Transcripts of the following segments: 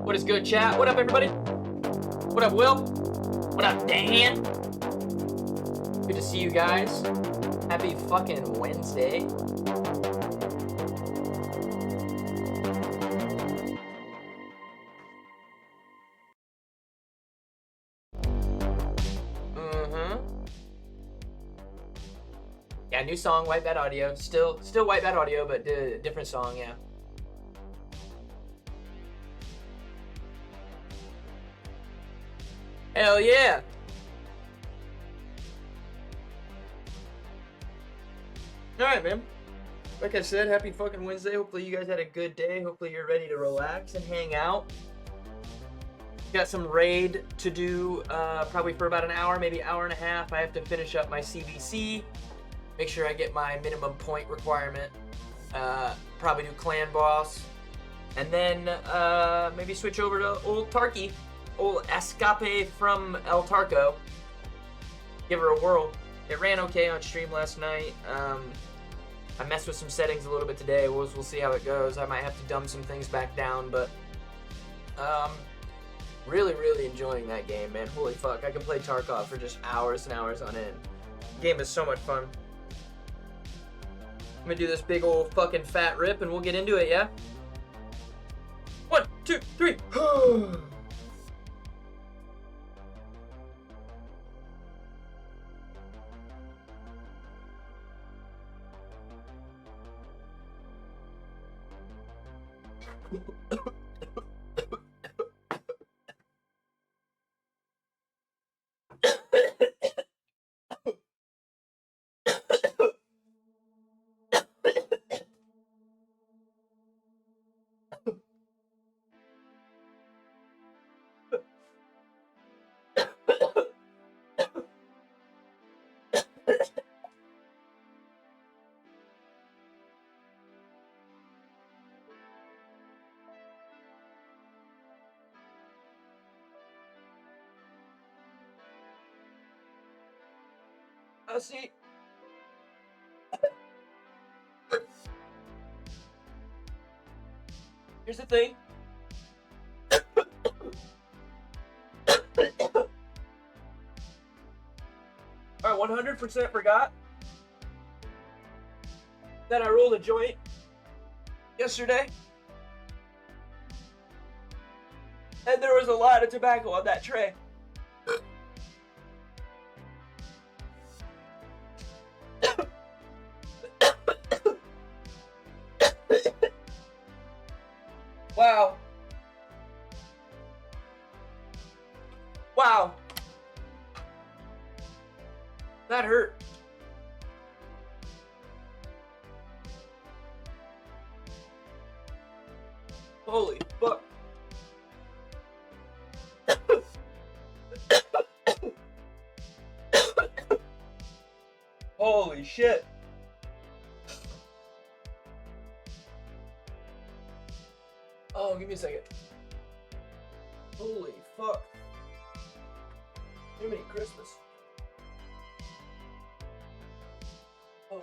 What is good, chat? What up, everybody? What up, Will? What up, Dan? Good to see you guys. Happy fucking Wednesday. Yeah, new song, White Bad Audio. Still White Bad Audio, but different song, yeah. Hell yeah! Alright, man. Like I said, happy fucking Wednesday. Hopefully you guys had a good day. Hopefully you're ready to relax and hang out. Got some raid to do probably for about an hour, maybe hour and a half. I have to finish up my CvC. Make sure I get my minimum point requirement. Probably do clan boss. And then maybe switch over to old Tarky. Old Escape from El Tarco. Give her a whirl. It ran okay on stream last night. I messed with some settings a little bit today. We'll see how it goes. I might have to dumb some things back down, but really enjoying that game, man. Holy fuck, I can play Tarkov for just hours and hours on end. The game is so much fun. I'm gonna do this big old fucking fat rip and we'll get into it, yeah? 1, 2, 3. See. Here's the thing. Alright, 100% forgot that I rolled a joint yesterday. And there was a lot of tobacco on that tray. Wow. Wow. That hurt. Holy fuck. Holy shit. Oh, give me a second. Holy fuck. Jiminy Christmas. Oh.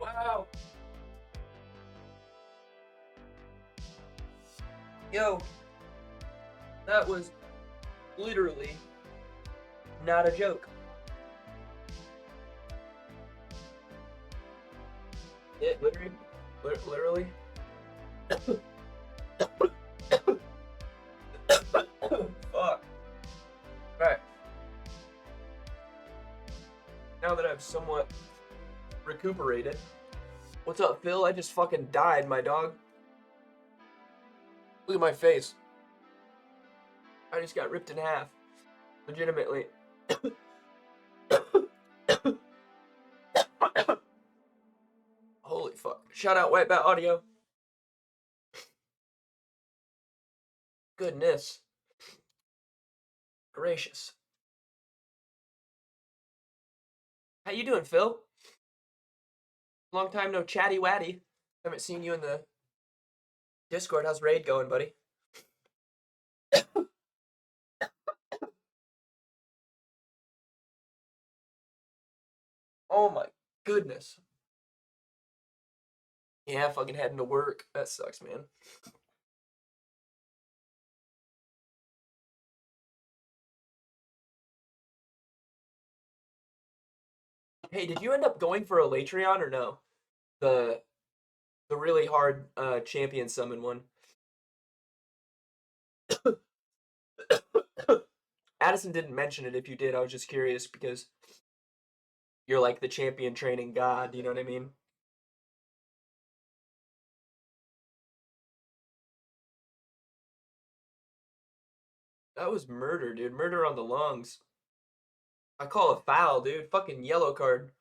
Wow. Yo, that was literally not a joke. It literally. Fuck. Alright. Now that I've somewhat recuperated. What's up, Phil? I just fucking died, my dog. Look at my face. I just got ripped in half. Legitimately. Holy fuck. Shout out Whitebat Audio. Goodness gracious. How you doing, Phil? Long time no chatty watty. Haven't seen you in the Discord. How's raid going, buddy? Oh my goodness. Yeah, fucking heading to work. That sucks, man. Hey, did you end up going for a Latreon or no? The really hard champion summon one. Addison didn't mention it. If you did, I was just curious because you're like the champion training god, you know what I mean? That was murder, dude. Murder on the lungs. I call a foul, dude. Fucking yellow card.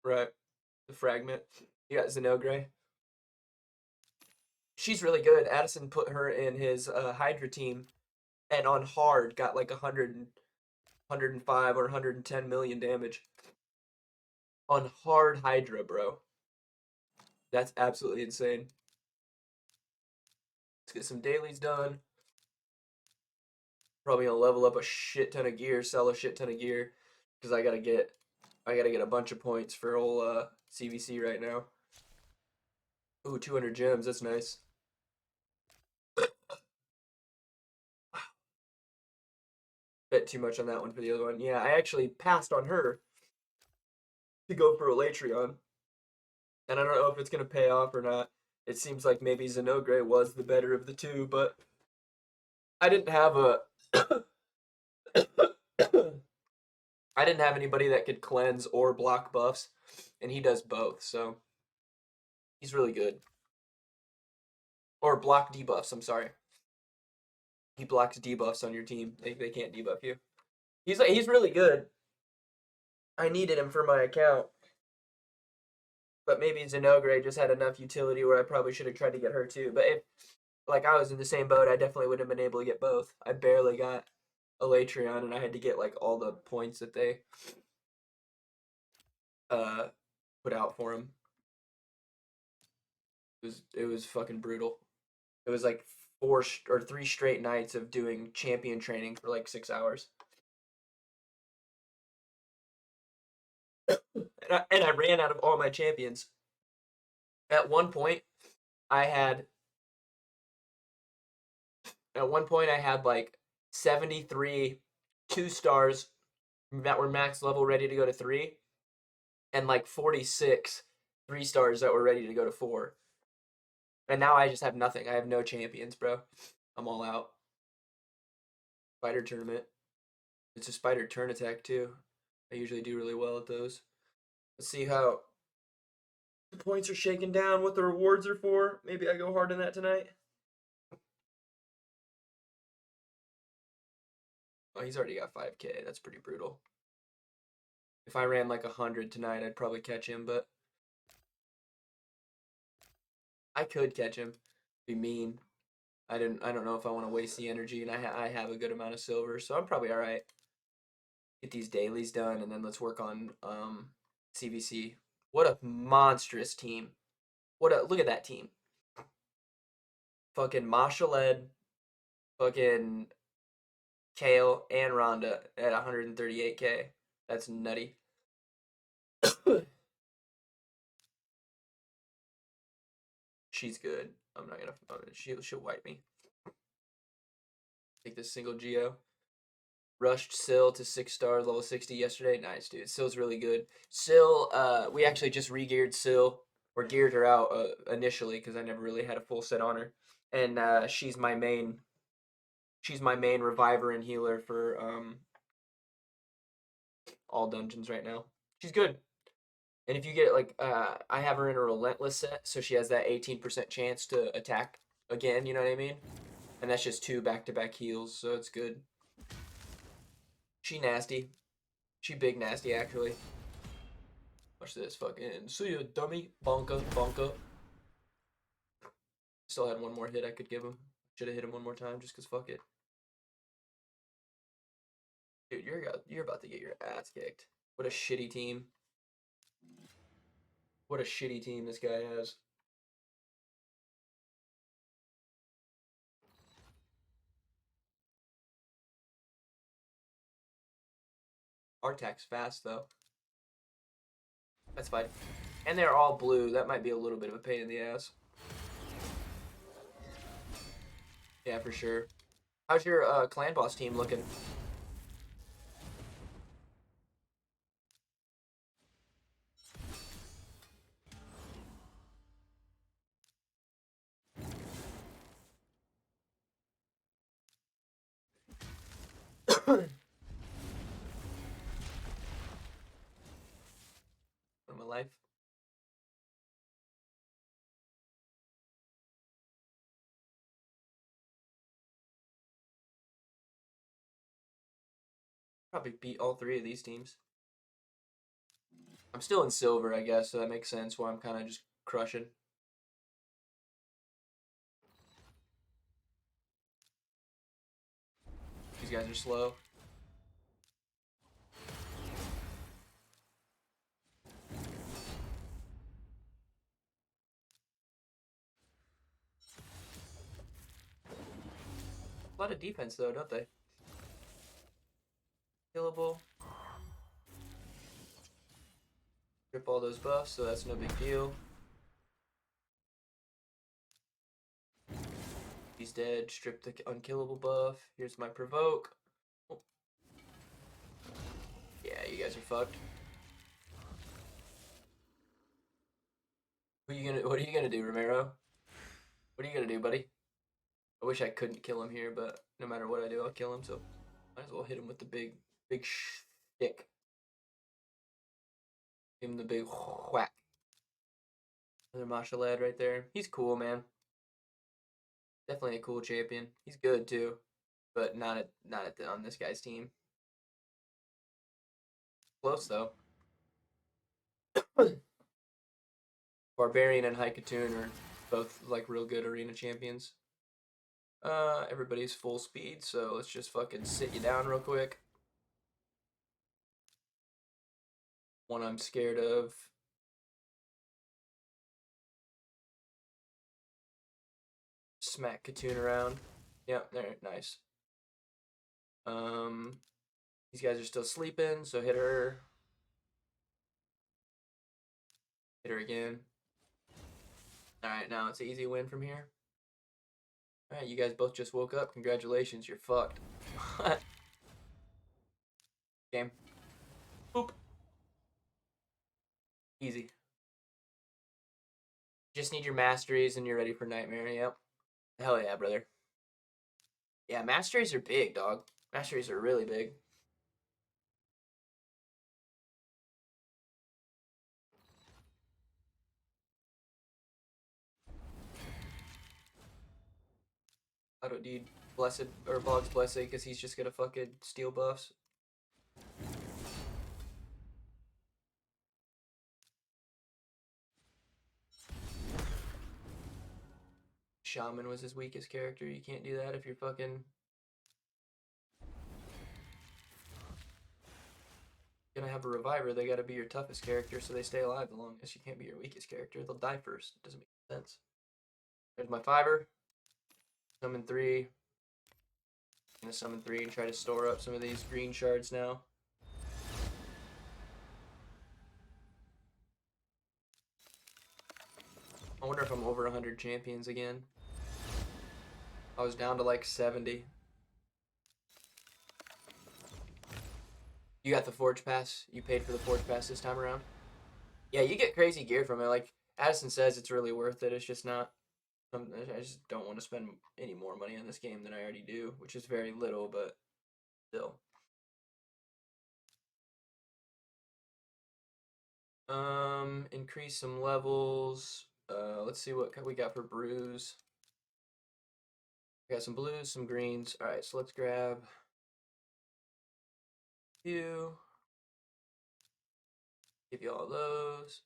Right. The fragment. You got Zenogre. She's really good. Addison put her in his Hydra team and on hard got like 105 or 110 million damage. On hard Hydra, bro. That's absolutely insane. Let's get some dailies done. Probably gonna level up a shit ton of gear, sell a shit ton of gear, because I gotta get a bunch of points for old CvC right now. Ooh, 200 gems. That's nice. Bet too much on that one for the other one. Yeah, I actually passed on her to go for a Latreon. And I don't know if it's going to pay off or not. It seems like maybe Zenogre was the better of the two, but I didn't have a I didn't have anybody that could cleanse or block buffs, and he does both, so he's really good. Or block debuffs, I'm sorry. He blocks debuffs on your team. They can't debuff you. He's really good. I needed him for my account. But maybe Zenogre just had enough utility where I probably should have tried to get her too. But if like I was in the same boat, I definitely would have been able to get both. I barely got a Latreon, and I had to get like all the points that they put out for him. It was fucking brutal. It was like 3 straight nights of doing champion training for like 6 hours. And I ran out of all my champions. At one point, I had like 73 2-stars that were max level ready to go to 3, and like 46 3-stars that were ready to go to 4. And now I just have nothing. I have no champions, bro. I'm all out. Spider tournament. It's a spider turn attack too. I usually do really well at those. Let's see how the points are shaking down, what the rewards are for. Maybe I go hard on that tonight. Oh, he's already got 5K. That's pretty brutal. If I ran like 100 tonight, I'd probably catch him, but I could catch him. Be mean. I don't know if I want to waste the energy, and I have a good amount of silver, so I'm probably all right. Get these dailies done, and then let's work on CvC. What a monstrous team! Look at that team. Fucking Mashaled, fucking Kale, and Rhonda at 138k. That's nutty. She's good. I'm not gonna. She'll wipe me. Take this single Geo. Rushed Syl to 6-star, level 60 yesterday. Nice, dude. Syl's really good. Syl, we actually just re-geared Syl, or geared her out initially because I never really had a full set on her, and she's my main. She's my main reviver and healer for all dungeons right now. She's good. And if you get like, I have her in a relentless set, so she has that 18% chance to attack again. You know what I mean? And that's just 2 back-to-back heals, so it's good. She nasty. She big nasty actually. Watch this fucking. See ya, dummy. Bonka, bonka. Still had one more hit I could give him. Should have hit him one more time just because fuck it. Dude, you're about to get your ass kicked. What a shitty team. What a shitty team this guy has. Artac's fast though. That's fine. And they're all blue. That might be a little bit of a pain in the ass. Yeah, for sure. How's your clan boss team looking? What in my life? Probably beat all 3 of these teams. I'm still in silver, I guess, so that makes sense why I'm kind of just crushing. These guys are slow. A lot of defense though, don't they? Killable. Strip all those buffs, so that's no big deal. He's dead. Strip the unkillable buff. Here's my provoke. Oh. Yeah, you guys are fucked. What are you gonna do, Romero? What are you gonna do, buddy? I wish I couldn't kill him here, but no matter what I do, I'll kill him. So might as well hit him with the big stick. Give him the big whack. Another Masha lad right there. He's cool, man. Definitely a cool champion. He's good too, but not on this guy's team. Close though. Barbarian and Haikatoon are both like real good arena champions. Everybody's full speed, so let's just fucking sit you down real quick. One I'm scared of. Smack Katoon around. Yep, there, nice. These guys are still sleeping, so hit her. Hit her again. Alright, now it's an easy win from here. Alright, you guys both just woke up. Congratulations, you're fucked. Game. Boop. Easy. Just need your masteries and you're ready for Nightmare, yep. Hell yeah, brother. Yeah, masteries are big, dog. Masteries are really big. I don't need Blessed or Bog's Blessing because he's just gonna fucking steal buffs. Shaman was his weakest character. You can't do that if you're fucking gonna have a reviver. They gotta be your toughest character so they stay alive the longest. You can't be your weakest character. They'll die first. It doesn't make sense. There's my fiver. Summon 3. gonna summon 3 and try to store up some of these green shards now. I wonder if I'm over 100 champions again. I was down to like 70. You got the Forge Pass? You paid for the Forge Pass this time around? Yeah, you get crazy gear from it. Like Addison says, it's really worth it. It's just not. I just don't want to spend any more money on this game than I already do, which is very little, but still. Increase some levels. Let's see what we got for brews. We got some blues, some greens. All right, so let's grab you. Give you all those.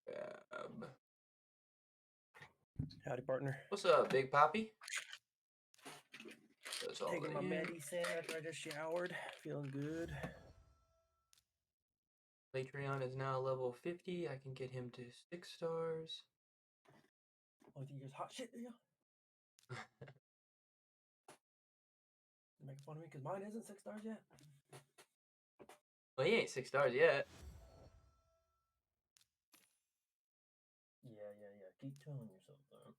Grab. Howdy, partner. What's up, Big Poppy? That's all Taking my in. medicine after I just showered. Feeling good. Patreon is now level 50. I can get him to 6 stars. Oh, you just hot shit, do you? Making fun of me because mine isn't 6 stars yet. Well, he ain't 6 stars yet. Yeah. Keep telling yourself that.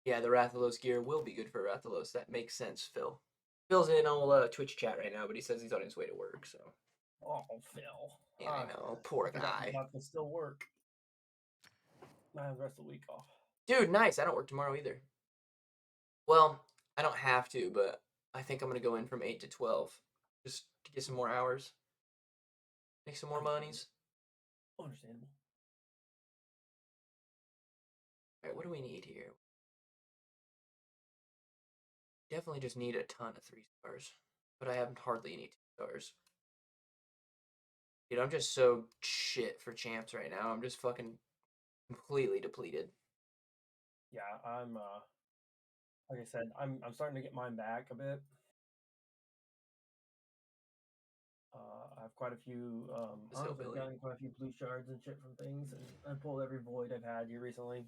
Yeah, the Rathalos gear will be good for Rathalos. That makes sense, Phil. Phil's in on Twitch chat right now, but he says he's on his way to work, so. Oh, Phil. Yeah, I know. Poor guy. I can still work. I have the rest of the week off. Dude, nice. I don't work tomorrow either. Well, I don't have to, but I think I'm going to go in from 8 to 12 just to get some more hours. Make some more monies. Understandable. All right, what do we need here? Definitely just need a ton of 3 stars, but I have hardly any 2 stars. Dude, I'm just so shit for champs right now. I'm just fucking completely depleted. Yeah, I'm like I said, I'm starting to get mine back a bit. I have quite a few honestly, I've gotten quite a few blue shards and shit from things, and I pulled every void I've had here recently.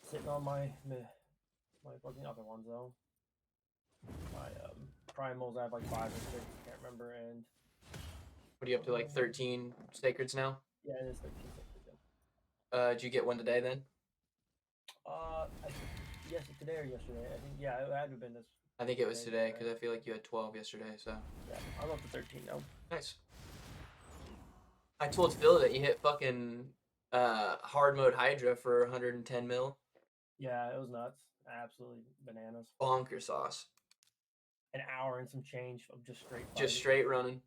Sitting on my fucking other ones though. My primals, I have like 5 or 6, can't remember, and What are you up to, like 13 sacreds now? yeah, it is 13 sacreds. Did you get one today then? Yes, today or yesterday. I think it had to have been this. I think it was today because I feel like you had 12 yesterday. So yeah, I'm up to 13 now. Nice. I told Phil that you hit fucking hard mode Hydra for 110 mil. Yeah, it was nuts. Absolutely bananas. Bonker sauce. An hour and some change of just straight fighting. Just straight running.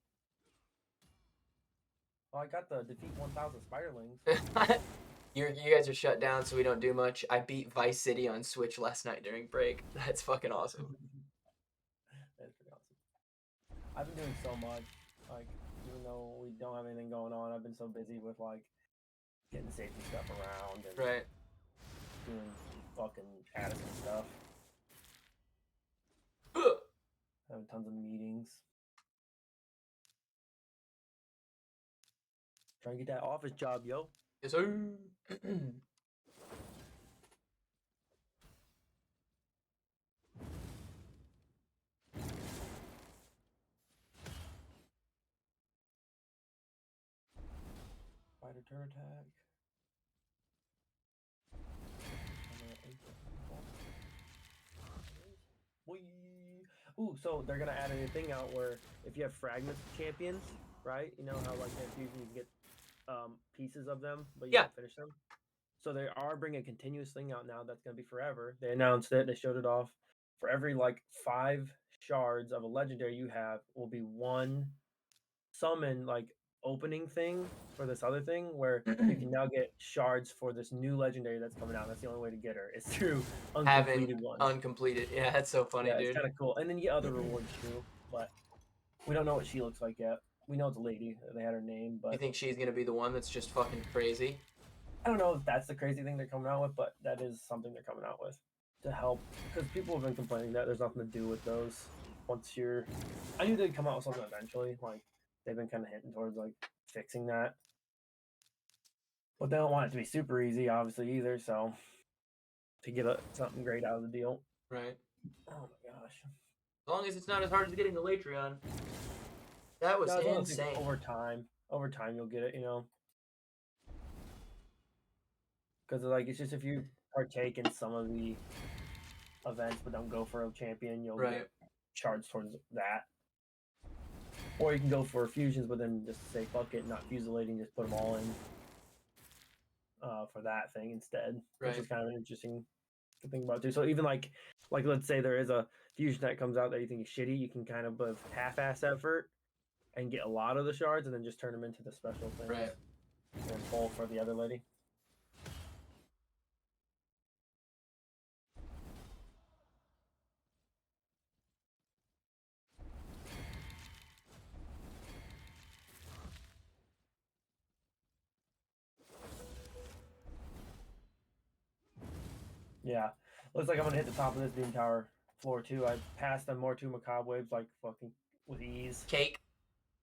Oh, I got the defeat 1,000 spiderlings. You guys are shut down, so we don't do much. I beat Vice City on Switch last night during break. That's fucking awesome. That's pretty awesome. I've been doing so much. Like, even though we don't have anything going on, I've been so busy with like getting safety stuff around and doing fucking Addison stuff. Having tons of meetings. Trying to get that office job, yo. Yes, sir. Fighter turn attack. Ooh, so they're gonna add a new thing out where if you have fragments of champions, right? You know how like infusion you can get pieces of them, but you don't finish them. So they are bringing a continuous thing out now that's gonna be forever. They announced it. They showed it off. For every like 5 shards of a legendary you have, will be 1 summon like opening thing for this other thing where you can now get shards for this new legendary that's coming out. That's the only way to get her. It's through uncompleted ones. Uncompleted. Yeah, that's so funny, dude. It's kind of cool. And then you get other rewards too, but we don't know what she looks like yet. We know it's a lady. They had her name, but you think she's gonna be the one that's just fucking crazy? I don't know if that's the crazy thing they're coming out with, but that is something they're coming out with to help, because people have been complaining that there's nothing to do with those. Once you're, I knew they'd come out with something eventually. Like they've been kind of hinting towards like fixing that. But they don't want it to be super easy, obviously, either. So to get something great out of the deal. Right. Oh my gosh. As long as it's not as hard as getting the Latreon. That was No, it's one of those things insane. over time. Over time, you'll get it, you know. Because like it's just if you partake in some of the events but don't go for a champion, you'll Right. get charged towards that. Or you can go for fusions, but then just say fuck it, not fusilating, just put them all in for that thing instead, which Right. is kind of an interesting to think about too. So even like let's say there is a fusion that comes out that you think is shitty, you can kind of with half-ass effort and get a lot of the shards, and then just turn them into the special things Right. and pull for the other lady. Yeah. Looks like I'm gonna hit the top of this Doom Tower floor too. I passed them more two macabre waves like fucking with ease. Cake.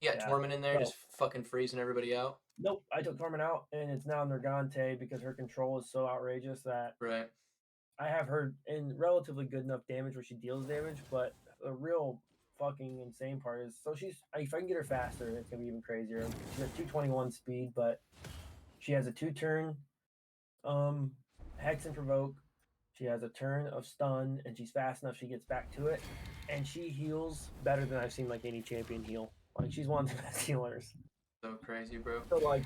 You got Yeah. Torment in there So, just fucking freezing everybody out. nope, I took Torment out and it's now Nergante because her control is so outrageous that Right. I have her in relatively good enough damage where she deals damage, but the real fucking insane part is so she's if I can get her faster, it's gonna be even crazier. She's at 221 speed, but she has a 2-turn Hex and Provoke. She has a turn of stun, and she's fast enough she gets back to it, and she heals better than I've seen like any champion heal. Like she's one of the best healers. So crazy, bro. So like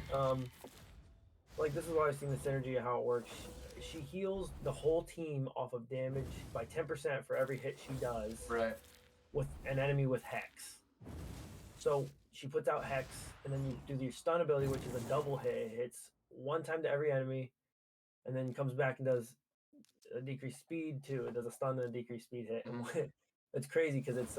this is why I've seen the synergy of how it works. She heals the whole team off of damage by 10% for every hit she does Right. with an enemy with Hex. So she puts out Hex, and then you do your stun ability, which is a double hit. It hits one time to every enemy, and then comes back and does a decreased speed too. It does a stun and a decreased speed hit. Mm-hmm. It's crazy because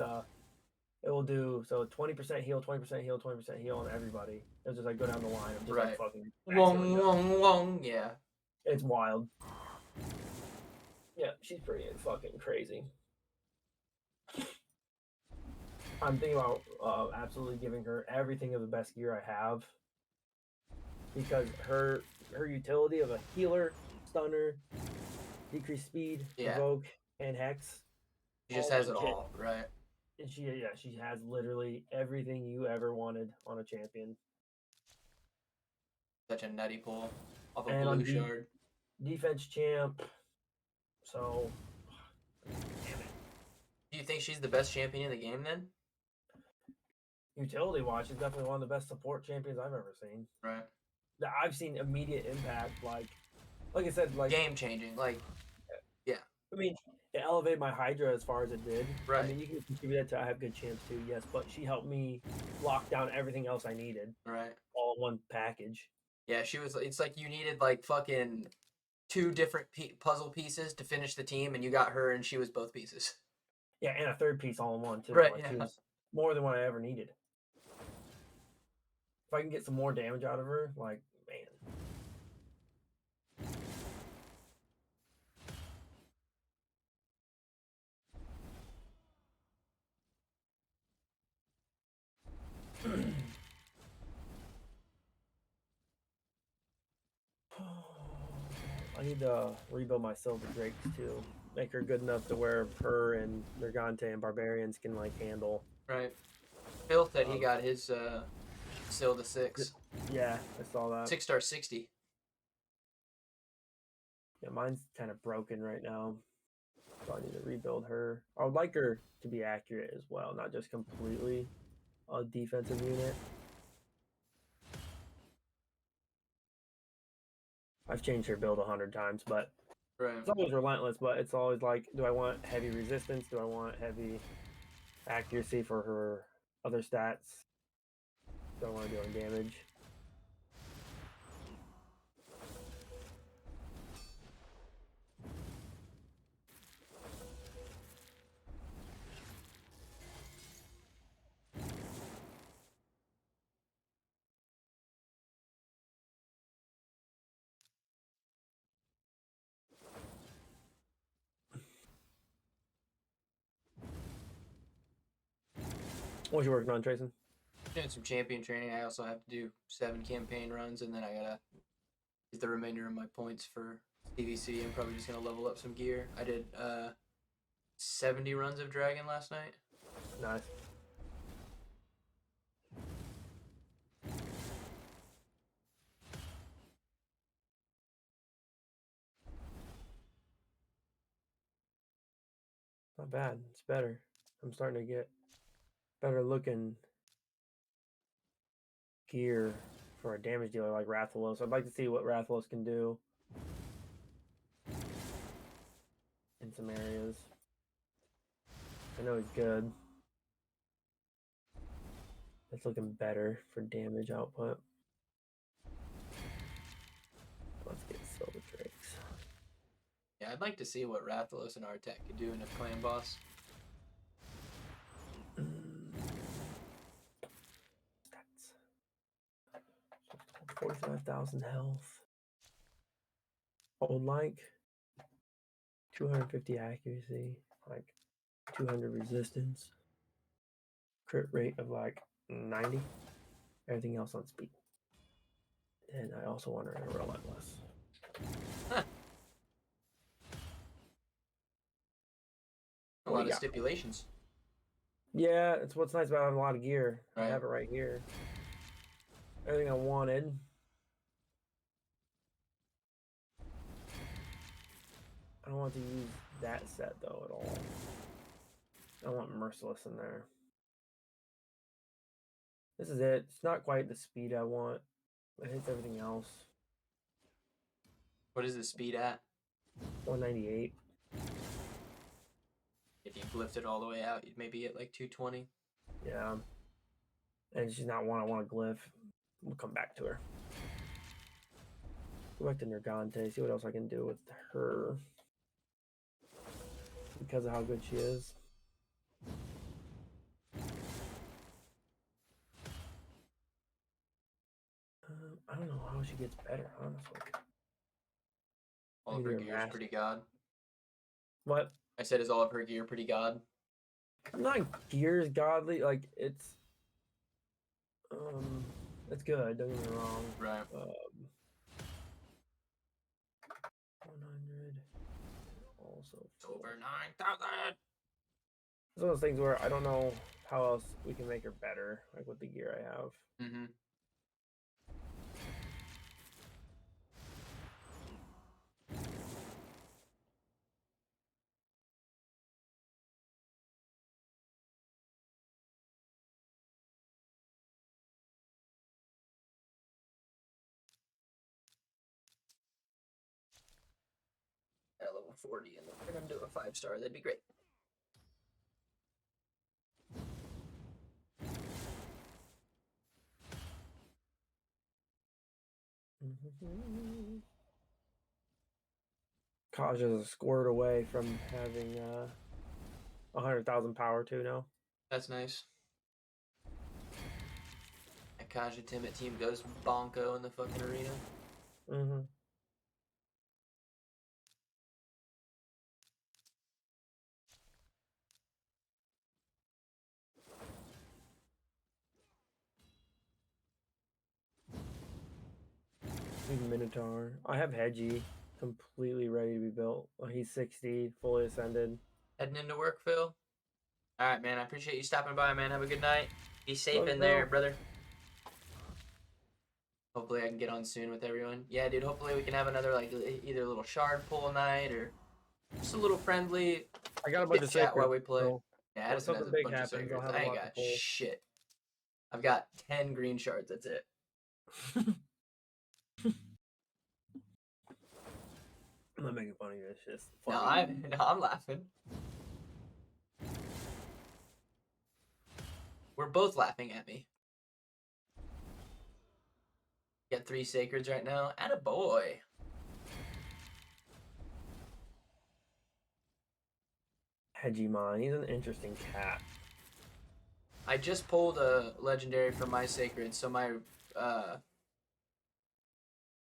it will do so 20% heal, 20% heal, 20% heal on everybody. It'll just like go down the line of just Right. like fucking Wong, wong, wong. Yeah. It's wild. Yeah, she's pretty fucking crazy. I'm thinking about absolutely giving her everything of the best gear I have because her utility of a healer, stunner, decreased speed, Yeah. provoke, and hex. She just has it all. Right. And she has literally everything you ever wanted on a champion. Such a nutty pull off a And blue on shard. defense champ. So, damn it. Do you think she's the best champion in the game then? Utility wise, she's definitely one of the best support champions I've ever seen. Right. I've seen immediate impact, like I said, like game changing. Like, yeah. I mean, it elevated my Hydra as far as it did. Right. I mean, you can contribute that to I have good champs too, yes, but she helped me lock down everything else I needed. Right. All in one package. Yeah, she was. It's like you needed like fucking 2 different puzzle pieces to finish the team, and you got her, and she was both pieces. Yeah, and a third piece all in one too. Right. Like, Yeah. she was more than what I ever needed. If I can get some more damage out of her, like man. I need to rebuild my Silver Drakes too. Make her good enough to where her and Nergante and Barbarians can like handle. Right. Phil said he got his Sil to 6. Yeah, I saw that. 6-star 60. Yeah, mine's kind of broken right now. So I need to rebuild her. I would like her to be accurate as well, not just completely a defensive unit. I've changed her build 100 times, but right. It's always relentless. But it's always like, do I want heavy resistance? Do I want heavy accuracy for her other stats? Do I want to do any damage? What you working on, Trayson? Doing some champion training. I also have to do 7 campaign runs, and then I gotta Is the remainder of my points for CvC. I'm probably just gonna level up some gear. I did 70 runs of Dragon last night. Nice. Not bad. It's better. I'm starting to get better looking gear for a damage dealer like Rathalos. I'd like to see what Rathalos can do in some areas. I know he's good. It's looking better for damage output. Let's get Silver Drakes. Yeah, I'd like to see what Rathalos and Artek could do in a clan boss. Stats. 45,000 health. Old like 250 accuracy, like 200 resistance. Crit rate of like 90. Everything else on speed. And I also want her in a relentless. Huh. A lot of stipulations. Yeah, it's what's nice about having a lot of gear. Right. I have it right here. Everything I wanted. I don't want to use that set though at all. I want Merciless in there. This is it. It's not quite the speed I want. It hits everything else. What is the speed at? 198. If you glyphed it all the way out, you'd maybe get like 220. Yeah. And she's not one I want to glyph. We'll come back to her. Go back to Nergante, see what else I can do with her. Because of how good she is. I don't know how she gets better, honestly. All of her gear is pretty god. What? I said, is all of her gear pretty god? Not gear's godly, like it's good, don't get me wrong. Right. 100 also over 9,000. It's one of those things where I don't know how else we can make her better, like with the gear I have. Mm-hmm. At level 40, and then we're gonna do a 5-star. That'd be great. Kaja's a squirt away from having 100,000 power too now. That's nice. And Kaja Timid team goes bonko in the fucking arena. Mm-hmm. Minotaur. I have Hedgie completely ready to be built. He's 60, fully ascended. Heading into work, Phil. All right, man. I appreciate you stopping by, man. Have a good night. Be safe in there, brother. Hopefully I can get on soon with everyone. Yeah, dude. Hopefully we can have another like either a little shard pull night or just a little friendly. I got a bunch of chat sacred, while we play. so Yeah, Addison has a big bunch of happens, sacreds. I'll have I a ain't lot got to pull. shit. I've got 10 green shards. That's it. I'm not making fun of you. It's just funny. No, I'm laughing. We're both laughing at me. Got 3 sacreds right now. Attaboy. Hedgemon. He's an interesting cat. I just pulled a legendary for my sacred, so my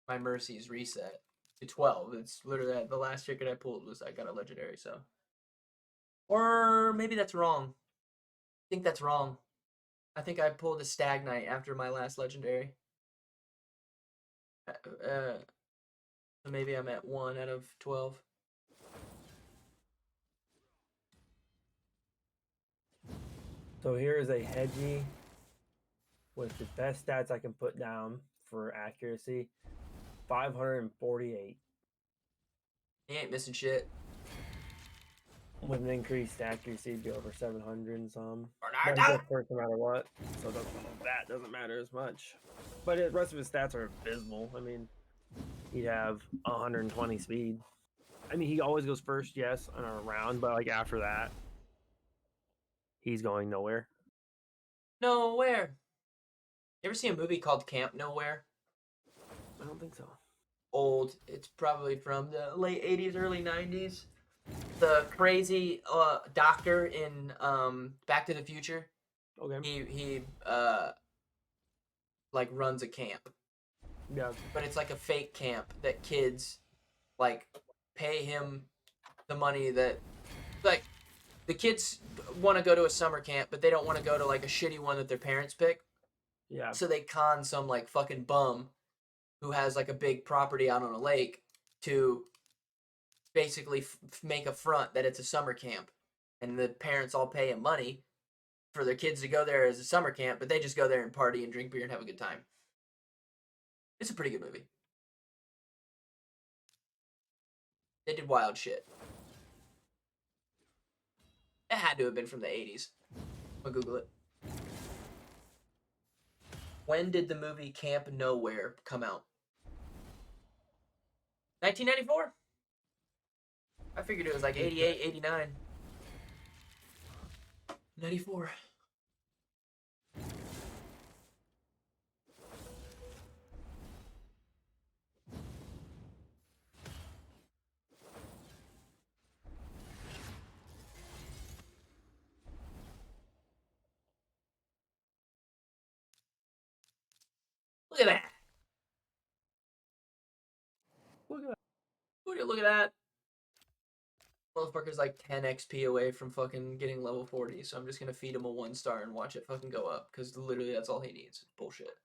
my mercies reset to 12. It's literally the last sacred I pulled was I got a legendary, so. Or maybe that's wrong. I think that's wrong. I think I pulled a Stagnite after my last legendary. So maybe I'm at 1 out of 12. So here is a Hedgie with the best stats I can put down for accuracy. 548. He ain't missing shit. With an increased accuracy, it'd be over 700 and some. But Bernardo! he goes first no matter what, so that doesn't matter as much. But the rest of his stats are abysmal. I mean, he'd have 120 speed. I mean, he always goes first, yes, on a round, but like after that, he's going nowhere. Nowhere. You ever see a movie called Camp Nowhere? I don't think so. Old. It's probably from the late 80s, early 90s. The crazy doctor in Back to the Future. Okay. He like runs a camp. Yeah. But it's like a fake camp that kids like pay him the money that like the kids want to go to a summer camp, but they don't want to go to like a shitty one that their parents pick. Yeah. So they con some like fucking bum who has like a big property out on a lake to basically make a front that it's a summer camp, and the parents all pay him money for their kids to go there as a summer camp, but they just go there and party and drink beer and have a good time. It's a pretty good movie. They did wild shit. It had to have been from the 80s. I'll Google it. When did the movie Camp Nowhere come out? 1994? I figured it was like 88, 89. 94. Look at that. Look at that. Look at that. Motherfucker's like 10 XP away from fucking getting level 40, so I'm just gonna feed him a 1 star and watch it fucking go up, because literally that's all he needs. It's bullshit.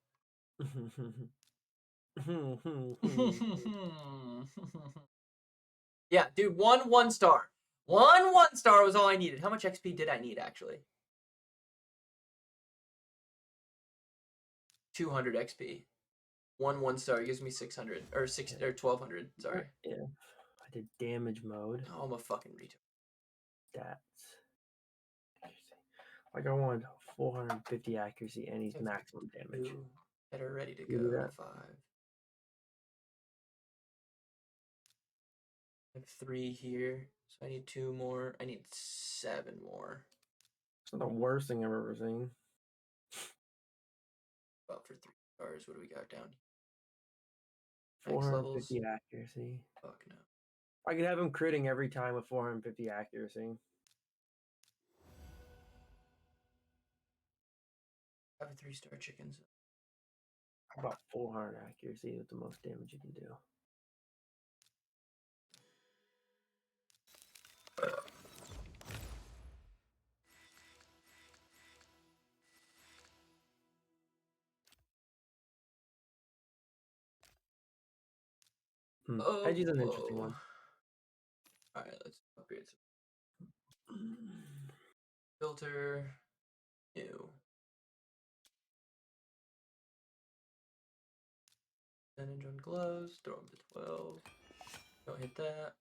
Yeah, dude, 1 star. 1 star was all I needed. How much XP did I need, actually? 200 XP. 1 star gives me 600 or 1200. Sorry. Yeah. I did damage mode. Oh, I'm a fucking retard. Stats. Like I wanted 450 accuracy and he's maximum damage. 2 that are ready to You do go. that? 5. I have 3 here, so I need 2 more. I need 7 more. It's not the worst thing I've ever seen. About for 3 stars. What do we got down here? 450 accuracy. Fuck no. I could have him critting every time with 450 accuracy. I have a 3-star chickens. About 400 accuracy with the most damage you can do. Oh, Hedgie's an interesting one. Alright, let's upgrade some. Filter. New. Percentage on gloves. Throw them to 12. Don't hit that.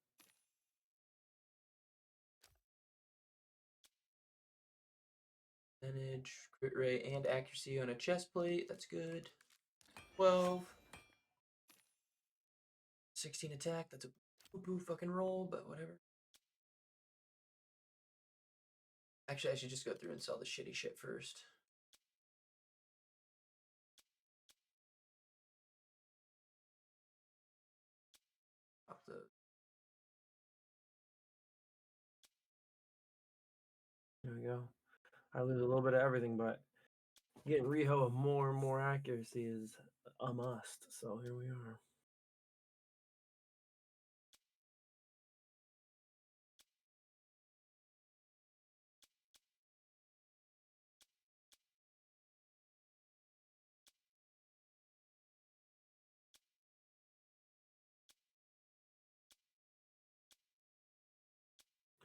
Percentage, crit rate, and accuracy on a chest plate. That's good. 12. 16 attack. That's a poo-poo fucking roll, but whatever. Actually, I should just go through and sell the shitty shit first. Pop the... There we go. I lose a little bit of everything, but getting Riho with more and more accuracy is a must. So here we are.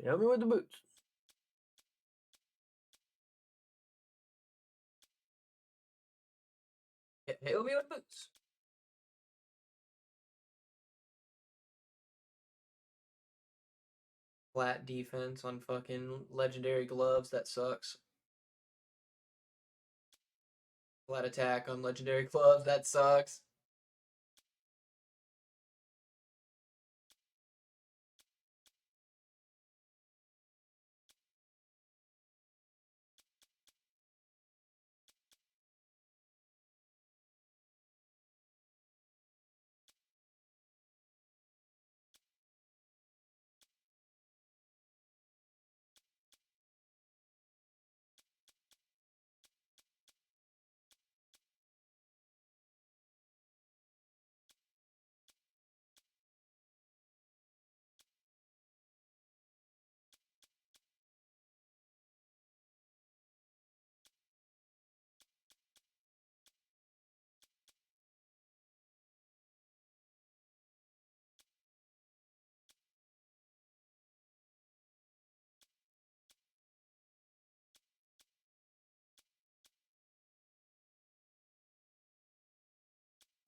Help me with the boots. Hail me with boots. Flat defense on fucking legendary gloves. That sucks. Flat attack on legendary gloves. That sucks.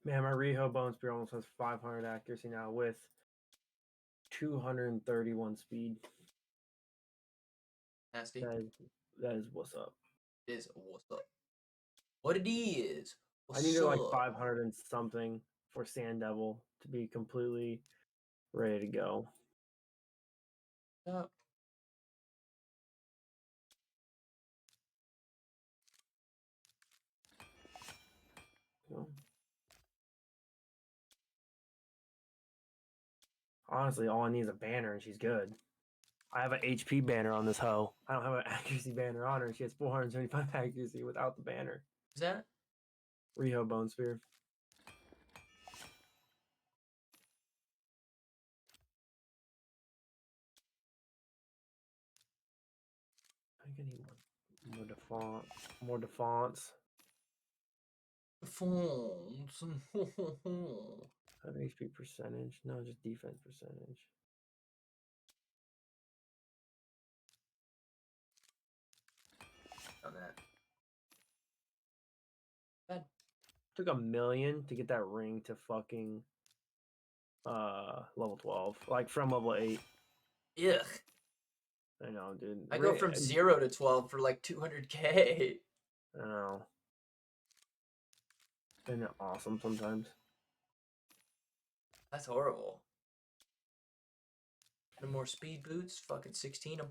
Man, my Riho Bone Spear almost has 500 accuracy now with 231 speed. Nasty. That is what's up. It is what's up. What it is. I needed like 500 and something for Sand Devil to be completely ready to go. Up. Honestly, all I need is a banner and she's good. I have an HP banner on this hoe. I don't have an accuracy banner on her. She has 475 accuracy without the banner. Is that? Riho Bone Spear. I think I need more defaults. Fonts. Have HP percentage? No, just defense percentage. On that. Bad. Took $1 million to get that ring to fucking level 12. Like from level 8. Ugh. I know, dude. I go from 0 to 12 for like 200k. I know. Isn't it awesome sometimes? That's horrible. No more speed boots. Fucking 16 them.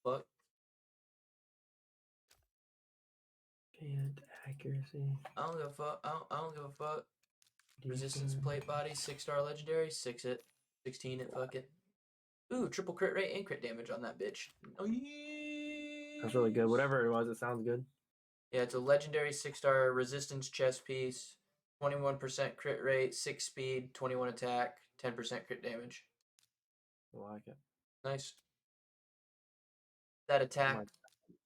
Fuck. And accuracy. I don't give a fuck. I don't give a fuck. Defense. Resistance plate body, 6-star legendary, 6 it. 16 it, fuck it. Ooh, triple crit rate and crit damage on that bitch. That's really good. Whatever it was, it sounds good. Yeah, it's a legendary 6-star resistance chest piece, 21% crit rate, 6 speed, 21 attack, 10% crit damage. I like it. Nice. That attack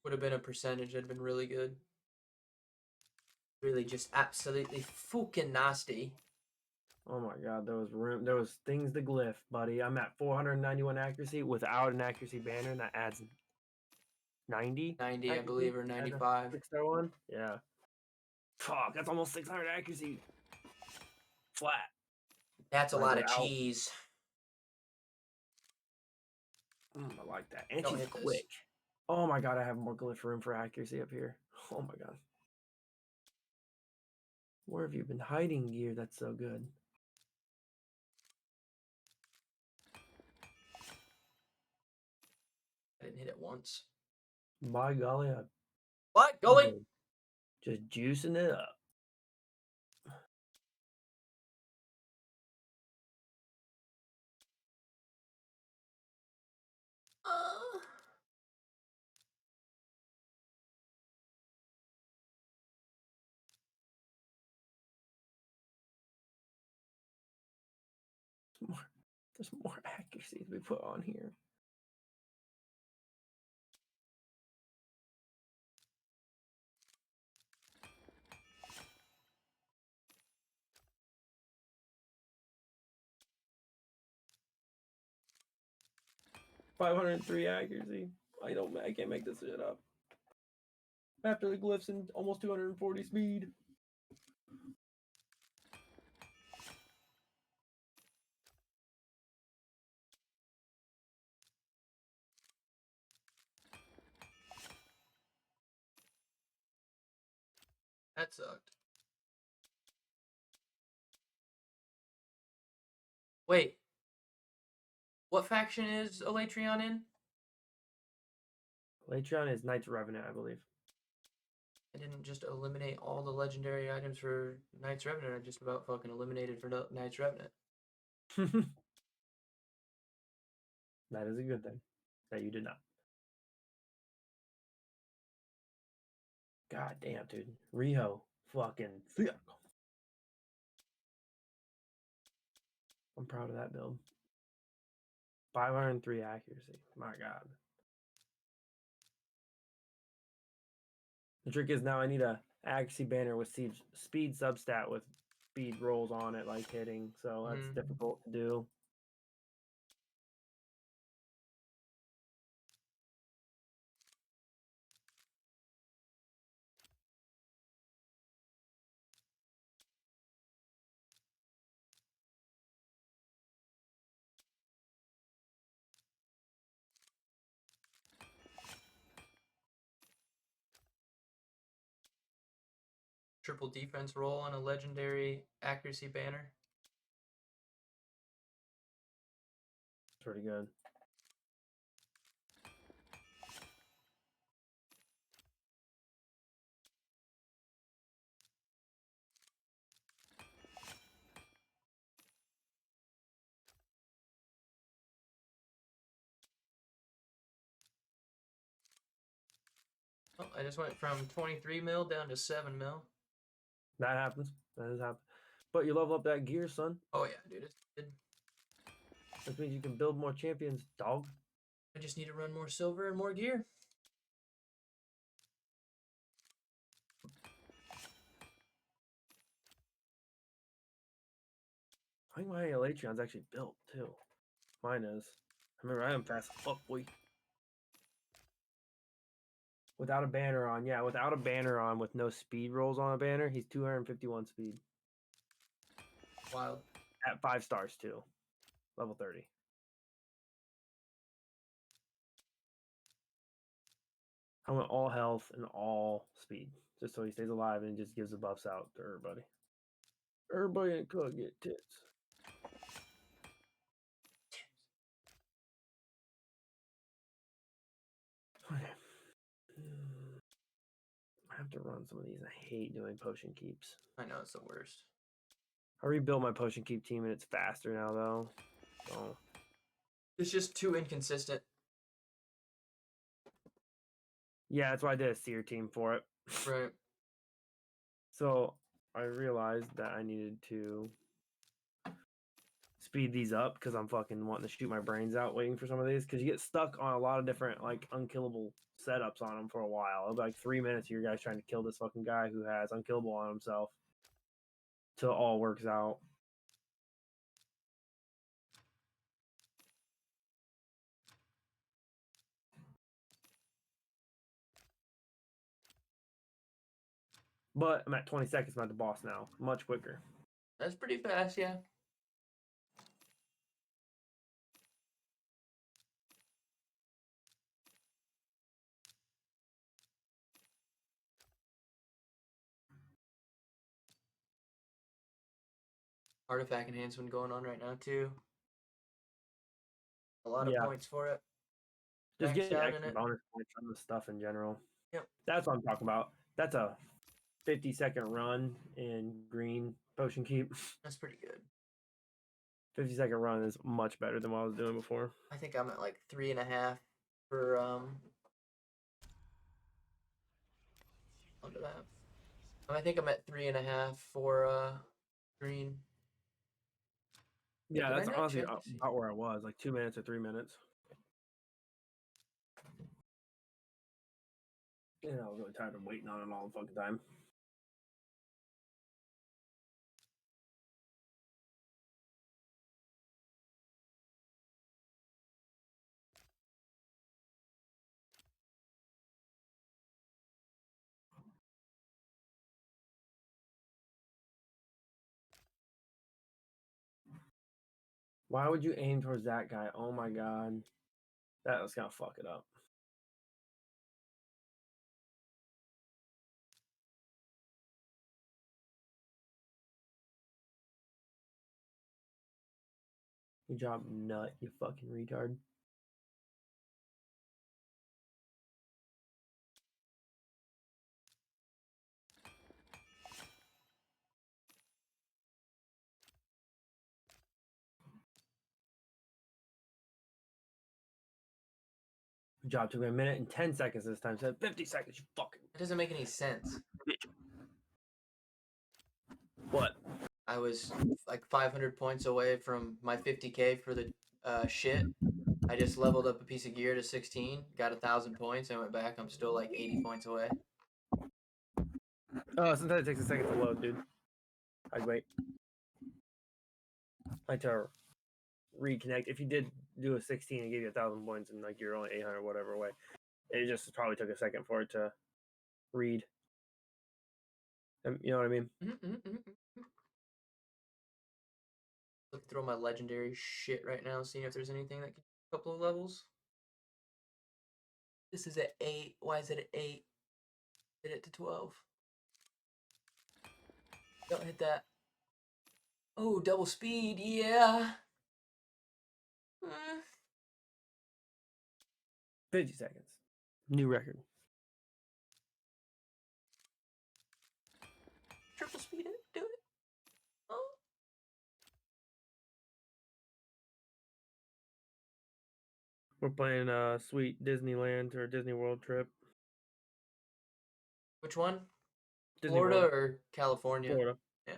would have been a percentage. That'd been really good. Really just absolutely fucking nasty. Oh my god, there was things to glyph, buddy. I'm at 491 accuracy without an accuracy banner, and that adds 90? 90, accuracy, I believe, or 95. 6-star one? Yeah. Fuck, that's almost 600 accuracy. Flat. That's a lot of cheese. I like that. And she's quick. Oh my god, I have more glyph room for accuracy up here. Oh my god. Where have you been hiding, gear? That's so good. I didn't hit it once. By golly, What? Going? Just juicing it up. There's more accuracies we put on here. 503 accuracy. I can't make this shit up. After the glyphs and almost 240 speed. That sucked. Wait. What faction is Elatrion in? Elatrion is Knight's Revenant, I believe. I didn't just eliminate all the legendary items for Knight's Revenant. I just about fucking eliminated for Knight's Revenant. That is a good thing. That you did not. God damn, dude. Riho. Fucking thick. I'm proud of that build. 503 accuracy. My God. The trick is now I need a accuracy banner with speed substat with speed rolls on it, like hitting. So that's difficult to do. Triple defense roll on a legendary accuracy banner. Pretty good. Oh, I just went from 23 mil down to 7 mil. That happens. That has happened. But you level up that gear, son. Oh yeah, dude, it's good. That means you can build more champions, dog. I just need to run more silver and more gear. I think my Elatrion's actually built too. Mine is. I remember I am fast as fuck, boy. Without a banner on, yeah, without a banner on, with no speed rolls on a banner, he's 251 speed. Wild. At 5 stars too. Level 30. I went all health and all speed, just so he stays alive and just gives the buffs out to everybody. Everybody in Cook get tits. Okay. I have to run some of these. I hate doing potion keeps. I know, it's the worst. I rebuilt my potion keep team and it's faster now though. So It's just too inconsistent. yeah, that's why I did a seer team for it. Right. So I realized that I needed to speed these up because I'm fucking wanting to shoot my brains out waiting for some of these, because you get stuck on a lot of different like unkillable setups on them for a while. It'll be like 3 minutes of your guys trying to kill this fucking guy who has unkillable on himself till it all works out. But I'm at 20 seconds. I'm at the boss now. Much quicker. That's pretty fast, yeah. Artifact enhancement going on right now too. A lot of points for it. Just Maxed getting out in extra it. bonus points on the stuff in general. Yep. That's what I'm talking about. That's a 50-second run in green potion keep. That's pretty good. 50-second run is much better than what I was doing before. I think I'm at like 3.5 for onto that. I think I'm at 3.5 for green. Yeah, Did I that's not honestly check to see? about where I was, like 2 minutes or 3 minutes. And I was really tired of waiting on it all the fucking time. Why would you aim towards that guy? Oh my god. That was gonna fuck it up. Good job, nut, you fucking retard. Good job. Took me a minute and 10 seconds this time. Said 50 seconds, you fucking It doesn't make any sense. bitch. What? I was like 500 points away from my 50K for the shit. I just leveled up a piece of gear to 16, got 1,000 points, and went back. I'm still like 80 points away. Oh, sometimes it takes a second to load, dude. I'd wait. I to reconnect. If you did do a 16 and gave you 1,000 points and like you're only 800 whatever away, it just probably took a second for it to read. You know what I mean? Look through my legendary shit right now, seeing if there's anything that can a couple of levels. This is at 8. Why is it at 8? Hit it to 12. Don't hit that. Oh, double speed, yeah. 50 seconds. New record. Triple speed it, do it. Oh. We're playing a sweet Disneyland or Disney World trip. Which one? Disney Florida World. or California? Florida. Yeah.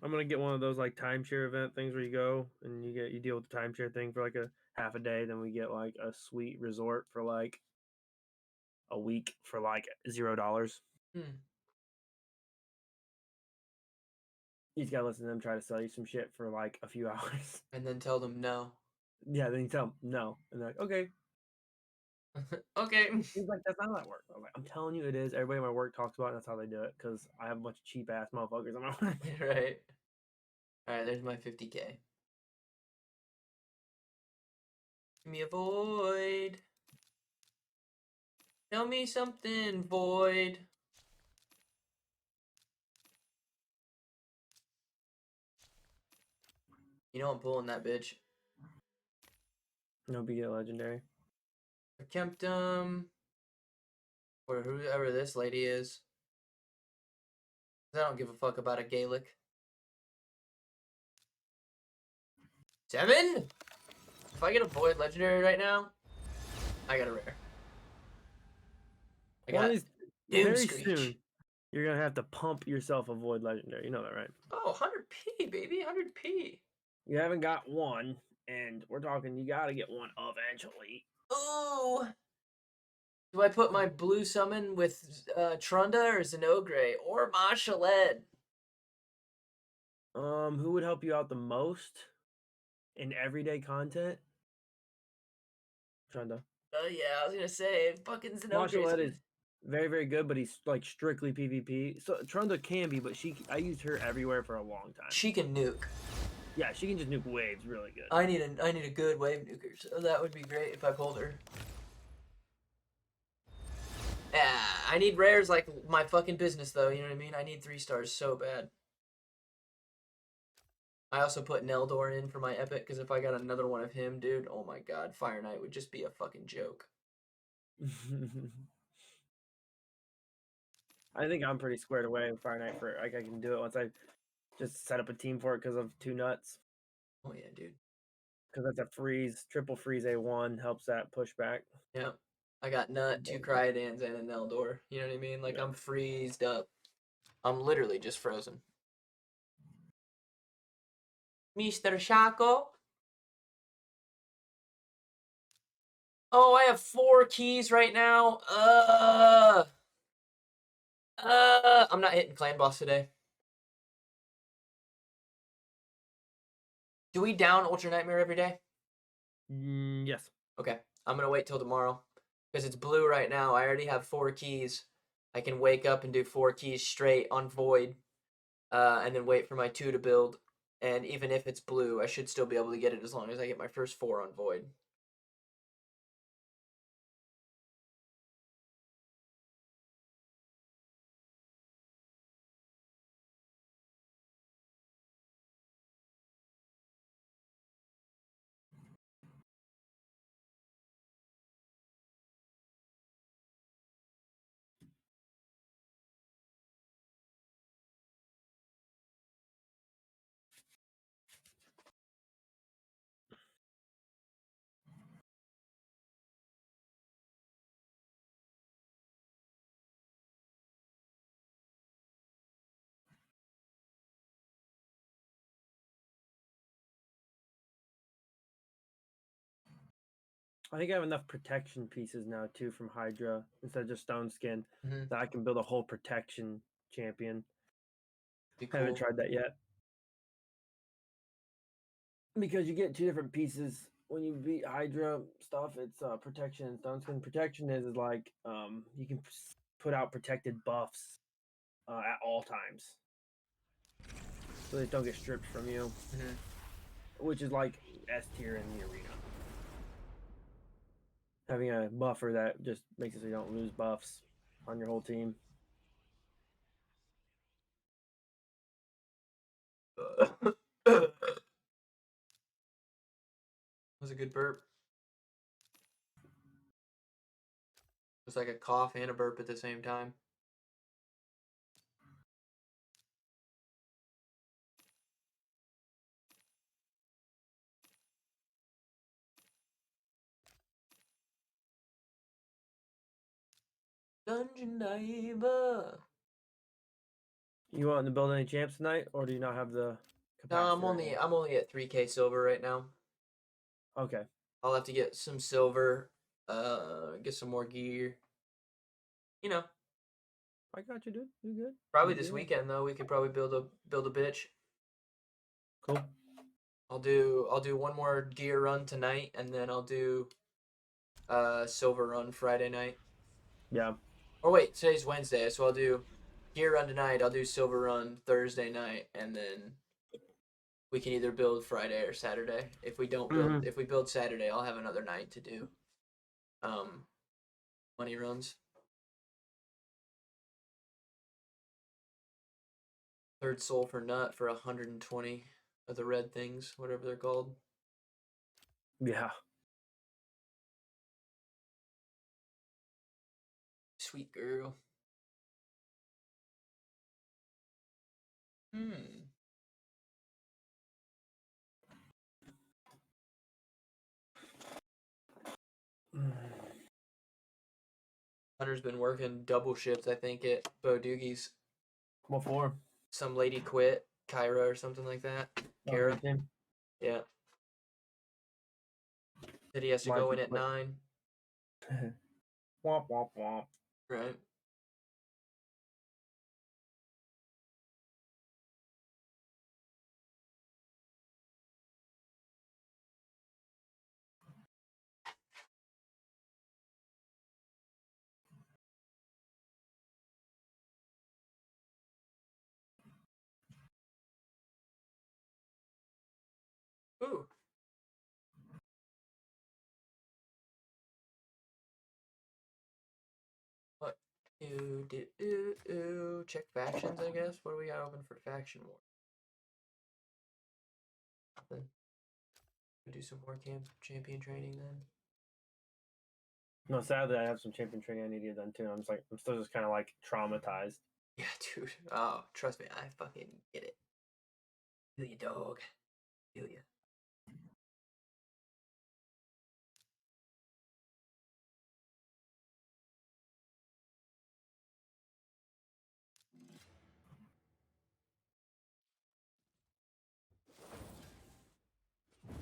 I'm gonna get one of those like timeshare event things where you go and you deal with the timeshare thing for like a half a day. Then we get like a sweet resort for like a week for like $0. You just gotta listen to them try to sell you some shit for like a few hours. And then tell them no. Yeah, then you tell them no, and they're like, okay. Okay. He's like, that's not how that works. I'm like, I'm telling you, it is. Everybody at my work talks about it. And that's how they do it because I have a bunch of cheap ass motherfuckers on my work. Right. All right, there's my 50K. Give me a void. Tell me something, void. You know I'm pulling that bitch. No big deal, legendary. Kemptum. Or whoever this lady is. I don't give a fuck about a Gaelic. 7? If I get a void legendary right now, I got a rare. I got very Doomscreech. soon. You're gonna have to pump yourself a void legendary. You know that, right? Oh, 100p, baby, 100p. You haven't got one, and we're talking you gotta get one eventually. Ooh. Do I put my blue summon with Trunda or Zenogre or Mashaled? Who would help you out the most in everyday content? Trunda. Yeah, I was gonna say fucking Mashaled Zenogre. is very, very good, but he's like strictly PvP. So Trunda can be, but I used her everywhere for a long time. She can nuke. Yeah, she can just nuke waves really good. I need a good wave nuker, so that would be great if I pulled her. Yeah, I need rares like my fucking business though, you know what I mean? I need 3 stars so bad. I also put Neldor in for my epic, because if I got another one of him, dude, oh my god, Fire Knight would just be a fucking joke. I think I'm pretty squared away with Fire Knight for like I can do it once I just set up a team for it because of 2 nuts. Oh yeah, dude. Because that's a freeze, triple freeze A1 helps that pushback. Yeah. I got Nut, 2 Cryodans, and a Neldor. You know what I mean? Like, yeah. I'm freezed up. I'm literally just frozen. Mr. Shaco? Oh, I have 4 keys right now. I'm not hitting Clan Boss today. Do we down Ultra Nightmare every day? Yes. Okay. I'm going to wait till tomorrow. Because it's blue right now. I already have 4 keys. I can wake up and do 4 keys straight on Void. And then wait for my 2 to build. And even if it's blue, I should still be able to get it as long as I get my first 4 on void. I think I have enough protection pieces now too from Hydra instead of just stone skin Mhm. that I can build a whole protection champion. Be I haven't cool. tried that yet. Because you get 2 different pieces when you beat Hydra stuff. It's protection and stone skin. Protection is like you can put out protected buffs at all times, so they don't get stripped from you, Mhm. which is like S tier in the arena. Having a buffer that just makes it so you don't lose buffs on your whole team. That was a good burp. It was like a cough and a burp at the same time. Dungeon Diver. You want to build any champs tonight, or do you not have the No, capacity? I'm only at 3K silver right now. Okay. I'll have to get some silver, get some more gear. You know, I got you, dude. You good? probably You this good? weekend though. We could probably build a bitch. Cool. I'll do one more gear run tonight, and then I'll do silver run Friday night. Yeah. Or wait, today's Wednesday, so I'll do gear run tonight. I'll do silver run Thursday night, and then we can either build Friday or Saturday. If we don't build, Mhm. if we build Saturday, I'll have another night to do um money runs. Third sulfur nut for 120 of the red things, whatever they're called. Yeah. Sweet girl. Hmm. Hunter's been working double shifts, I think, at Bo Doogie's. What for? Some lady quit, Kyra or something like that. Oh, Kara. his team. Yeah. Said he has to Why'd go you in at quit? 9. Womp womp womp. Right. Ooh. What? Check factions, I guess. What do we got open for faction war? Nothing. We'll do some more champion training then. No, sadly, I have some champion training I need to get done too. I'm still just kind of like traumatized. Yeah, dude. Oh, trust me, I fucking get it. Feel you, dog. Feel you.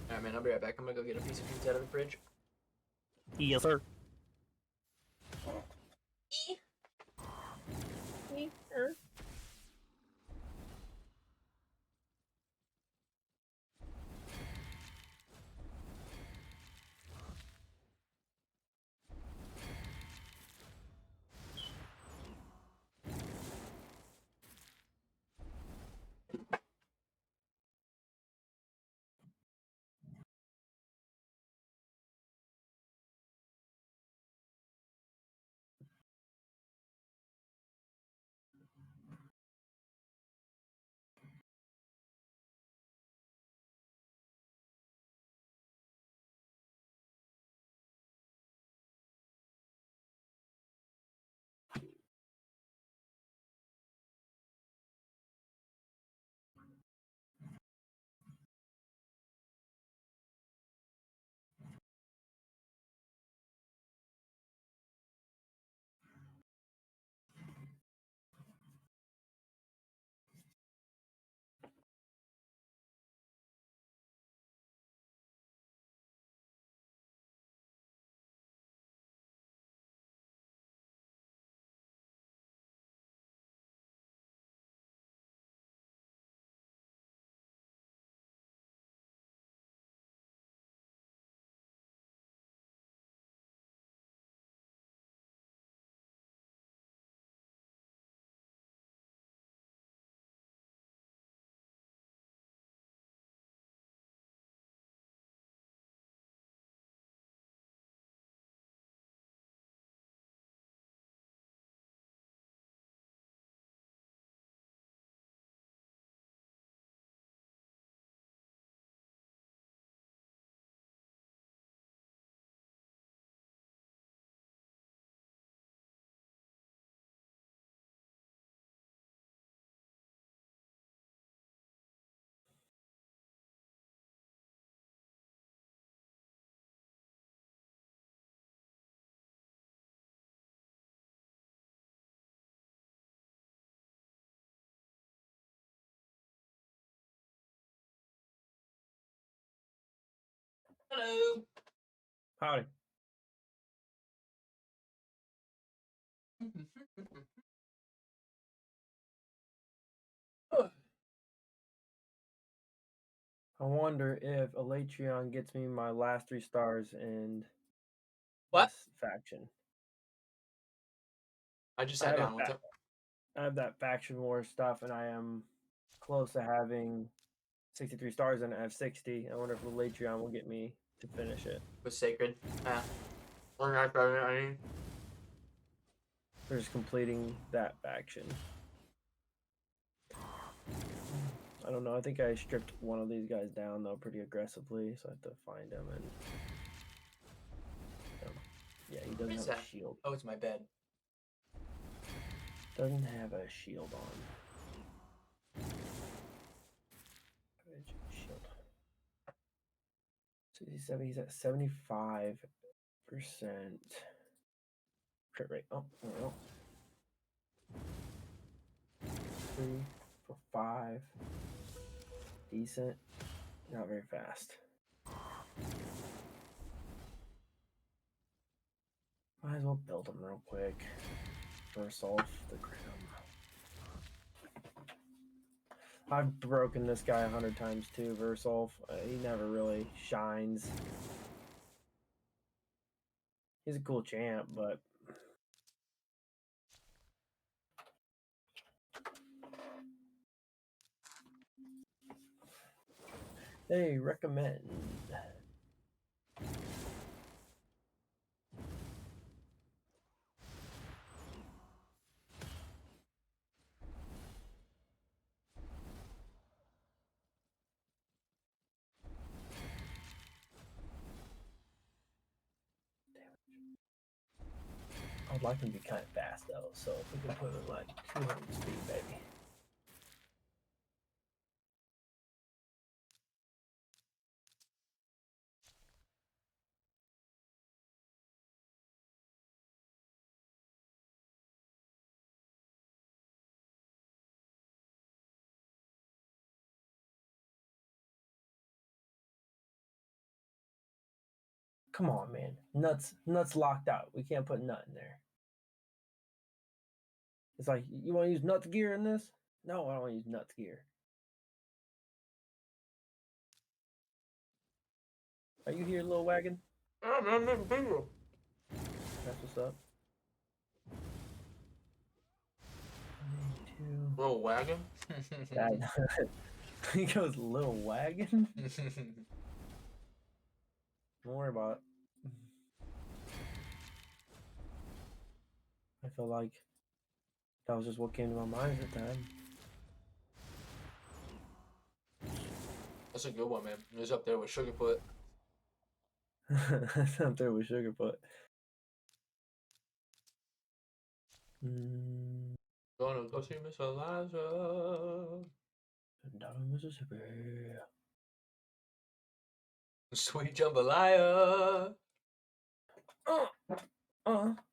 Alright, man, I'll be right back. I'm gonna go get a piece of pizza out of the fridge. Yes, sir. Hello. Howdy. I wonder if Elytrion gets me my last 3 stars in What? this faction. I just I sat have, down. What's up? I have that faction war stuff, and I am close to having 63 stars, and I have 60. I wonder if Elytrion will get me to finish it. With Sacred. Yeah. I mean, For just completing that faction. I don't know. I think I stripped one of these guys down, though, pretty aggressively, so I have to find him. And yeah, he doesn't have a shield. Oh, it's my bed. Doesn't have a shield on. Shield. 67, he's at 75%. Crit rate. Oh, there we go. 3 for 5. Decent. Not very fast. Might as well build him real quick. First off the ground. I've broken this guy 100 times too, Versolf. He never really shines. He's a cool champ, but they recommend. I'd like him to be kind of fast though, so if we can put him at like 200 speed, maybe. Come on, man. Nuts locked out. We can't put nut in there. It's like, you want to use nuts gear in this? No, I don't want to use nuts gear. Are you here, little wagon? I'm never bingo. That's what's up. Little wagon? He goes, little wagon? Don't worry about it. I feel like that was just what came to my mind at the time. That's a good one, man. It was up there with Sugarfoot. That's up there with Sugarfoot. Gonna go see Miss Eliza. Down in Mississippi. Sweet jambalaya.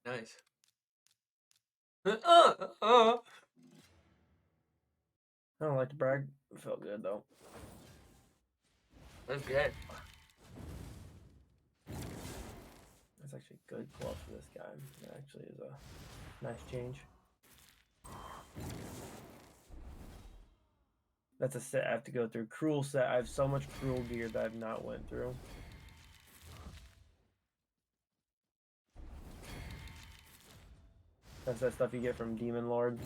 Nice. I don't like to brag. It felt good though. That's good. That's actually good glove for this guy. It actually is a nice change. That's a set I have to go through. Cruel set. I have so much cruel gear that I've not went through. That's that stuff you get from Demon Lord.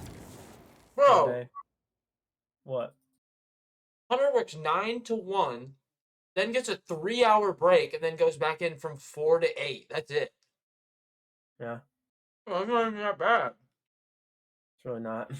Bro! What? Hunter works 9 to 1, then gets a 3-hour break, and then goes back in from 4 to 8. That's it. Yeah. Well, that's not even that bad. It's really not.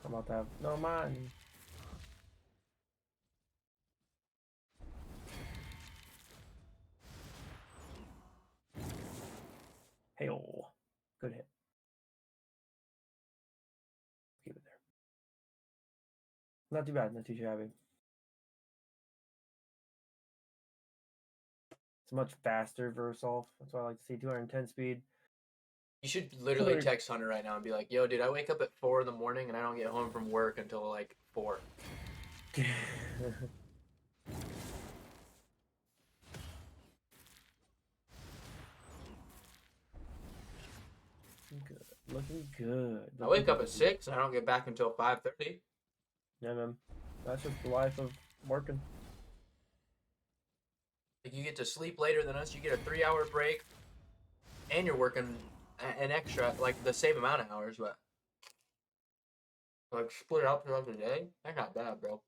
I'm about to have no money. Not too bad. Not too shabby. It's much faster Versolve. That's why I like to see 210 speed. You should literally text Hunter right now and be like, "Yo, dude, I wake up at 4 in the morning and I don't get home from work until like 4." Good. Looking good. I wake up at 6 and I don't get back until 5:30. Yeah, man. That's just the life of working. Like, you get to sleep later than us. You get a 3-hour break, and you're working an extra, like the same amount of hours, but like split out throughout the day. That's not bad, bro.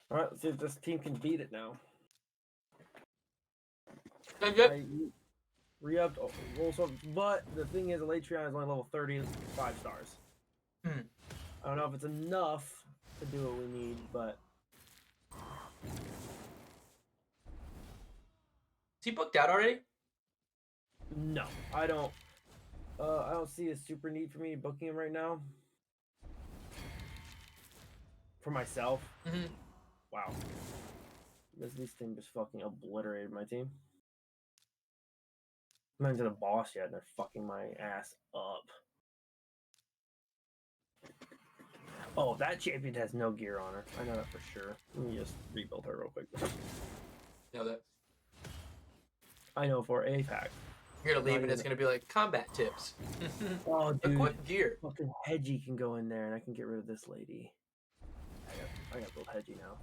All right, let's see if this team can beat it now. Good. Re-upped also, but the thing is, Elytrion is only level 30 and 5 stars. Hmm. I don't know if it's enough to do what we need, but Is he booked out already? no, I don't. I don't see a super need for me booking him right now. For myself. Mm-hmm. Wow. This team just fucking obliterated my team. I'm not even to the boss yet, and they're fucking my ass up. Oh, that champion has no gear on her. I know that for sure. Let me just rebuild her real quick. Know that. I know for a fact. You're gonna leave and it's gonna be like combat tips. Oh, dude. Equip gear. Fucking Hedgie can go in there, and I can get rid of this lady. I got to build Hedgie now.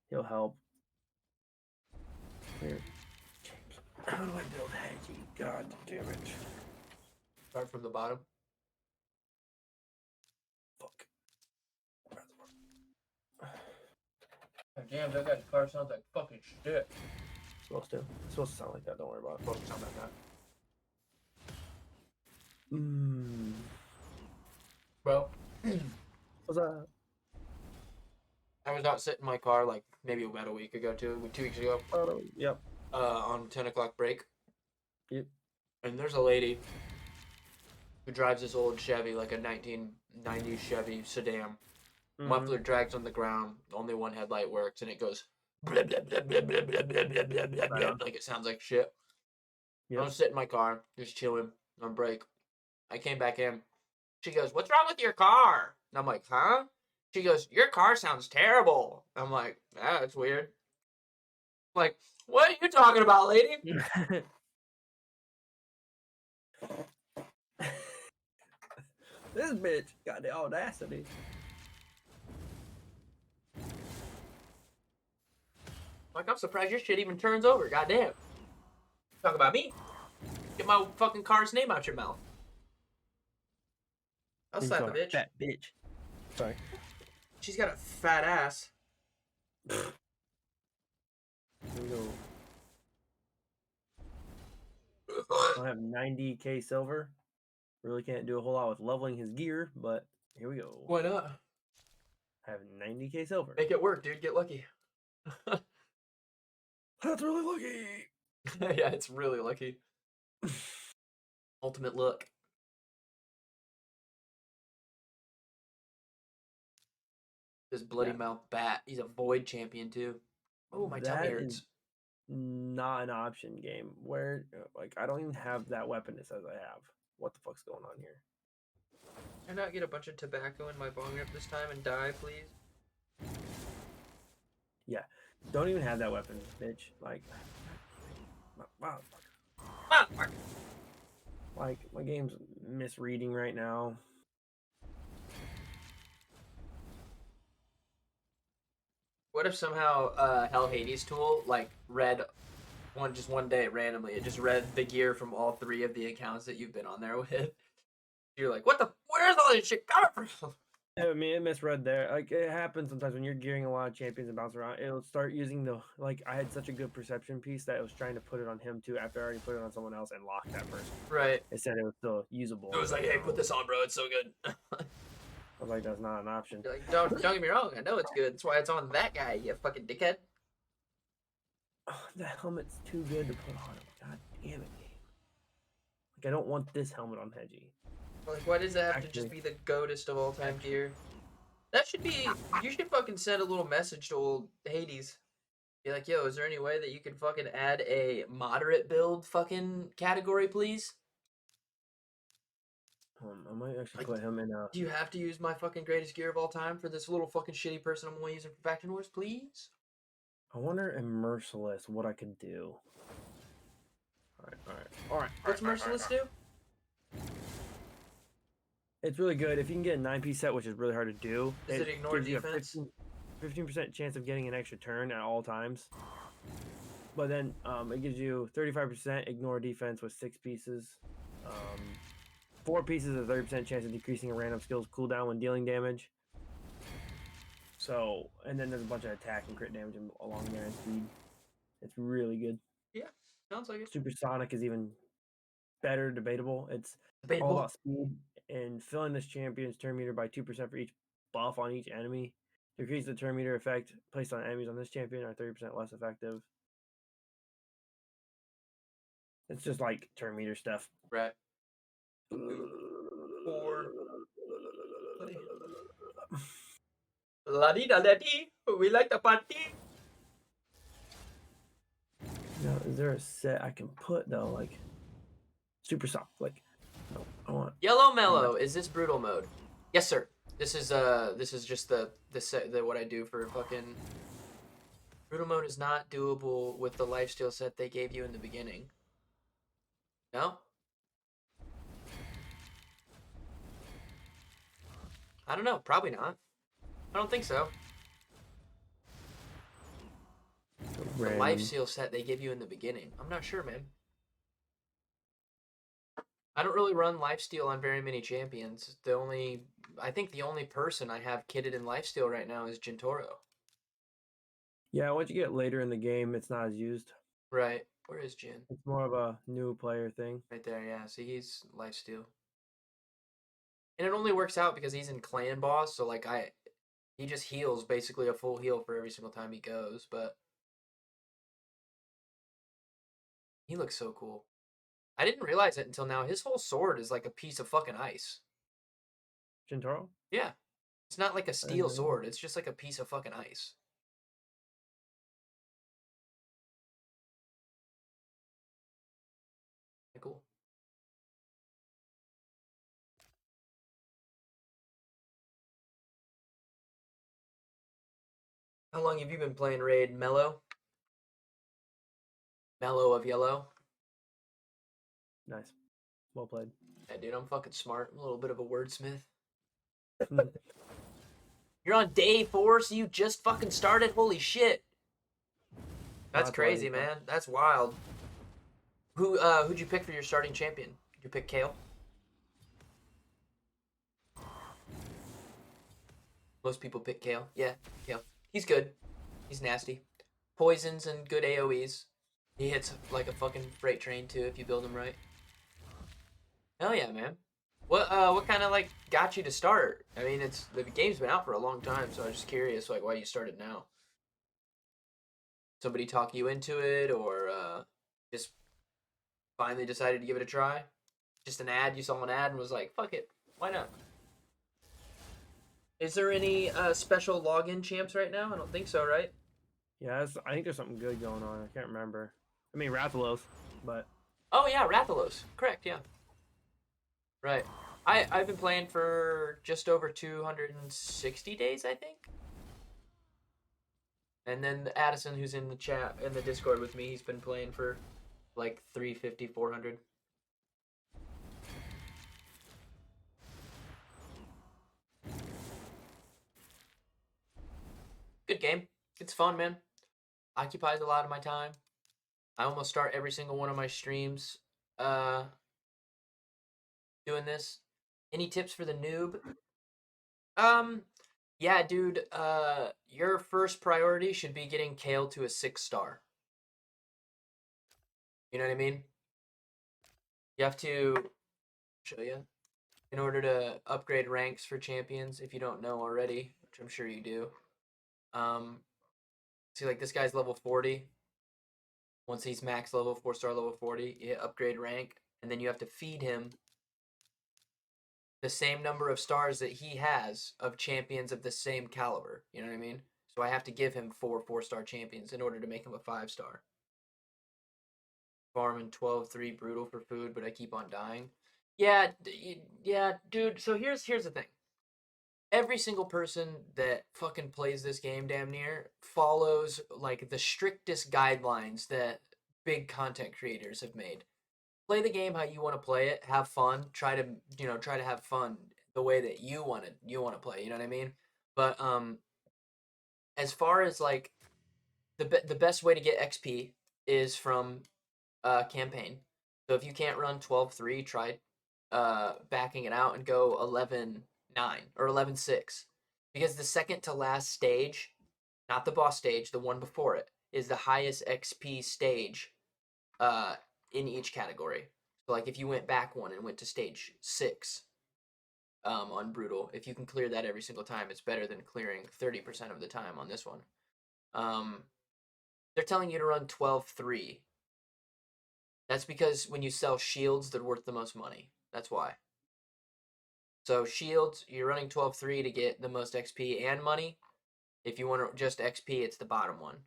He'll help. Here. How do I build Hedgie? God damn it. Start from the bottom. Fuck. Damn, that guy's car sounds like fucking shit. It's supposed to. It's supposed to sound like that. Don't worry about it. It's supposed to sound like that. Well, What's that? I was out sitting in my car like maybe about a week ago, 2 weeks ago. Yep. On 10 o'clock break. Yep. And there's a lady who drives this old Chevy, like a 1990s Chevy sedan. Mm-hmm. Muffler drags on the ground. Only one headlight works, and it goes blah, blah, blah, blah, blah, blah, blah, blah, blah, blah, blah, like it sounds like shit. Yep. I was sitting in my car, just chilling on break. I came back in. She goes, "What's wrong with your car?" And I'm like, "Huh?" She goes, "Your car sounds terrible." I'm like, "Ah, that's weird." I'm like, "What are you talking about, lady?" This bitch got the audacity. Like, I'm surprised your shit even turns over. Goddamn. Talk about me. Get my fucking car's name out your mouth. I'll slap a bitch. Fat bitch. Sorry. She's got a fat ass. Here we go. I have 90k silver. Really can't do a whole lot with leveling his gear, but here we go. Why not? I have 90k silver. Make it work, dude. Get lucky. That's really lucky. Yeah, it's really lucky. Ultimate luck. This bloody mouth bat. He's a void champion too. Oh, my tummy hurts. Not an option game where like I don't even have that weapon it says I have. What the fuck's going on here? Can I not get a bunch of tobacco in my bong rip this time and die, please? Yeah. Don't even have that weapon, bitch. Like like my game's misreading right now. What if somehow Hell Hades tool like read one day randomly, it just read the gear from all 3 of the accounts that you've been on there with? You're like, what the? Where's all this shit coming from? I mean, it misread there. Like, it happens sometimes when you're gearing a lot of champions and bounce around. It'll start using the, like, I had such a good perception piece that it was trying to put it on him too after I already put it on someone else and locked that person. Right. It said it was still usable. It was like, hey, put this on, bro. It's so good. I was like, that's not an option. You're like, don't get me wrong. I know it's good. That's why it's on that guy, you fucking dickhead. Oh, the helmet's too good to put on him. God damn it, game. Like, I don't want this helmet on Hedgie. Like, why does that have to just Actually, be the goatest of all time gear? That should be. You should fucking send a little message to old Hades. Be like, yo, is there any way that you can fucking add a moderate build fucking category, please? I might actually Like, put him in a. do you have to use my fucking greatest gear of all time for this little fucking shitty person I'm only using for Faction Wars, please? I wonder in Merciless what I could do. All right. What's Merciless do? It's really good if you can get a 9-piece set, which is really hard to do. Does it ignore gives defense? you a 15% chance of getting an extra turn at all times. But then it gives you 35% ignore defense with 6 pieces. 4 pieces, a 30% chance of decreasing a random skill's cooldown when dealing damage. So, and then there's a bunch of attack and crit damage along there and speed. It's really good. Yeah, sounds like it. Supersonic is even better, debatable. It's all Debatable. about speed and filling this champion's turn meter by 2% for each buff on each enemy. Decrease the turn meter effect placed on enemies on this champion are 30% less effective. It's just like turn meter stuff. Right. Or la di da da di. We like the party. Now, is there a set I can put though, like super soft? Like, no, I want Yellow Mellow. Is this brutal mode? Yes, sir. This is just the what I do for fucking brutal mode is not doable with the lifesteal set they gave you in the beginning. No? I don't know. Probably not. I don't think so. The lifesteal set they give you in the beginning. I'm not sure, man. I don't really run lifesteal on very many champions. I think the only person I have kitted in lifesteal right now is Gintoro. Yeah, once you get later in the game, it's not as used. Right. Where is Jin? It's more of a new player thing. Right there, yeah. See, he's lifesteal. And it only works out because he's in clan boss, so like he just heals basically a full heal for every single time he goes, but he looks so cool. I didn't realize it until now. His whole sword is like a piece of fucking ice. Gintoro? Yeah. It's not like a steel sword, it's just like a piece of fucking ice. Cool. How long have you been playing Raid? Mellow? Mellow of Yellow? Nice. Well played. Yeah, dude, I'm fucking smart. I'm a little bit of a wordsmith. You're on day 4, so you just fucking started? Holy shit. That's crazy, man. That's wild. Who'd you pick for your starting champion? Did you pick Kale? Most people pick Kale. Yeah, Kale. He's good. He's nasty. Poisons and good AoEs. He hits like a fucking freight train too if you build him right. Hell yeah, man. What kind of like got you to start? I mean, the game's been out for a long time, so I'm just curious like why you started now. Somebody talk you into it, or just finally decided to give it a try? Just an ad, you saw an ad and was like, fuck it, why not? Is there any special login champs right now? I don't think so, right? Yeah, I think there's something good going on. I can't remember. I mean, Rathalos, but... Oh, yeah, Rathalos. Correct, yeah. Right. I've been playing for just over 260 days, I think. And then Addison, who's in the chat, in the Discord with me, he's been playing for like 350, 400. Good game. It's fun, man. Occupies a lot of my time. I almost start every single one of my streams doing this. Any tips for the noob? Yeah, dude, your first priority should be getting Kale to a 6-star. You know what I mean? You have to show you in order to upgrade ranks for champions if you don't know already, which I'm sure you do. See, like this guy's level 40. Once he's max level, 4-star level 40, you upgrade rank, and then you have to feed him the same number of stars that he has of champions of the same caliber. You know what I mean? So I have to give him 4 4-star champions in order to make him a 5-star. Farming 12-3 brutal for food, but I keep on dying. Yeah, dude. So here's the thing. Every single person that fucking plays this game damn near follows like the strictest guidelines that big content creators have made. Play the game how you want to play it, have fun, try to have fun the way that you want to play, you know what I mean? But as far as like the best way to get XP is from campaign. So if you can't run 12-3, try backing it out and go 11-9 or 11-6. Because the second to last stage, not the boss stage, the one before it, is the highest XP stage in each category. So like if you went back one and went to stage 6 on brutal, if you can clear that every single time, it's better than clearing 30% of the time on this one. They're telling you to run 12-3. That's because when you sell shields, they're worth the most money. That's why. So shields, you're running 12-3 to get the most XP and money. If you want just XP, it's the bottom one.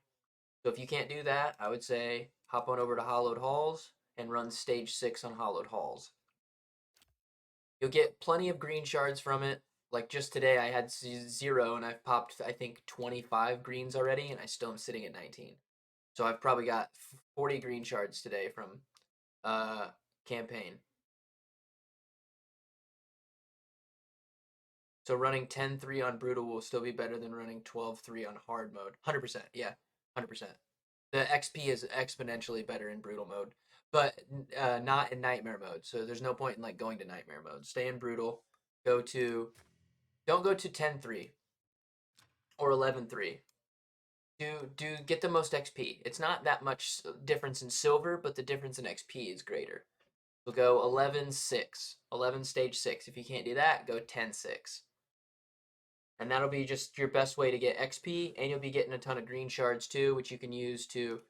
So if you can't do that, I would say hop on over to Hollowed Halls and run stage 6 on Hollowed Halls. You'll get plenty of green shards from it. Like just today, I had 0 and I've popped, I think, 25 greens already, and I still am sitting at 19. So I've probably got 40 green shards today from campaign. So running 10-3 on brutal will still be better than running 12-3 on hard mode. 100%, yeah, 100%. The XP is exponentially better in brutal mode, but not in nightmare mode. So there's no point in like going to nightmare mode. Stay in brutal. Don't go to 10-3 or 11-3. Do get the most XP. It's not that much difference in silver, but the difference in XP is greater. We'll go 11-6, 11 stage 6. If you can't do that, go 10-6. And that'll be just your best way to get XP, and you'll be getting a ton of green shards too, which you can use to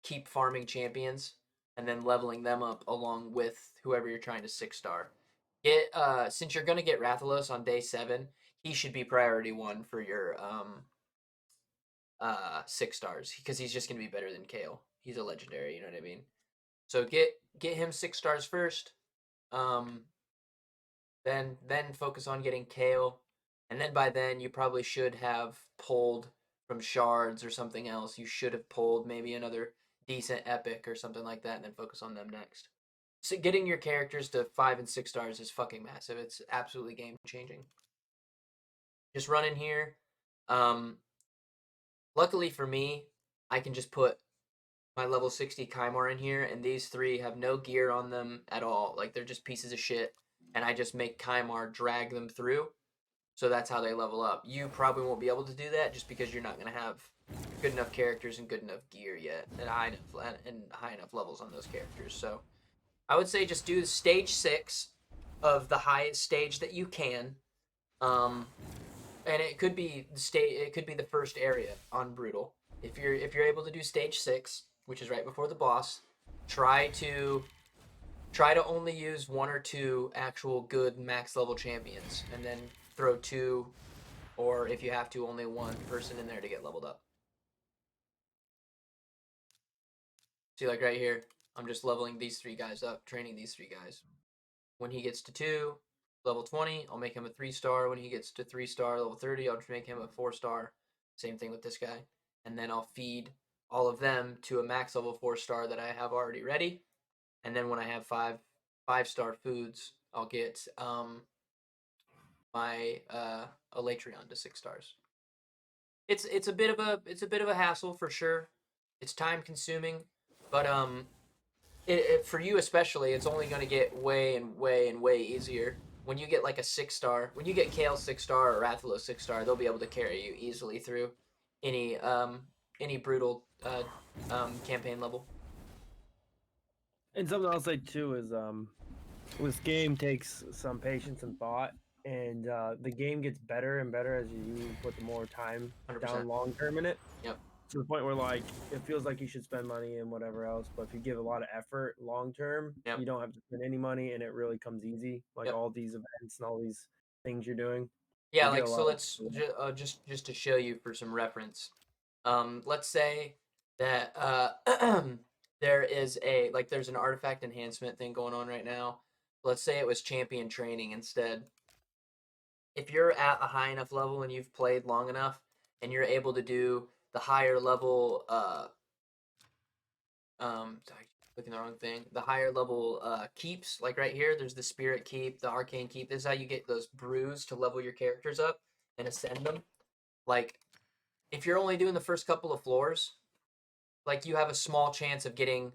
keep farming champions and then leveling them up along with whoever you're trying to 6-star. Since you're gonna get Rathalos on day 7, he should be priority 1 for your 6-stars because he's just gonna be better than Kale. He's a legendary, you know what I mean? So get him 6-stars first. Then focus on getting Kale, and then by then you probably should have pulled from shards or something else. You should have pulled maybe another decent epic or something like that, and then focus on them next. So getting your characters to 5 and 6-stars is fucking massive. It's absolutely game changing. Just run in here. Luckily for me, I can just put my level 60 Kymar in here, and these 3 have no gear on them at all. Like they're just pieces of shit, and I just make Kymar drag them through. So that's how they level up. You probably won't be able to do that just because you're not going to have good enough characters and good enough gear yet, and high enough levels on those characters. So I would say just do stage 6 of the highest stage that you can, and it could be the first area on brutal. If you're able to do stage 6, which is right before the boss, try to only use 1 or 2 actual good max level champions, and then throw 2, or if you have to, only 1 person in there to get leveled up. See, like right here, I'm just leveling these 3 guys up, training these 3 guys. When he gets to 2, level 20, I'll make him a 3-star. When he gets to 3-star, level 30, I'll make him a 4-star. Same thing with this guy. And then I'll feed all of them to a max level 4-star that I have already ready. And then when I have 5-star foods, I'll get my Elatrion to 6 stars. It's a bit of a hassle for sure. It's time consuming, but for you especially, it's only going to get way and way and way easier. When you get like a 6-star, when you get Kale 6-star or Rathalos 6-star, they'll be able to carry you easily through any brutal campaign level. And something I'll say too is this game takes some patience and thought, and the game gets better and better as you put the more time 100%. down long term in it. Yep. to the point where like it feels like you should spend money and whatever else, but if you give a lot of effort long term, Yep. you don't have to spend any money and it really comes easy. Like Yep. all these events and all these things you're doing, Yeah, you get like a so lot of let's just to show you for some reference. Let's say that there is there's an artifact enhancement thing going on right now. Let's say it was champion training instead. If you're at a high enough level and you've played long enough and you're able to do the higher level sorry, clicking the wrong thing. The higher level keeps, like right here, there's the spirit keep, the arcane keep. This is how you get those brews to level your characters up and ascend them. Like, if you're only doing the first couple of floors, like you have a small chance of getting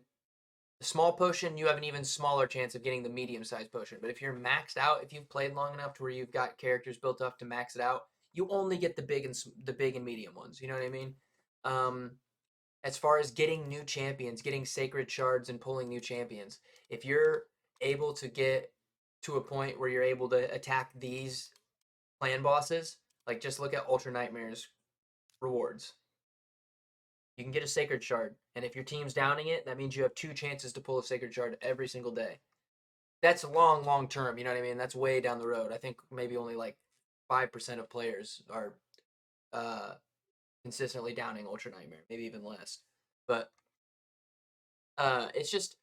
the small potion, you have an even smaller chance of getting the medium sized potion. But if you're maxed out, if you've played long enough to where you've got characters built up to max it out, you only get the big and medium ones. You know what I mean? Um, as far as getting new champions, getting sacred shards and pulling new champions, if you're able to get to a point where you're able to attack these clan bosses, like just look at Ultra Nightmares rewards. You can get a sacred shard, and if your team's downing it, that means you have 2 chances to pull a sacred shard every single day. That's long term, you know what I mean? That's way down the road. I think maybe only like 5% of players are uh, consistently downing Ultra Nightmare, maybe even less. But it's just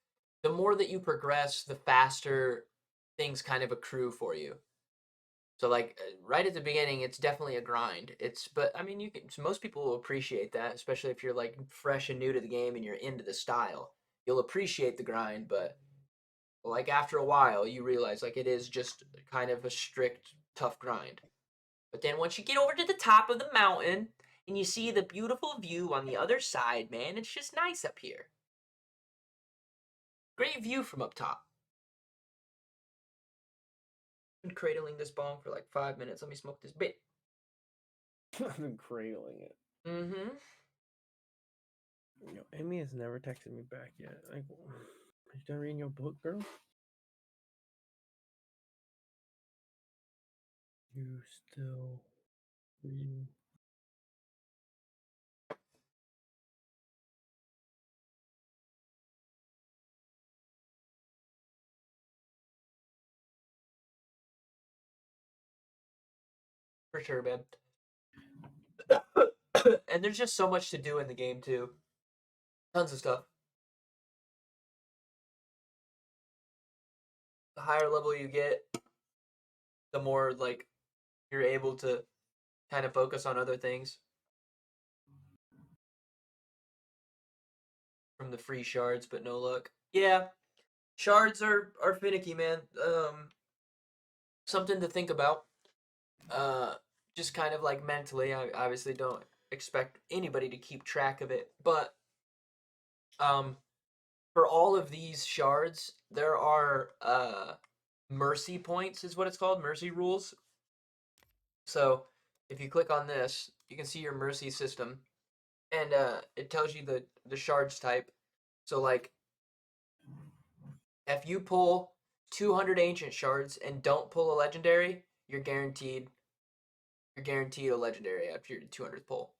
the more that you progress, the faster things kind of accrue for you. So like right at the beginning, it's definitely a grind. But I mean, you can most people will appreciate that, especially if you're like fresh and new to the game and you're into the style. You'll appreciate the grind, but like after a while, you realize like it is just kind of a strict, tough grind. But then once you get over to the top of the mountain and you see the beautiful view on the other side, man, it's just nice up here. Great view from up top. Been cradling this bong for like 5 minutes. Let me smoke this bit. I've been cradling it. Mm-hmm. You know, Amy has never texted me back yet. Like, are you done reading your book, girl? You still reading? For sure, man. And there's just so much to do in the game too. Tons of stuff. The higher level you get, the more like you're able to kind of focus on other things from the free shards, but no luck. Yeah, shards are finicky, man. Something to think about. Uh, just kind of like mentally. I obviously don't expect anybody to keep track of it, but um, for all of these shards, there are mercy points, is what it's called, mercy rules. So if you click on this, you can see your mercy system, and it tells you the shards type. So like, if you pull 200 ancient shards and don't pull a legendary, you're guaranteed a legendary after your 200th pull.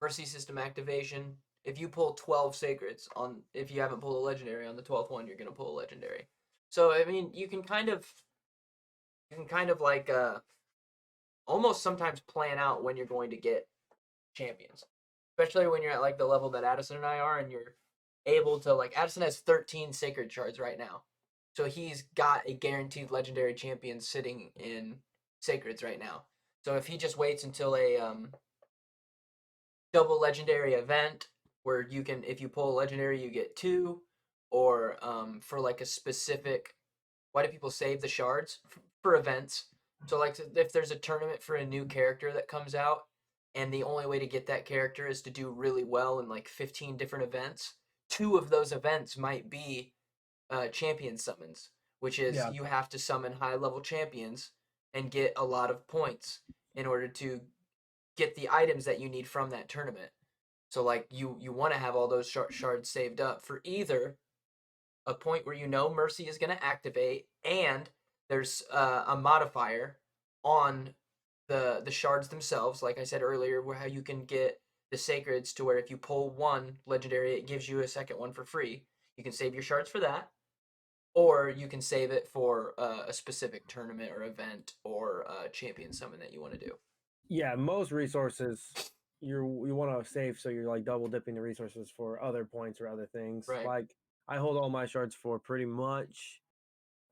Mercy system activation. If you pull 12 sacreds on, if you haven't pulled a legendary on the 12th one, you're gonna pull a legendary. So I mean, you can kind of like almost sometimes plan out when you're going to get champions, especially when you're at like the level that Addison and I are, and you're able to like Addison has 13 sacred shards right now, so he's got a guaranteed legendary champion sitting in sacreds right now. So if he just waits until a double legendary event where you can, if you pull a legendary, you get 2, or for like a specific, why do people save the shards for events? So like if there's a tournament for a new character that comes out, and the only way to get that character is to do really well in like 15 different events, 2 of those events might be champion summons, which is Yeah. you have to summon high level champions and get a lot of points in order to get the items that you need from that tournament. So like you want to have all those shards saved up for either a point where you know Mercy is going to activate, and there's a modifier on the shards themselves, like I said earlier, where how you can get the sacreds to where if you pull one legendary, it gives you a second one for free. You can save your shards for that, or you can save it for a specific tournament or event or champion summon that you want to do. Yeah, most resources you want to save, so you're like double dipping the resources for other points or other things. Right. Like I hold all my shards for pretty much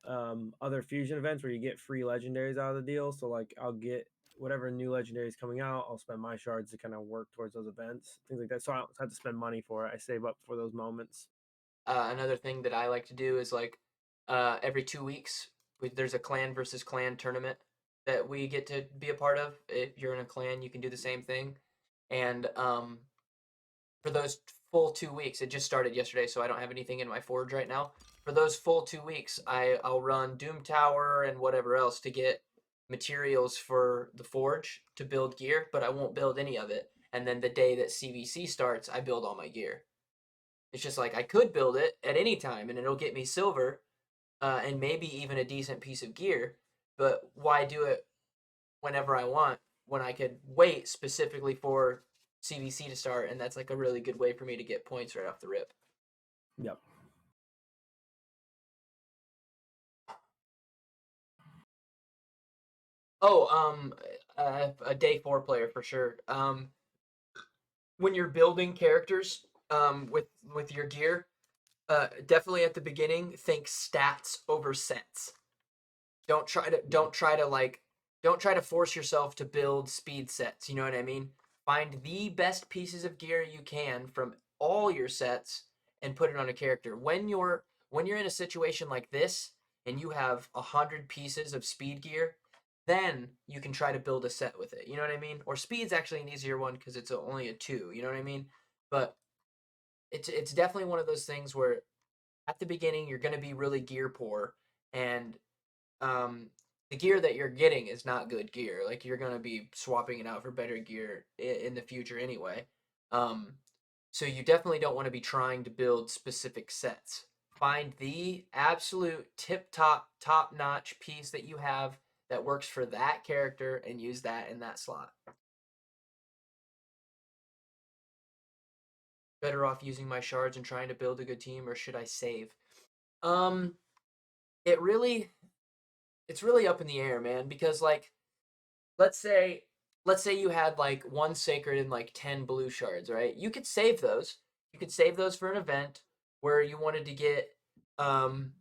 other fusion events where you get free legendaries out of the deal. So like I'll get whatever new legendary is coming out, I'll spend my shards to kind of work towards those events, things like that. So I don't have to spend money for it. I save up for those moments. Another thing that I like to do is like every 2 weeks, there's a clan versus clan tournament that we get to be a part of. If you're in a clan, you can do the same thing. And for those full 2 weeks, it just started yesterday, so I don't have anything in my forge right now. For those full 2 weeks, I'll run Doom Tower and whatever else to get materials for the forge to build gear, but I won't build any of it. And then the day that CvC starts, I build all my gear. It's just like I could build it at any time and it'll get me silver and maybe even a decent piece of gear, but why do it whenever I want when I could wait specifically for CvC to start? And that's like a really good way for me to get points right off the rip. Yep. Oh, a day 4 player for sure. When you're building characters with your gear, definitely at the beginning think stats over sets. Don't try to force yourself to build speed sets, you know what I mean? Find the best pieces of gear you can from all your sets and put it on a character. When you're in a situation like this and you have 100 pieces of speed gear, then you can try to build a set with it. You know what I mean? Or speed's actually an easier one because it's only a 2, you know what I mean? But it's definitely one of those things where at the beginning you're going to be really gear poor, and um, the gear that you're getting is not good gear. Like you're gonna be swapping it out for better gear in the future anyway. Um, so you definitely don't want to be trying to build specific sets. Find the absolute top notch piece that you have that works for that character and use that in that slot. Better off using my shards and trying to build a good team, or should I save? Um, it really, it's really up in the air, man. Because like let's say let's say you had like one sacred and like 10 blue shards, right? You could save those. You could save those for an event where you wanted to get um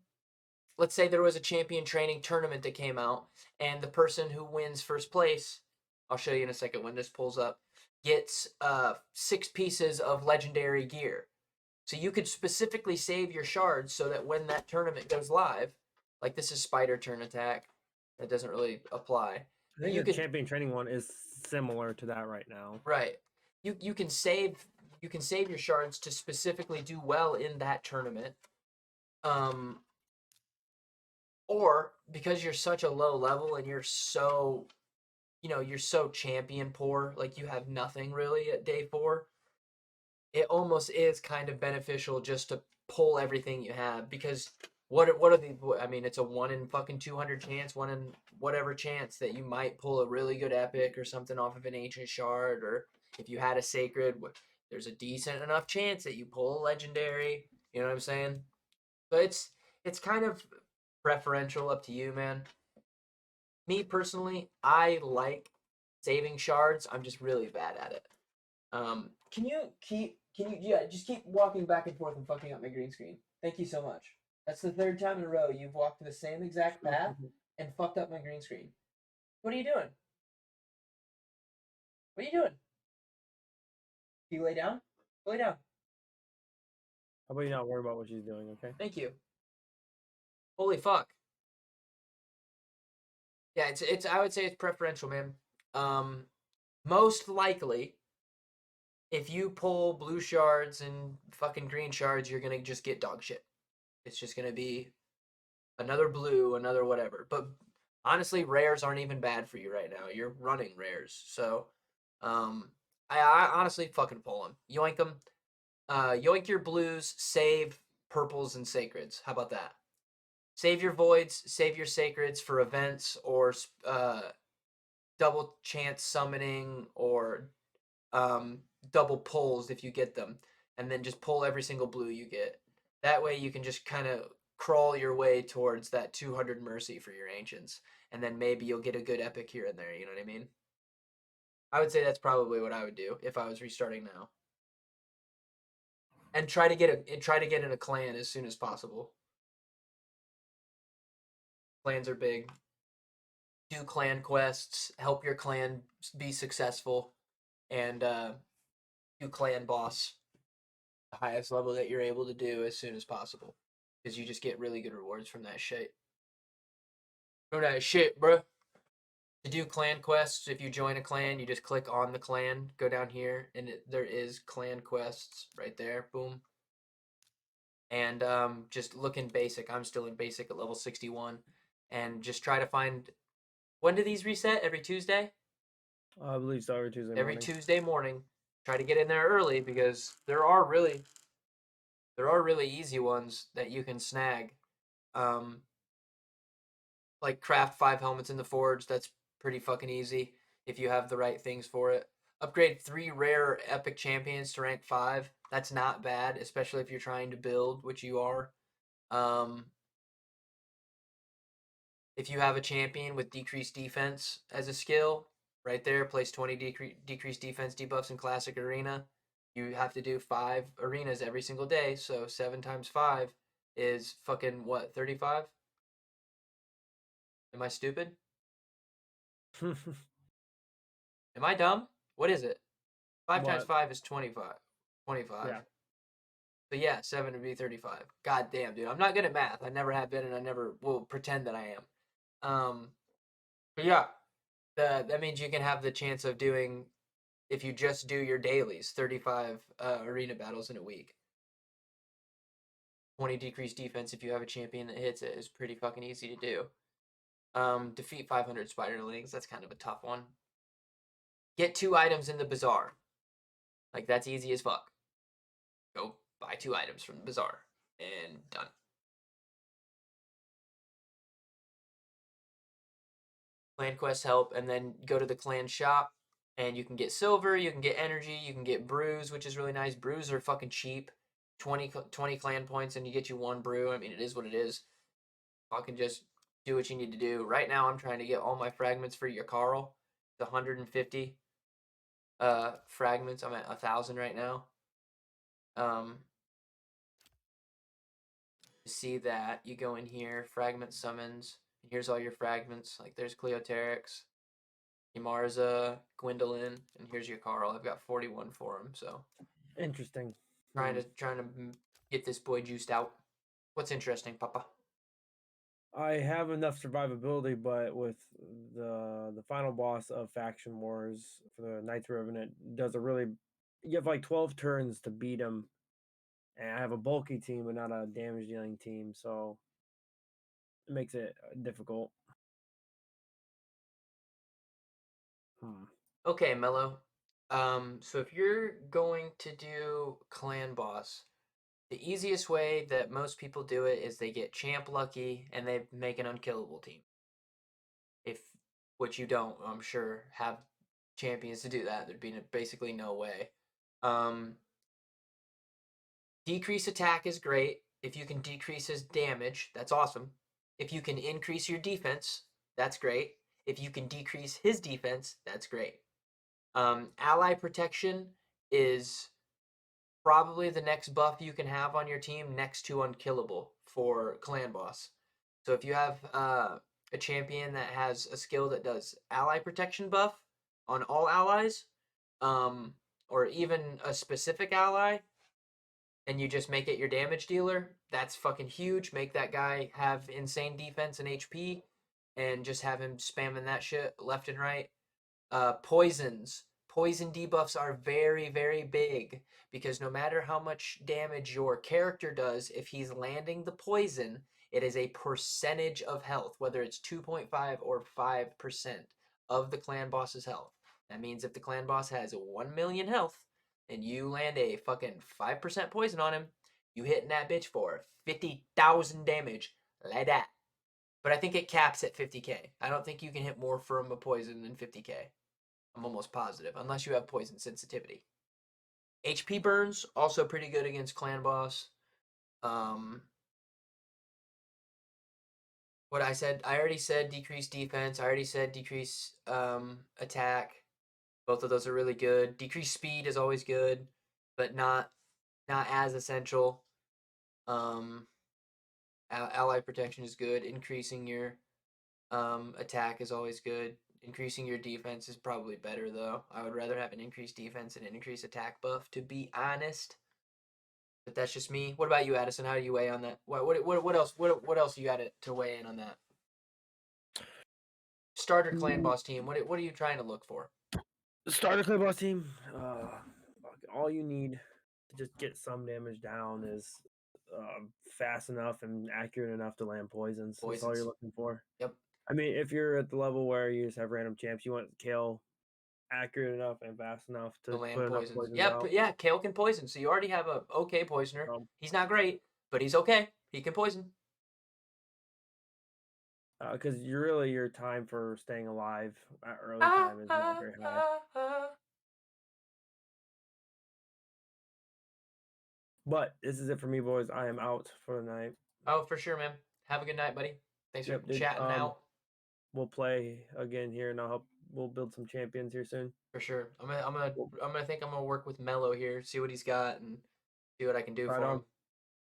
let's say there was a champion training tournament that came out and the person who wins first place, I'll show you in a second when this pulls up, gets 6 pieces of legendary gear. So you could specifically save your shards so that when that tournament goes live, like this is spider turn attack, that doesn't really apply. I But think you the could champion training one is similar to that right now. right. You can save your shards to specifically do well in that tournament. Um or because you're such a low level and you're so you're so champion poor, like you have nothing really at day 4, it almost is kind of beneficial just to pull everything you have because what are the I mean it's a 1 in fucking 200 chance, 1 in whatever chance that you might pull a really good epic or something off of an ancient shard, or if you had a sacred, there's a decent enough chance that you pull a legendary, you know what I'm saying? So it's kind of preferential, up to you, man. Me personally, I like saving shards. I'm just really bad at it. Yeah, just keep walking back and forth and fucking up my green screen. Thank you so much. That's the 3rd time in a row you've walked the same exact path and fucked up my green screen. What are you doing? What are you doing? Can you lay down? Lay down. How about you not worry about what she's doing, okay? Thank you. Holy fuck. Yeah, it's I would say it's preferential, man. Um, Most likely, if you pull blue shards and fucking green shards, you're gonna just get dog shit. It's just gonna be another blue, another whatever. But honestly, rares aren't even bad for you right now. You're running rares, so I honestly fucking pull them, yoink them, yoink your blues, save purples and sacreds. How about that? Save your voids, save your sacreds for events or double chance summoning or double pulls if you get them, and then just pull every single blue you get. That way you can just kind of crawl your way towards that 200 mercy for your ancients, and then maybe you'll get a good epic here and there. You know what I mean? I would say that's probably what I would do if I was restarting now, and try to get in a clan as soon as possible. Clans are big. Do clan quests, help your clan be successful, and do clan boss the highest level that you're able to do as soon as possible, because you just get really good rewards from that shit. From that shit, bro. To do clan quests, if you join a clan, you just click on the clan, go down here, and there is clan quests right there. Boom. And just look in basic. I'm still in basic at level 61, and just try to find. When do these reset? Every Tuesday. I believe so. Every Tuesday Every morning. Tuesday morning. Try to get in there early because there are really easy ones that you can snag. Um, like craft 5 helmets in the forge. That's pretty fucking easy if you have the right things for it. Upgrade 3 rare epic champions to rank 5. That's not bad, especially if you're trying to build, which you are. If you have a champion with decreased defense as a skill, right there, place 20 decreased defense debuffs in classic arena. You have to do 5 arenas every single day, so 7 times 5 is fucking what, 35? Am I stupid? Am I dumb? What is it? 5 times What? 5 is 25. 25. Yeah. So yeah, 7 would be 35. God damn, dude. I'm not good at math. I never have been, and I never will pretend that I am. But yeah, that means you can have the chance of doing, if you just do your dailies, 35 arena battles in a week. 20 decreased defense if you have a champion that hits it is pretty fucking easy to do. Defeat 500 spiderlings. That's kind of a tough one. Get 2 items in the bazaar. Like, that's easy as fuck. Go buy 2 items from the bazaar. And done. Clan quests help, and then go to the clan shop, and you can get silver, you can get energy, you can get brews, which is really nice. Brews are fucking cheap. 20 clan points, and you get you 1 brew. I mean, it is what it is. Fucking just do what you need to do. Right now, I'm trying to get all my fragments for your Carl. The 150 fragments. I'm at 1,000 right now. To see that, you go in here, fragment summons. And here's all your fragments. Like, there's Cleoteryx, Yamarza, Gwendolyn, and here's your Carl. I've got 41 for him, so Interesting. trying to get this boy juiced out. What's interesting, Papa? I have enough survivability, but with the final boss of Faction Wars for the Knights Revenant does a really, you have like 12 turns to beat him, and I have a bulky team but not a damage dealing team, so it makes it difficult. Okay, Mello. So if you're going to do clan boss, the easiest way that most people do it is they get champ lucky and they make an unkillable team. If which you don't, I'm sure, have champions to do that. There'd be basically no way. Decrease attack is great. If you can decrease his damage, that's awesome. If you can increase your defense, that's great. If you can decrease his defense, that's great. Ally protection is probably the next buff you can have on your team next to unkillable for clan boss. So if you have a champion that has a skill that does ally protection buff on all allies, or even a specific ally, and you just make it your damage dealer, that's fucking huge. Make that guy have insane defense and HP, and just have him spamming that shit left and right. Poisons. Poison debuffs are very, very big because no matter how much damage your character does, if he's landing the poison, it is a percentage of health, whether it's 2.5 or 5% of the clan boss's health. That means if the clan boss has 1 million health and you land a fucking 5% poison on him, you hitting that bitch for 50,000 damage like that. but I think it caps at 50k. I don't think you can hit more from a poison than 50k. I'm almost positive, unless you have poison sensitivity. HP burns also pretty good against clan boss. What I already said decrease defense. I already said decrease attack. Both of those are really good. Decrease speed is always good, but not as essential. Ally protection is good. Increasing your attack is always good. Increasing your defense is probably better though. I would rather have an increased defense and an increased attack buff, to be honest. But that's just me. What about you, Addison? How do you weigh on that? What else you got to weigh in on that? Starter clan boss team. What are you trying to look for? Starter clan boss team. All you need to just get some damage down is fast enough and accurate enough to land poisons. That's all you're looking for. Yep. I mean, if you're at the level where you just have random champs, you want Kale accurate enough and fast enough to land put enough poisons. poisons Yep, out. yeah, Kale can poison. So you already have a okay poisoner. He's not great, but he's okay. He can poison. Because your time for staying alive at early time is not very high. But this is it for me, boys. I am out for the night. Oh, for sure, man. Have a good night, buddy. Thanks for chatting out. We'll play again here, and we'll build some champions here soon. For sure. I'm gonna work with Mello here, see what he's got, and see what I can do for him.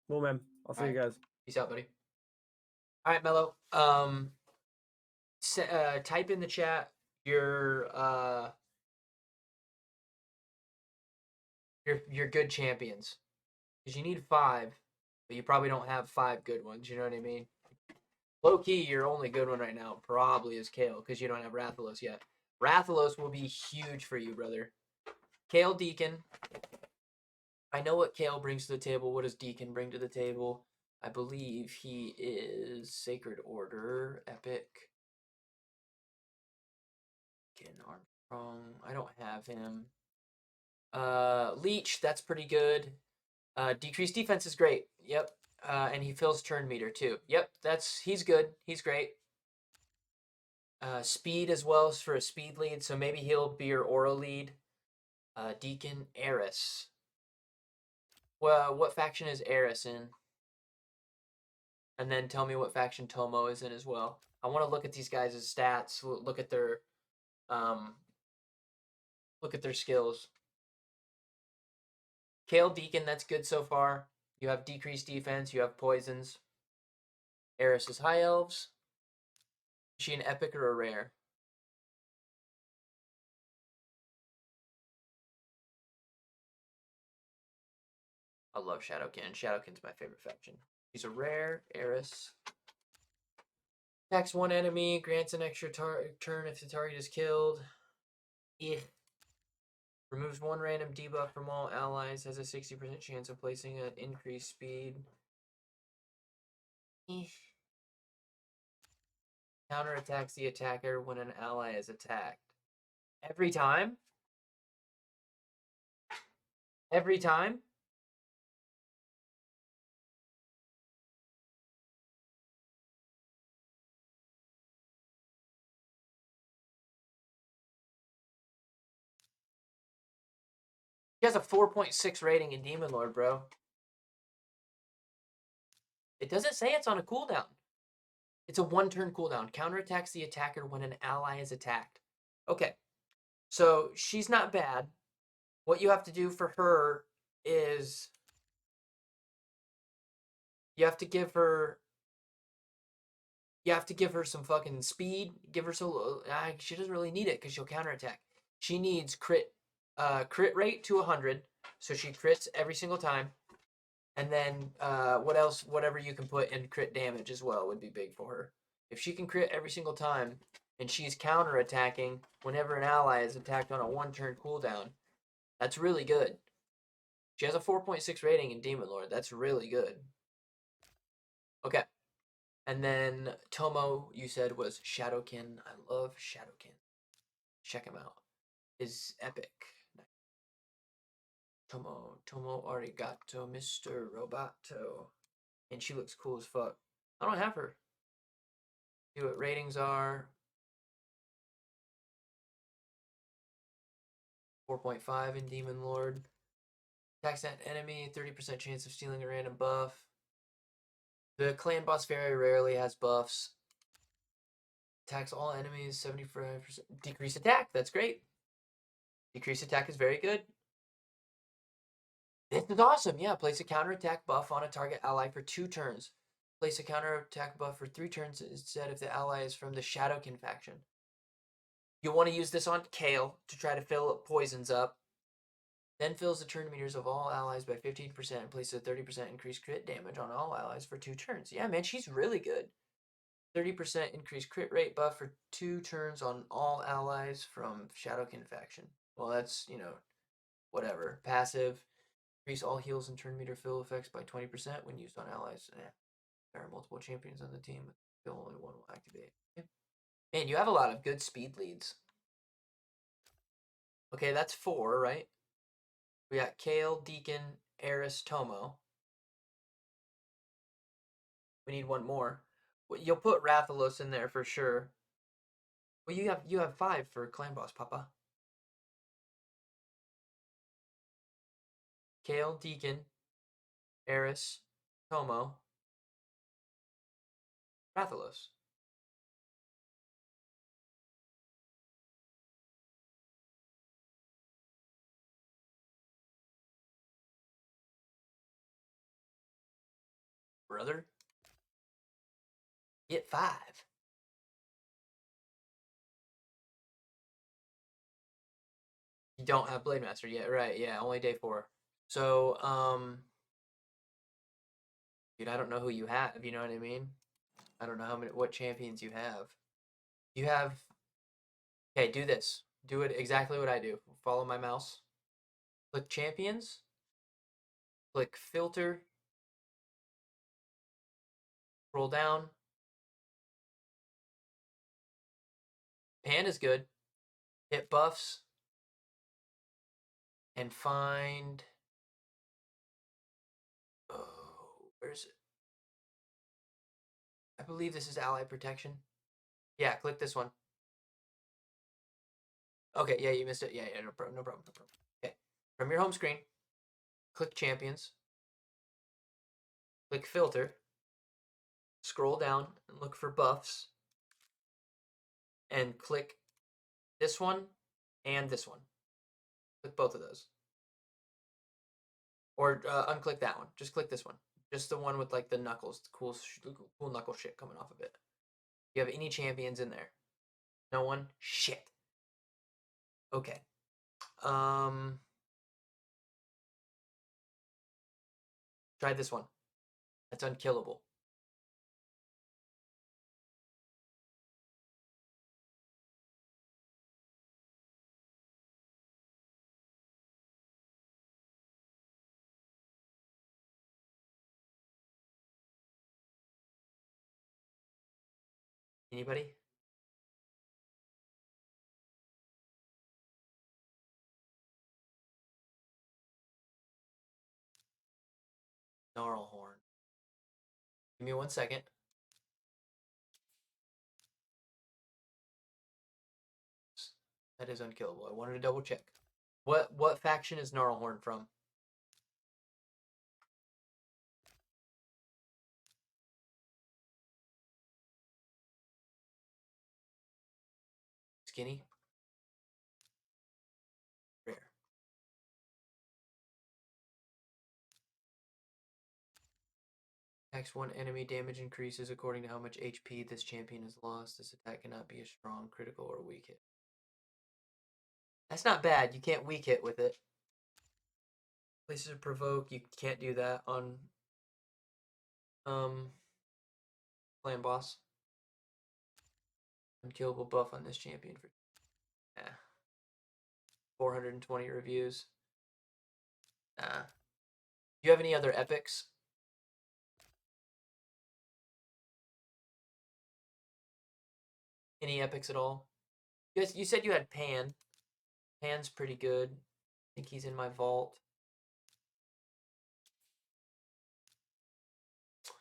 Well, man, I'll see you guys. Peace out, buddy. All right, Mello. Type in the chat your good champions, because you need 5, but you probably don't have 5 good ones. You know what I mean? Low key, your only good one right now probably is Kale, because you don't have Rathalos yet. Rathalos will be huge for you, brother. Kale Deacon. I know what Kale brings to the table. What does Deacon bring to the table? I believe he is Sacred Order, Epic. Ken Armstrong. I don't have him. Leech, that's pretty good. Decreased defense is great. Yep. And he fills turn meter too. Yep, he's good. He's great. Speed as well for a speed lead, so maybe he'll be your aura lead. Deacon Eris. Well, what faction is Eris in? And then tell me what faction Tomo is in as well. I want to look at these guys' stats. Look at their skills. Kale Deacon, that's good so far. You have decreased defense. You have poisons. Eris is high elves. Is she an epic or a rare? I love Shadowkin. Shadowkin's my favorite faction. She's a rare. Eris. Attacks one enemy. Grants an extra turn if the target is killed. Removes one random debuff from all allies. Has a 60% chance of placing an increased speed. Counterattacks the attacker when an ally is attacked. Every time? Every time? He has a 4.6 rating in Demon Lord, bro. It doesn't say it's on a cooldown. It's a 1-turn cooldown. Counterattacks the attacker when an ally is attacked. Okay. So she's not bad. What you have to do for her is you have to give her some fucking speed. Give her she doesn't really need it because she'll counterattack. She needs crit rate to 100, so she crits every single time. And then what else? Whatever you can put in crit damage as well would be big for her. If she can crit every single time and she's counterattacking whenever an ally is attacked on a 1-turn cooldown, that's really good. She has a 4.6 rating in Demon Lord. That's really good. Okay. And then Tomo, you said, was Shadowkin. I love Shadowkin. Check him out. Is epic. Tomo arigato, Mr. Roboto. And she looks cool as fuck. I don't have her. See what ratings are. 4.5 in Demon Lord. Attacks that enemy, 30% chance of stealing a random buff. The clan boss very rarely has buffs. Attacks all enemies, 75%. Decrease attack, that's great. Decrease attack is very good. This is awesome, yeah. Place a counterattack buff on a target ally for 2 turns. Place a counterattack buff for 3 turns instead if the ally is from the Shadowkin faction. You'll want to use this on Kale to try to fill poisons up. Then fills the turn meters of all allies by 15% and places a 30% increased crit damage on all allies for 2 turns. Yeah, man, she's really good. 30% increased crit rate buff for 2 turns on all allies from Shadowkin faction. Well, that's, whatever. Passive. Increase all heals and turn meter fill effects by 20% when used on allies. There are multiple champions on the team. Only one will activate. Man, you have a lot of good speed leads. Okay, that's 4, right? We got Kale, Deacon, Eris, Tomo. We need 1 more. Well, you'll put Rathalos in there for sure. Well, you have 5 for Clan Boss, Papa. Kale, Deacon, Eris, Tomo, Rathalos. Brother, get 5. You don't have Blade Master yet, right? Yeah, only day 4. So, dude, I don't know who you have. You know what I mean? I don't know what champions you have. You have. Okay, do this. Do it exactly what I do. Follow my mouse. Click champions. Click filter. Scroll down. Pan is good. Hit buffs. And find. Oh, where is it? I believe this is ally protection. Yeah, click this one. Okay, yeah, you missed it. Yeah, no problem, no problem, no problem. Okay, from your home screen, click champions. Click filter. Scroll down and look for buffs. And click this one and this one. Click both of those. Or unclick that one. Just click this one. Just the one with like the knuckles, the cool knuckle shit coming off of it. Do you have any champions in there? No one? Shit. Okay. Try this one. That's unkillable. Anybody? Gnarlhorn. Give me 1 second. That is unkillable. I wanted to double check. What faction is Gnarlhorn from? Skinny? Rare. Attacks 1 enemy damage increases according to how much HP this champion has lost. This attack cannot be a strong, critical, or weak hit. That's not bad. You can't weak hit with it. Places of provoke, you can't do that on clan boss. Unkillable buff on this champion for 420 reviews. Do you have any other epics? Any epics at all? You said you had Pan. Pan's pretty good. I think he's in my vault.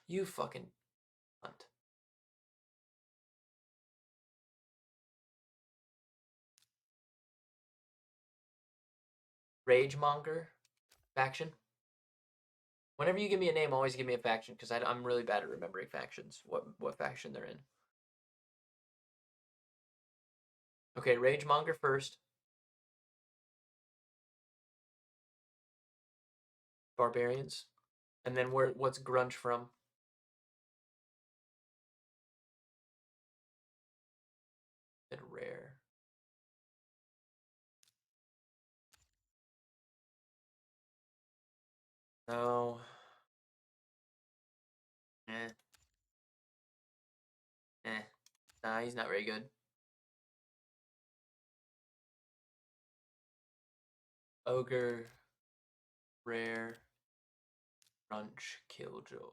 You fucking cunt. Ragemonger faction. Whenever you give me a name, always give me a faction, because I'm really bad at remembering factions, what faction they're in. Okay, Ragemonger first. Barbarians. And then what's Grunge from? And rare. No. Eh. Eh. Nah, he's not very good. Ogre. Rare. Grunge. Killjoy.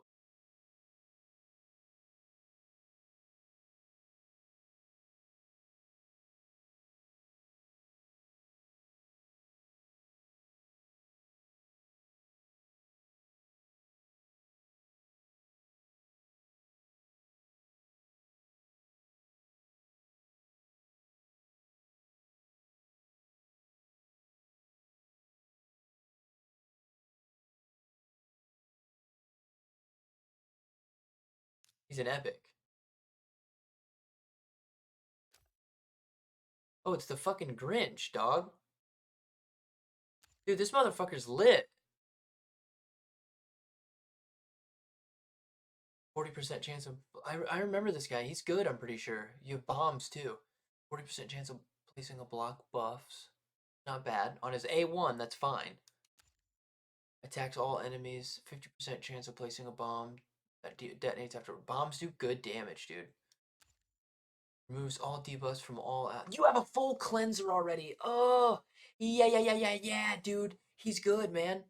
He's an epic. Oh, it's the fucking Grinch, dog. Dude, this motherfucker's lit. 40% chance of... I remember this guy. He's good, I'm pretty sure. You have bombs, too. 40% chance of placing a block buffs. Not bad. On his A1, that's fine. Attacks all enemies. 50% chance of placing a bomb that detonates after... Bombs do good damage, dude. Removes all debuffs from all... You have a full cleanser already. Oh, yeah, dude. He's good, man.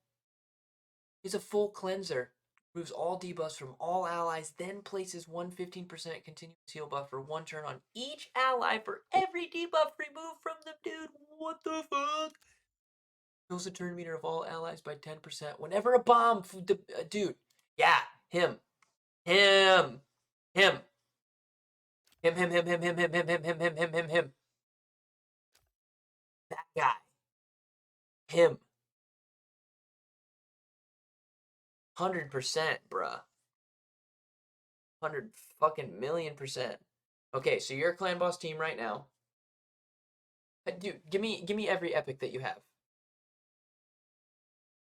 He's a full cleanser. Removes all debuffs from all allies, then places 115% continuous heal buff for one turn on each ally for every debuff removed from them, dude. What the fuck? Fills the turn meter of all allies by 10% whenever a bomb... Dude. Yeah, him. Him. Him. Him. That guy. Him. 100%, bruh. 100 fucking million%. Okay, so you're a clan boss team right now. Dude, give me every epic that you have.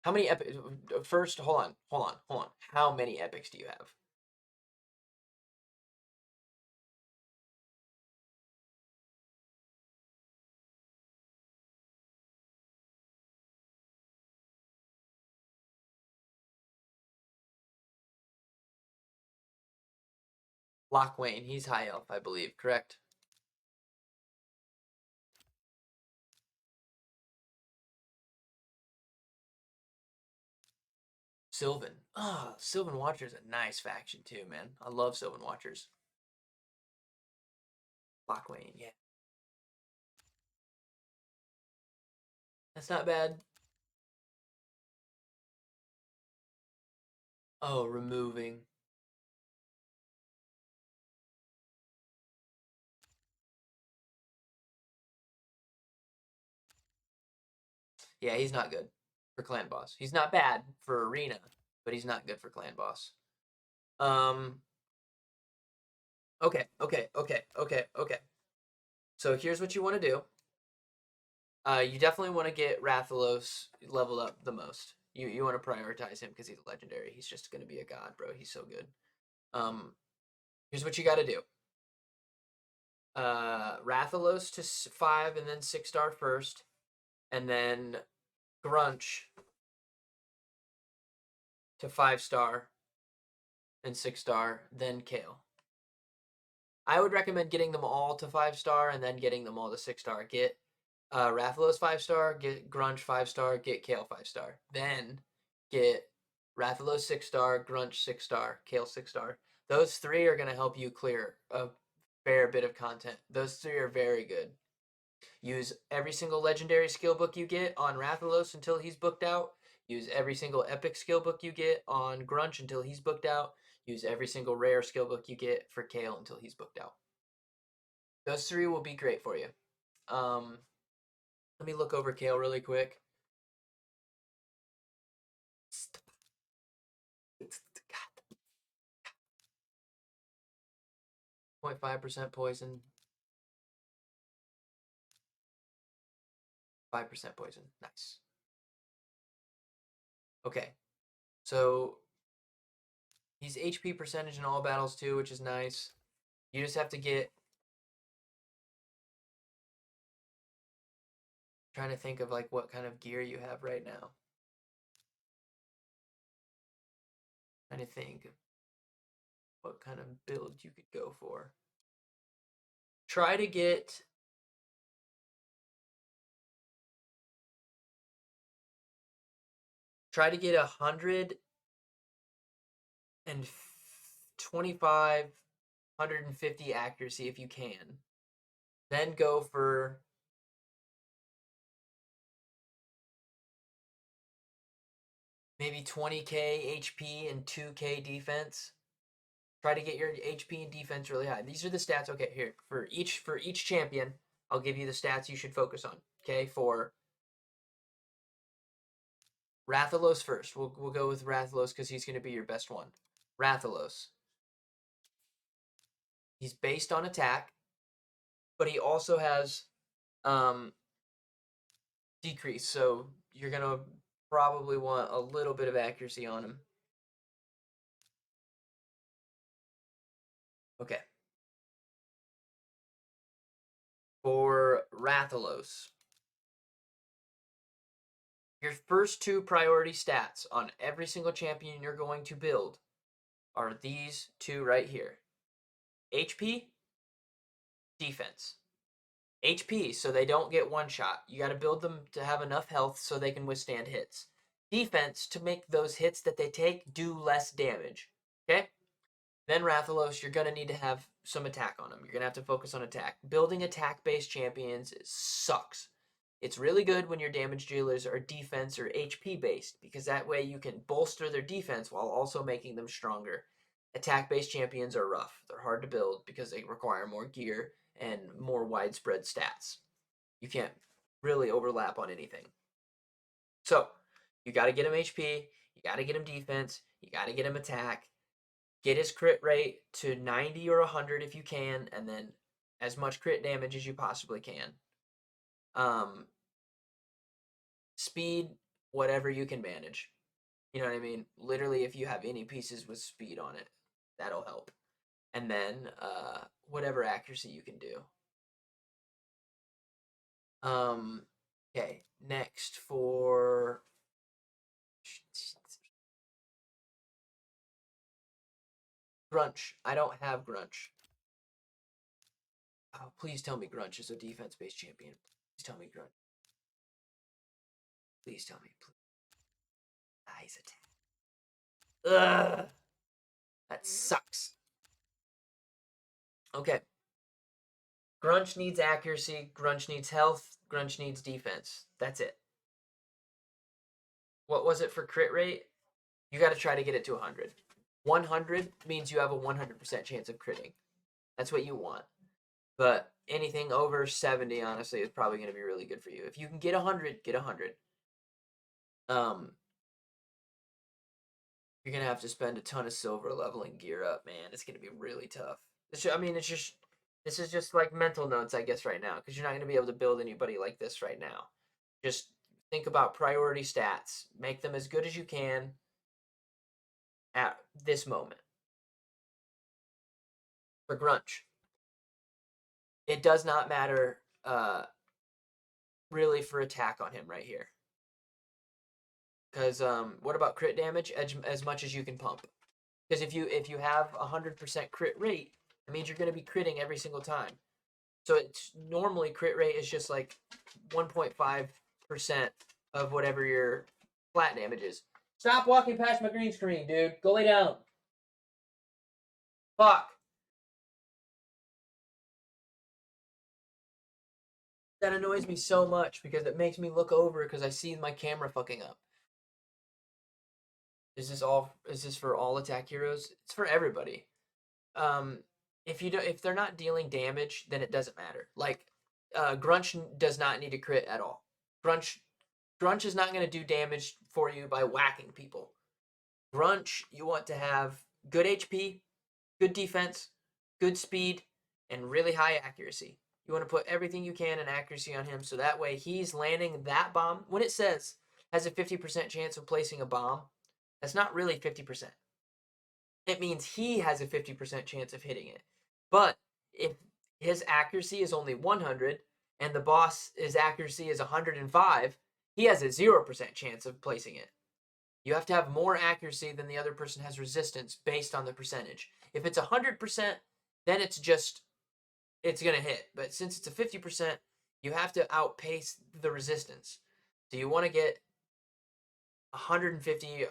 How many epics? First, hold on. How many epics do you have? Lockwayne, he's high elf, I believe, correct? Sylvan. Ah, Sylvan Watcher's a nice faction too, man. I love Sylvan Watchers. Lockwayne, yeah. That's not bad. Oh, removing. Yeah, he's not good for clan boss. He's not bad for arena, but he's not good for clan boss. Okay. So here's what you want to do. You definitely want to get Rathalos leveled up the most. You want to prioritize him because he's a legendary. He's just gonna be a god, bro. He's so good. Here's what you got to do. Rathalos to 5 and then 6-star first, and then Grunch to 5-star and 6-star, then Kale. I would recommend getting them all to 5-star and then getting them all to 6-star. Get Rathalos 5-star, get Grunch 5-star, get Kale 5-star. Then get Rathalos 6-star, Grunch 6-star, Kale 6-star. Those 3 are going to help you clear a fair bit of content. Those 3 are very good. Use every single legendary skill book you get on Rathalos until he's booked out. Use every single epic skill book you get on Grunch until he's booked out. Use every single rare skill book you get for Kale until he's booked out. Those 3 will be great for you. Let me look over Kale really quick. 0.5% poison. 5% poison. Nice. Okay. So he's HP percentage in all battles too, which is nice. You just have to get... Trying to think of like what kind of gear you have right now. Trying to think what kind of build you could go for. Try to get... Try to get 125, 150 accuracy if you can. Then go for... maybe 20k HP and 2k defense. Try to get your HP and defense really high. These are the stats. Okay, here for each champion, I'll give you the stats you should focus on. Okay, for Rathalos first. We'll go with Rathalos because he's going to be your best one. Rathalos. He's based on attack, but he also has decrease. So you're going to probably want a little bit of accuracy on him. Okay. For Rathalos, your first two priority stats on every single champion you're going to build are these two right here. HP, defense. HP, so they don't get one shot. You got to build them to have enough health so they can withstand hits. Defense, to make those hits that they take do less damage. Okay? Then Rathalos, you're going to need to have some attack on them. You're going to have to focus on attack. Building attack-based champions sucks. It's really good when your damage dealers are defense or HP-based, because that way you can bolster their defense while also making them stronger. Attack-based champions are rough. They're hard to build because they require more gear and more widespread stats. You can't really overlap on anything. So, you got to get him HP, you got to get him defense, you got to get him attack. Get his crit rate to 90 or 100 if you can, and then as much crit damage as you possibly can. Speed, whatever you can manage. You know what I mean? Literally, if you have any pieces with speed on it, that'll help. And then whatever accuracy you can do. Okay, next for... Grunch. I don't have Grunch. Oh, please tell me Grunch is a defense-based champion. Please tell me Grunch. Please tell me. Please. Ah, he's attack. Ugh. That sucks. Okay. Grunch needs accuracy. Grunch needs health. Grunch needs defense. That's it. What was it for crit rate? You got to try to get it to 100. 100 means you have a 100% chance of critting. That's what you want. But anything over 70, honestly, is probably going to be really good for you. If you can get 100, get 100. You're going to have to spend a ton of silver leveling gear up, man. It's going to be really tough. This is just like mental notes, I guess, right now, because you're not going to be able to build anybody like this right now. Just think about priority stats. Make them as good as you can at this moment. For Grunch, it does not matter really for attack on him right here. Because what about crit damage? As much as you can pump. Because if you have 100% crit rate, it means you're going to be critting every single time. So it's normally crit rate is just like 1.5% of whatever your flat damage is. Stop walking past my green screen, dude. Go lay down. Fuck. That annoys me so much because it makes me look over because I see my camera fucking up. Is this for all attack heroes? It's for everybody. If they're not dealing damage, then it doesn't matter. Like Grunch does not need to crit at all. Grunch is not going to do damage for you by whacking people. Grunch, you want to have good HP, good defense, good speed, and really high accuracy. You want to put everything you can in accuracy on him, so that way he's landing that bomb. When it says has a 50% chance of placing a bomb, that's not really 50%. It means he has a 50% chance of hitting it. But if his accuracy is only 100 and the boss's accuracy is 105, he has a 0% chance of placing it. You have to have more accuracy than the other person has resistance based on the percentage. If it's 100%, then it's going to hit. But since it's a 50%, you have to outpace the resistance. So you want to get 150.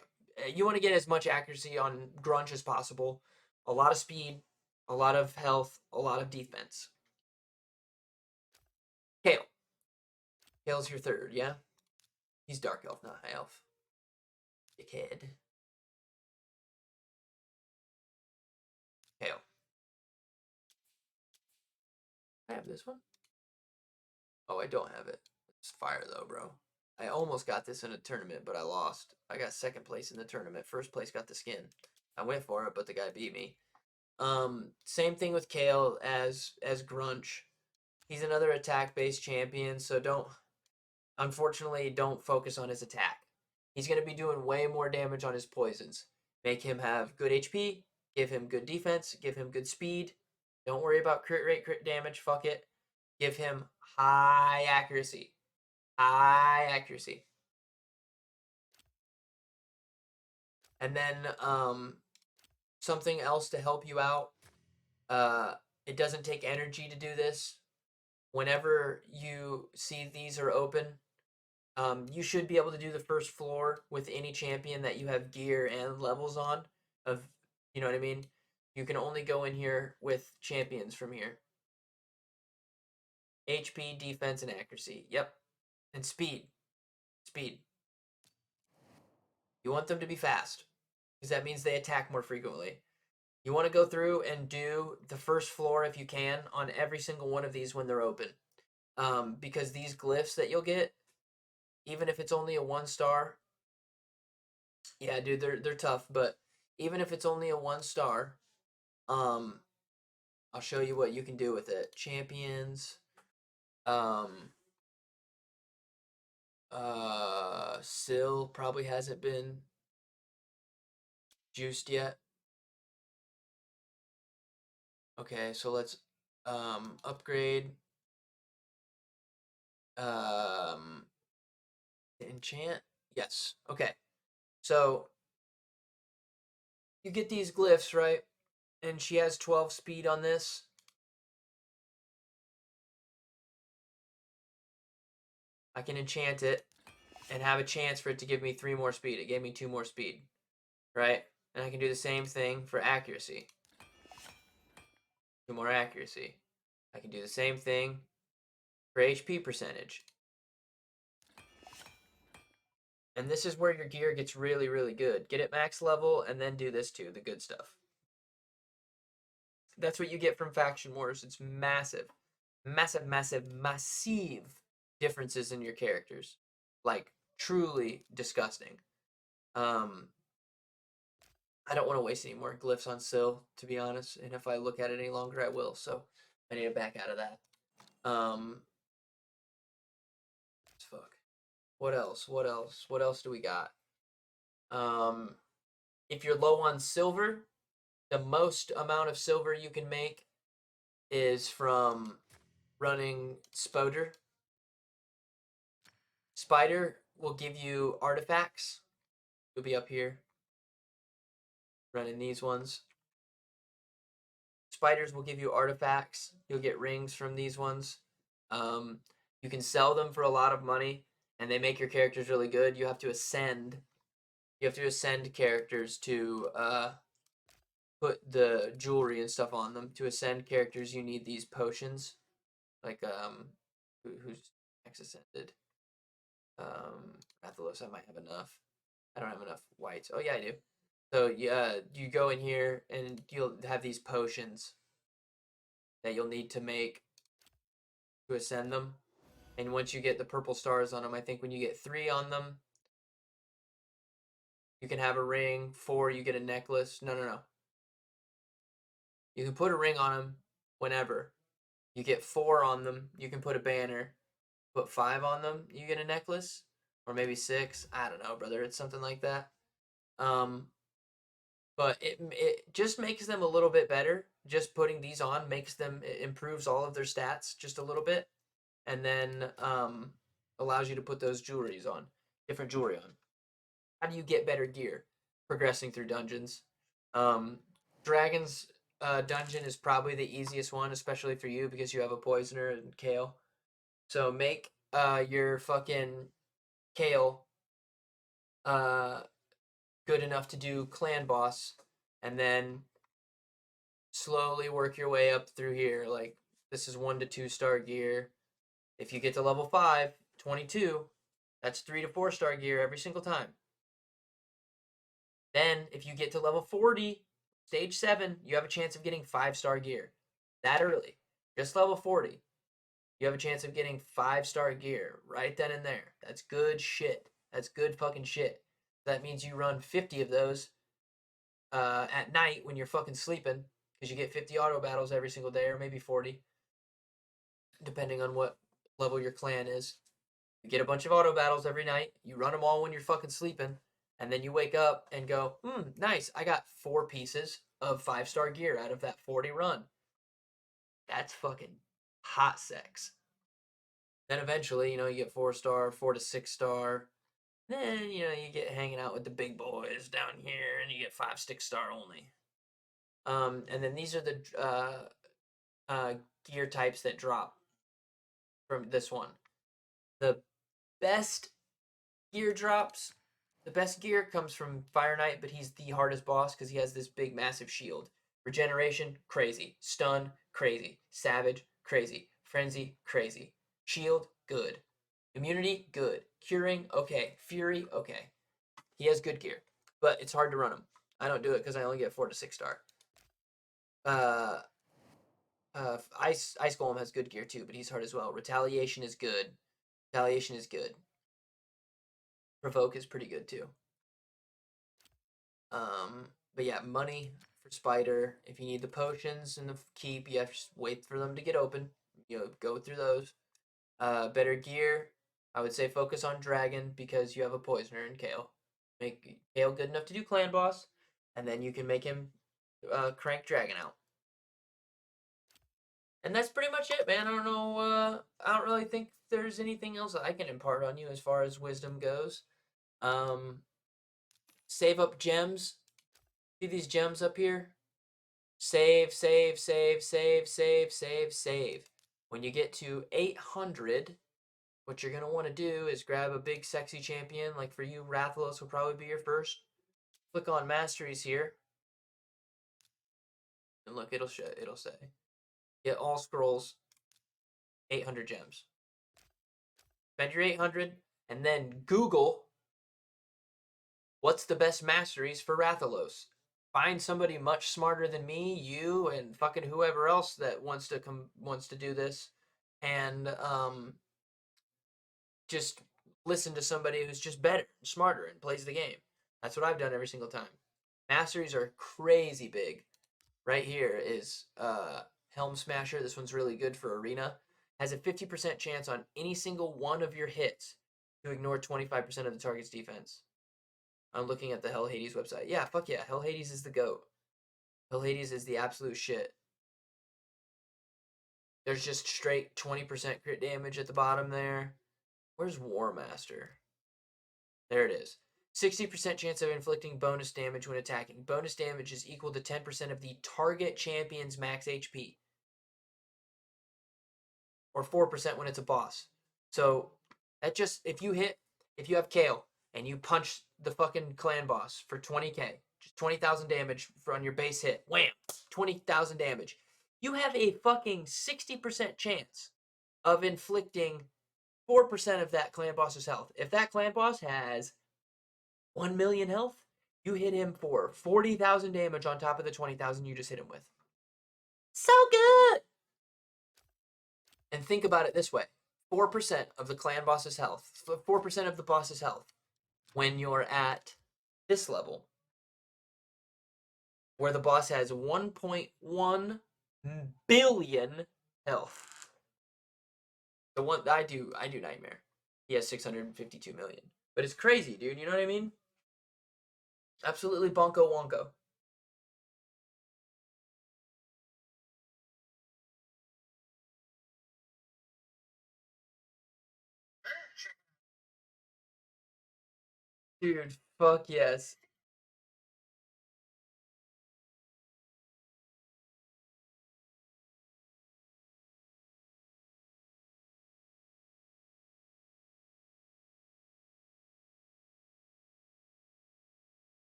You want to get as much accuracy on Grunge as possible, a lot of speed, a lot of health, a lot of defense. Kale. Kale's your third, yeah? He's Dark Elf, not High Elf. Dickhead. Kale. I have this one. Oh, I don't have it. It's fire though, bro. I almost got this in a tournament, but I lost. I got second place in the tournament. First place got the skin. I went for it, but the guy beat me. Same thing with Kale as Grunch. He's another attack-based champion, so unfortunately, don't focus on his attack. He's going to be doing way more damage on his poisons. Make him have good HP, give him good defense, give him good speed. Don't worry about crit rate, crit damage, fuck it. Give him high accuracy. High accuracy. And then something else to help you out. It doesn't take energy to do this. Whenever you see these are open, you should be able to do the first floor with any champion that you have gear and levels on. You know what I mean? You can only go in here with champions from here. HP, defense, and accuracy. Yep. And speed. Speed. You want them to be fast, because that means they attack more frequently. You want to go through and do the first floor if you can on every single one of these when they're open. Because these glyphs that you'll get, even if it's only a 1-star, yeah, dude, they're tough. But even if it's only a 1-star, I'll show you what you can do with it. Champions, Syl probably hasn't been juiced yet. Okay, so let's upgrade enchant. Yes. Okay. So you get these glyphs, right? And she has 12 speed on this. I can enchant it and have a chance for it to give me 3 more speed. It gave me 2 more speed, right? And I can do the same thing for accuracy. 2 more accuracy. I can do the same thing for HP percentage. And this is where your gear gets really, really good. Get it max level and then do this too, the good stuff. That's what you get from Faction Wars. It's massive. Massive, massive, massive differences in your characters. Like, truly disgusting. I don't want to waste any more glyphs on Syl, to be honest. And if I look at it any longer, I will. So I need to back out of that. Fuck. What else? What else? What else do we got? If you're low on silver, the most amount of silver you can make is from running Spoder. Spider will give you artifacts. You'll be up here running these ones. Spiders will give you artifacts. You'll get rings from these ones. You can sell them for a lot of money, and they make your characters really good. You have to ascend. You have to ascend characters to put the jewelry and stuff on them. To ascend characters, you need these potions. Like who's next ascended? Rathalos, I might have enough. I don't have enough whites. Oh yeah, I do. So yeah, you go in here and you'll have these potions that you'll need to make to ascend them. And once you get the purple stars on them, I think when you get 3 on them, you can have a ring. 4, you get a necklace. No. You can put a ring on them, whenever. You get 4 on them, you can put a banner. Put 5 on them, you get a necklace. Or maybe 6. I don't know, brother. It's something like that. But it just makes them a little bit better. Just putting these on makes them, it improves all of their stats just a little bit. And then allows you to put those different jewelry on. How do you get better gear? Progressing through dungeons. Dragon's dungeon is probably the easiest one, especially for you because you have a poisoner and Kale. So make your fucking Kale good enough to do clan boss, and then slowly work your way up through here. Like, this is 1 to 2 star gear. If you get to level 5, 22, that's 3 to 4 star gear every single time. Then, if you get to level 40, stage 7, you have a chance of getting 5-star gear. That early. Just level 40. You have a chance of getting 5-star gear right then and there. That's good shit. That's good fucking shit. That means you run 50 of those at night when you're fucking sleeping, because you get 50 auto battles every single day, or maybe 40, depending on what level your clan is. You get a bunch of auto battles every night. You run them all when you're fucking sleeping, and then you wake up and go, nice, I got 4 pieces of 5-star gear out of that 40 run. That's fucking hot sex. Then eventually, you get 4-star, 4 to 6-star. Then, you get hanging out with the big boys down here, and you get 5, 6-star only. And then these are the gear types that drop from this one. The best gear drops, the best gear comes from Fire Knight, but he's the hardest boss because he has this big, massive shield. Regeneration, crazy. Stun, crazy. Savage, crazy. Frenzy, crazy. Shield, good. Immunity, good. Curing, okay. Fury, okay. He has good gear, but it's hard to run him. I don't do it because I only get 4 to 6-star. Ice Golem has good gear too, but he's hard as well. Retaliation is good. Retaliation is good. Provoke is pretty good too. But yeah, money for Spider. If you need the potions and the keep, you have to wait for them to get open. Go through those. Better gear. I would say focus on Dragon because you have a Poisoner in Kale. Make Kale good enough to do Clan Boss, and then you can make him crank Dragon out. And that's pretty much it, man. I don't know. I don't really think there's anything else I can impart on you as far as wisdom goes. Save up gems. See these gems up here? Save, save, save, save, save, save, save. When you get to 800, what you're going to want to do is grab a big sexy champion. Like for you, Rathalos will probably be your first. Click on Masteries here. And look, it'll say, get all scrolls, 800 gems. Spend your 800, and then Google what's the best masteries for Rathalos. Find somebody much smarter than me, you, and fucking whoever else that wants to do this, and just listen to somebody who's just better, smarter, and plays the game. That's what I've done every single time. Masteries are crazy big. Right here is Helm Smasher. This one's really good for Arena. Has a 50% chance on any single one of your hits to ignore 25% of the target's defense. I'm looking at the Hell Hades website. Yeah, fuck yeah. Hell Hades is the GOAT. Hell Hades is the absolute shit. There's just straight 20% crit damage at the bottom there. Where's War Master? There it is. 60% chance of inflicting bonus damage when attacking. Bonus damage is equal to 10% of the target champion's max HP. Or 4% when it's a boss. So, that just, if you have Kale, and you punch the fucking clan boss for 20k, just 20,000 damage on your base hit, wham, 20,000 damage. You have a fucking 60% chance of inflicting 4% of that clan boss's health. If that clan boss has 1 million health, you hit him for 40,000 damage on top of the 20,000 you just hit him with. So good! And think about it this way. 4% of the clan boss's health, 4% of the boss's health, when you're at this level, where the boss has 1.1 billion health. The one I do Nightmare. He has 652 million. But it's crazy, dude. You know what I mean? Absolutely bonko wonko. Dude, fuck yes.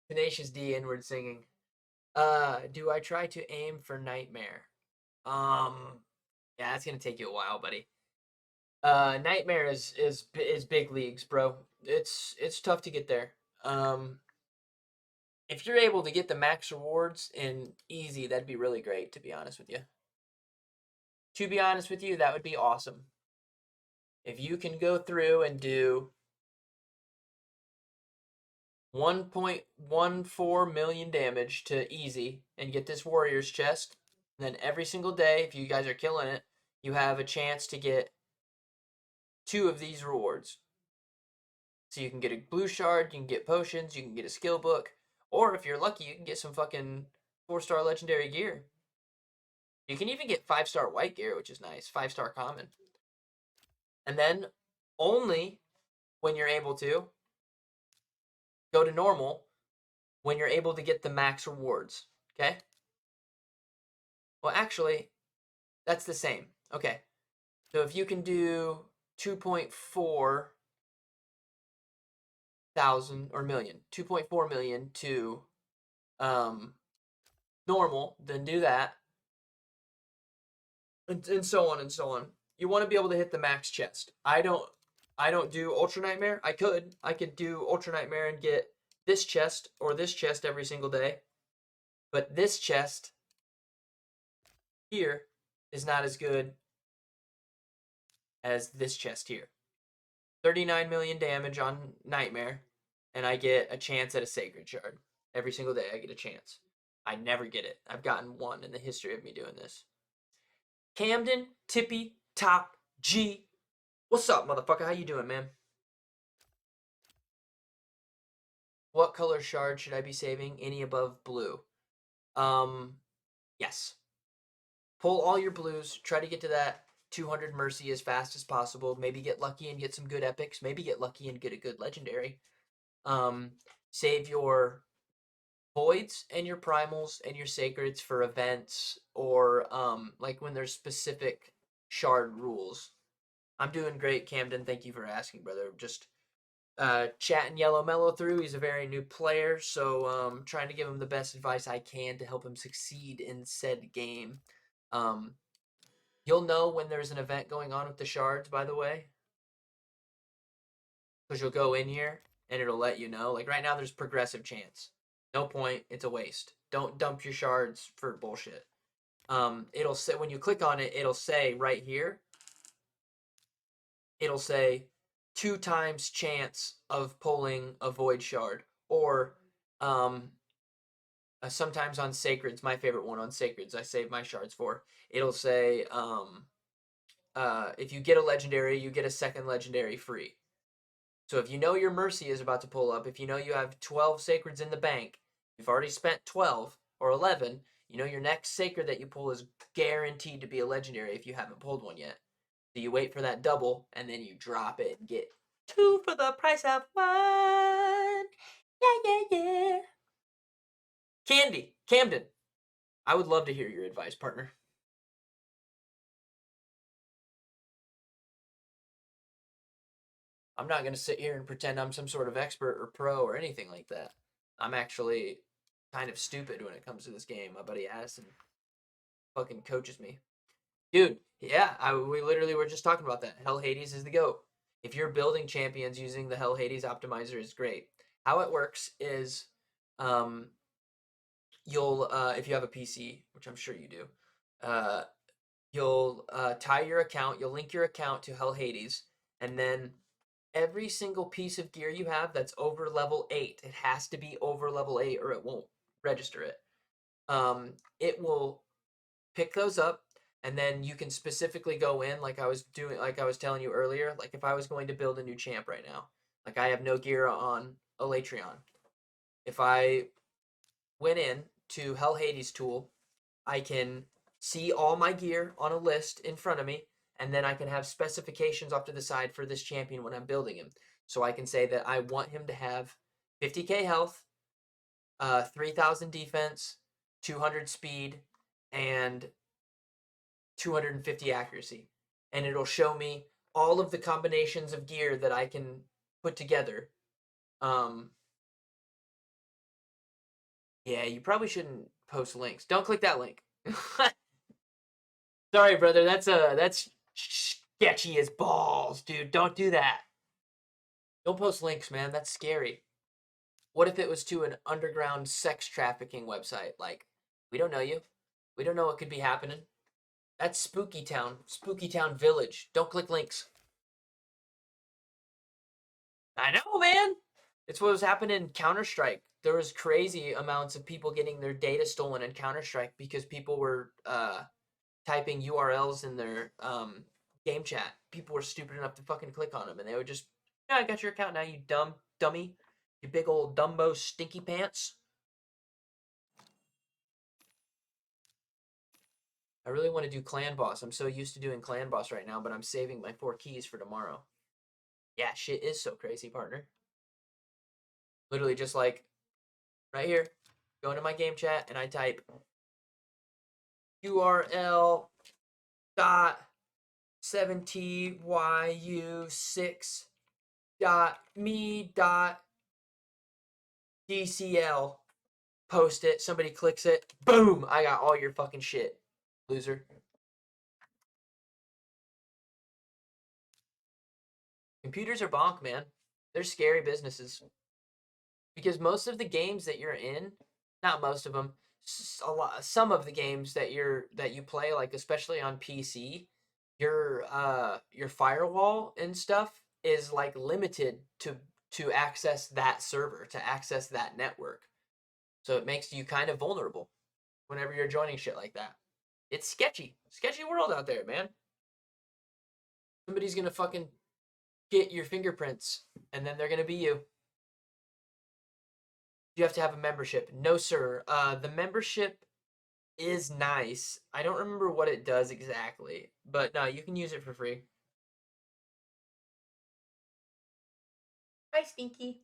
Tenacious D inward singing. Do I try to aim for Nightmare? Yeah, that's gonna take you a while, buddy. Nightmare is big leagues, bro. It's tough to get there. Um, if you're able to get the max rewards in easy, that'd be really great. To be honest with you. To be honest with you, that would be awesome. If you can go through and do 1.14 million damage to easy and get this warrior's chest, then every single day, if you guys are killing it, you have a chance to get 2 of these rewards. So you can get a blue shard, you can get potions, you can get a skill book, or if you're lucky, you can get some fucking 4-star legendary gear. You can even get 5-star white gear, which is nice, 5-star common. And then only when you're able to go to normal when you're able to get the max rewards. Okay? Well, actually, that's the same. Okay. So if you can do 2.4 thousand or million, 2.4 million to normal, then do that. And so on and so on. You want to be able to hit the max chest. I don't do Ultra Nightmare. I could do Ultra Nightmare and get this chest or this chest every single day. But this chest here is not as good as this chest here. 39 million damage on Nightmare, and I get a chance at a Sacred Shard. Every single day I get a chance. I never get it. I've gotten one in the history of me doing this. Camden, Tippy, Top, G. What's up, motherfucker? How you doing, man? What color shard should I be saving? Any above blue? Yes. Pull all your blues. Try to get to that 200 mercy as fast as possible. Maybe get lucky and get some good epics. Maybe get lucky and get a good legendary. Um, save your voids and your primals and your sacreds for events or like when there's specific shard rules. I'm doing great, Camden. Thank you for asking, brother. Just chatting Yellow Mellow through. He's a very new player, so trying to give him the best advice I can to help him succeed in said game. Um, you'll know when there's an event going on with the shards, by the way, because you'll go in here and it'll let you know. Like right now, there's progressive chance. No point. It's a waste. Don't dump your shards for bullshit. It'll say when you click on it, it'll say right here. It'll say 2 times chance of pulling a void shard, or sometimes on sacreds. My favorite one on sacreds, I save my shards for. It'll say if you get a legendary, you get a second legendary free. So if you know your mercy is about to pull up, if you know you have 12 sacreds in the bank, you've already spent 12 or 11, you know your next sacred that you pull is guaranteed to be a legendary if you haven't pulled one yet. So you wait for that double, and then you drop it and get 2 for the price of 1. Yeah. Camden, I would love to hear your advice, partner. I'm not going to sit here and pretend I'm some sort of expert or pro or anything like that. I'm actually kind of stupid when it comes to this game. My buddy Addison fucking coaches me. Dude, yeah, we literally were just talking about that. Hell Hades is the GOAT. If you're building champions using the Hell Hades optimizer, is great. How it works is you'll, if you have a PC, which I'm sure you do, you'll tie your account, you'll link your account to Hell Hades, and then every single piece of gear you have that's over level 8, it has to be over level 8 or it won't register it. It will pick those up, and then you can specifically go in like I was telling you earlier, like if I was going to build a new champ right now, like I have no gear on Elatrion. If I went in to Hell Hades tool, I can see all my gear on a list in front of me, and then I can have specifications off to the side for this champion when I'm building him. So I can say that I want him to have 50k health, 3,000 defense, 200 speed, and 250 accuracy. And it'll show me all of the combinations of gear that I can put together. Um, yeah, you probably shouldn't post links. Don't click that link. Sorry, brother. That's sketchy as balls, dude. Don't do that. Don't post links, man. That's scary. What if it was to an underground sex trafficking website? Like, we don't know you. We don't know what could be happening. That's Spooky Town. Spooky Town Village. Don't click links. I know, man. It's what was happening in Counter-Strike. There was crazy amounts of people getting their data stolen in Counter-Strike because people were typing URLs in their game chat. People were stupid enough to fucking click on them, and they would just, yeah, I got your account now, you dummy, you big old Dumbo stinky pants. I really want to do Clan Boss. I'm so used to doing Clan Boss right now, but I'm saving my 4 keys for tomorrow. Yeah, shit is so crazy, partner. Literally just like right here, go into my game chat and I type URL dot 7TYU6 dot me dot DCL. Post it, somebody clicks it, boom, I got all your fucking shit, loser. Computers are bonk, man. They're scary businesses. Because most of the games that you're in, not most of them, some of the games that you play, like especially on PC, your firewall and stuff is like limited to access that server, to access that network. So it makes you kind of vulnerable whenever you're joining shit like that. It's sketchy world out there, man. Somebody's gonna fucking get your fingerprints, and then they're gonna be you. You have to have a membership. No, sir. The membership is nice. I don't remember what it does exactly, but no, you can use it for free. Hi, Stinky.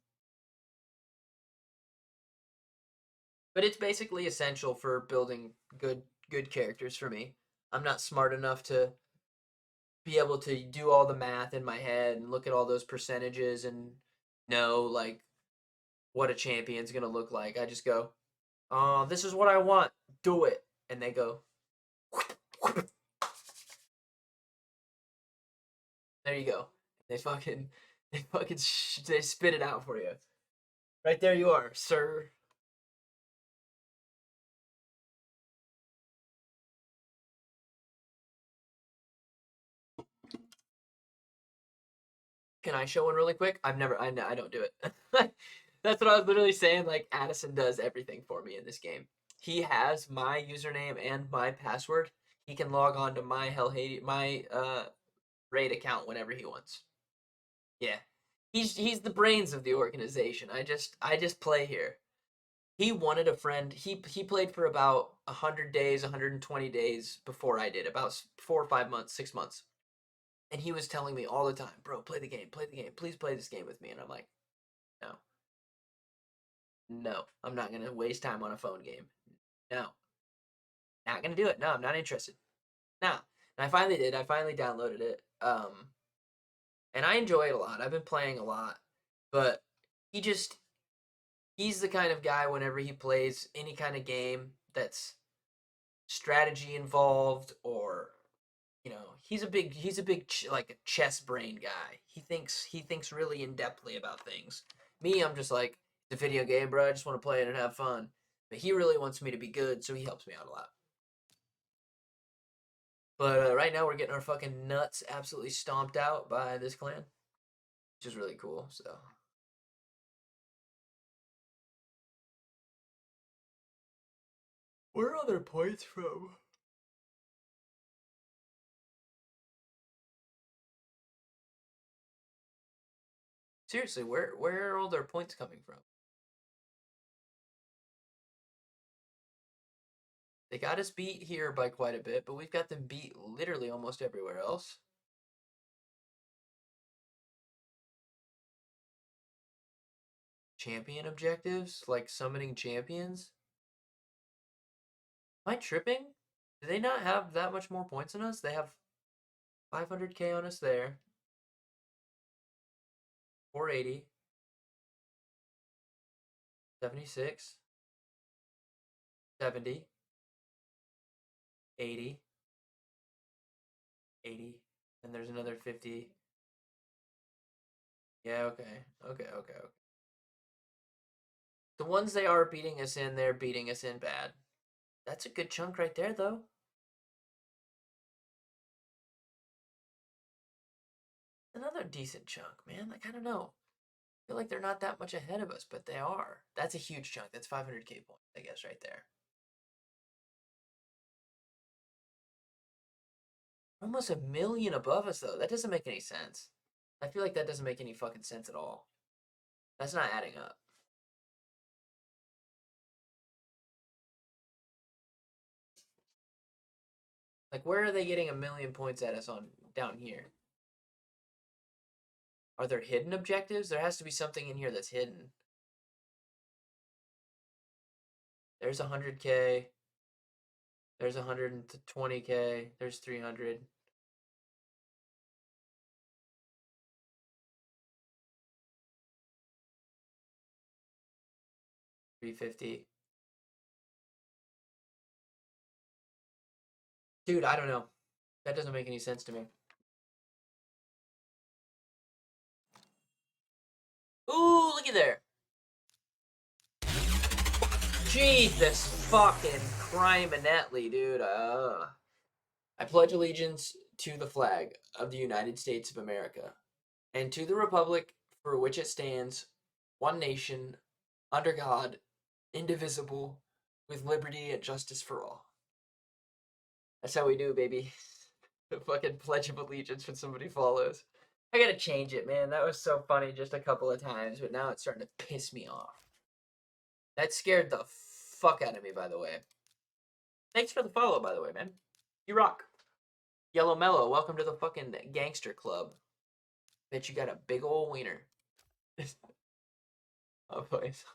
But it's basically essential for building good characters for me. I'm not smart enough to be able to do all the math in my head and look at all those percentages and know like what a champion's gonna look like. I just go, oh, this is what I want. Do it. And they go, there you go. They fucking, they spit it out for you. Right there you are, sir. Can I show one really quick? I don't do it. That's what I was literally saying. Like, Addison does everything for me in this game. He has my username and my password. He can log on to my my raid account whenever he wants. Yeah. He's the brains of the organization. I just play here. He wanted a friend. He played for about 100 days, 120 days before I did, about 4 or 5 months, 6 months. And he was telling me all the time, bro, play the game, please play this game with me. And I'm like, no, no, I'm not gonna waste time on a phone game. No, not gonna do it. No, I'm not interested. No. And I finally did. I finally downloaded it. And I enjoy it a lot. I've been playing a lot, but he just he's the kind of guy whenever he plays any kind of game that's strategy involved or he's a big like a chess brain guy. He thinks really in depthly about things. Me, I'm just like, it's a video game, bro. I just want to play it and have fun. But he really wants me to be good, so he helps me out a lot. But right now we're getting our fucking nuts absolutely stomped out by this clan. which is really cool. So. Where are their points from? Seriously, where are all their points coming from? They got us beat here by quite a bit, but we've got them beat literally almost everywhere else. Champion objectives, like summoning champions. Am I tripping? Do they not have that much more points than us? They have 500k on us there. 480. 76. 70. 80. 80. And there's another 50. Yeah, okay. Okay. The ones they are beating us in, they're beating us in bad. That's a good chunk right there, though. Another decent chunk, man. Like, I don't know. I feel like they're not that much ahead of us, but they are. That's a huge chunk. That's 500k points, I guess, right there. Almost a million above us, though. That doesn't make any sense. I feel like that doesn't make any fucking sense at all. That's not adding up. Like, where are they getting a million points at us on down here? Are there hidden objectives? There has to be something in here that's hidden. There's 100k. There's 120k. There's 300. 350. Dude, I don't know. That doesn't make any sense to me. Ooh, looky there. Jesus fucking criminetly, dude. I pledge allegiance to the flag of the United States of America and to the republic for which it stands, one nation, under God, indivisible, with liberty and justice for all. That's how we do, baby. The fucking Pledge of Allegiance when somebody follows. I gotta change it, man. That was so funny just a couple of times, but now it's starting to piss me off. That scared the fuck out of me, by the way. Thanks for the follow, by the way, man. You rock. Yellow Mellow, welcome to the fucking gangster club. Bet you got a big ol' wiener. Oh, please.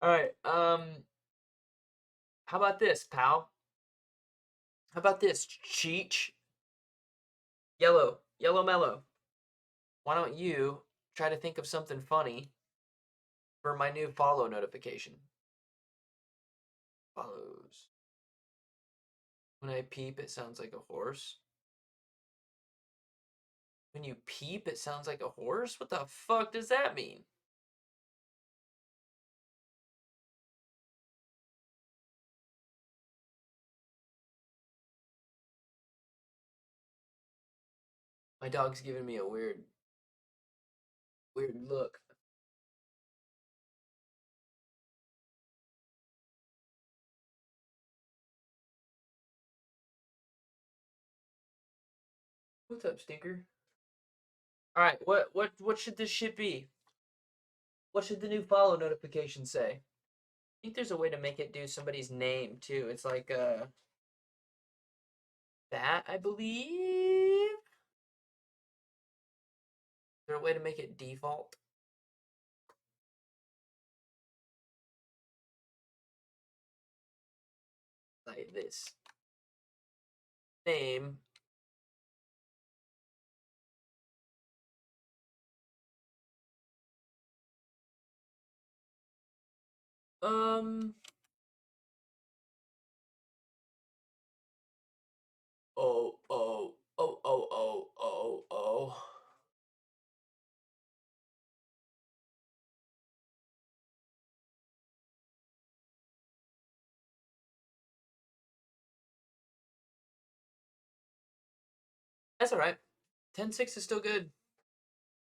Alright, how about this, pal? How about this, Cheech? Yellow Mellow. Why don't you try to think of something funny for my new follow notification? Follows. When I peep, it sounds like a horse. When you peep, it sounds like a horse? What the fuck does that mean? My dog's giving me a weird look. What's up, Stinker? Alright, what should this shit be? What should the new follow notification say? I think there's a way to make it do somebody's name too. It's like that, I believe. Is there a way to make it default? Like this. Name. Um. Oh. That's alright. 10.6 is still good.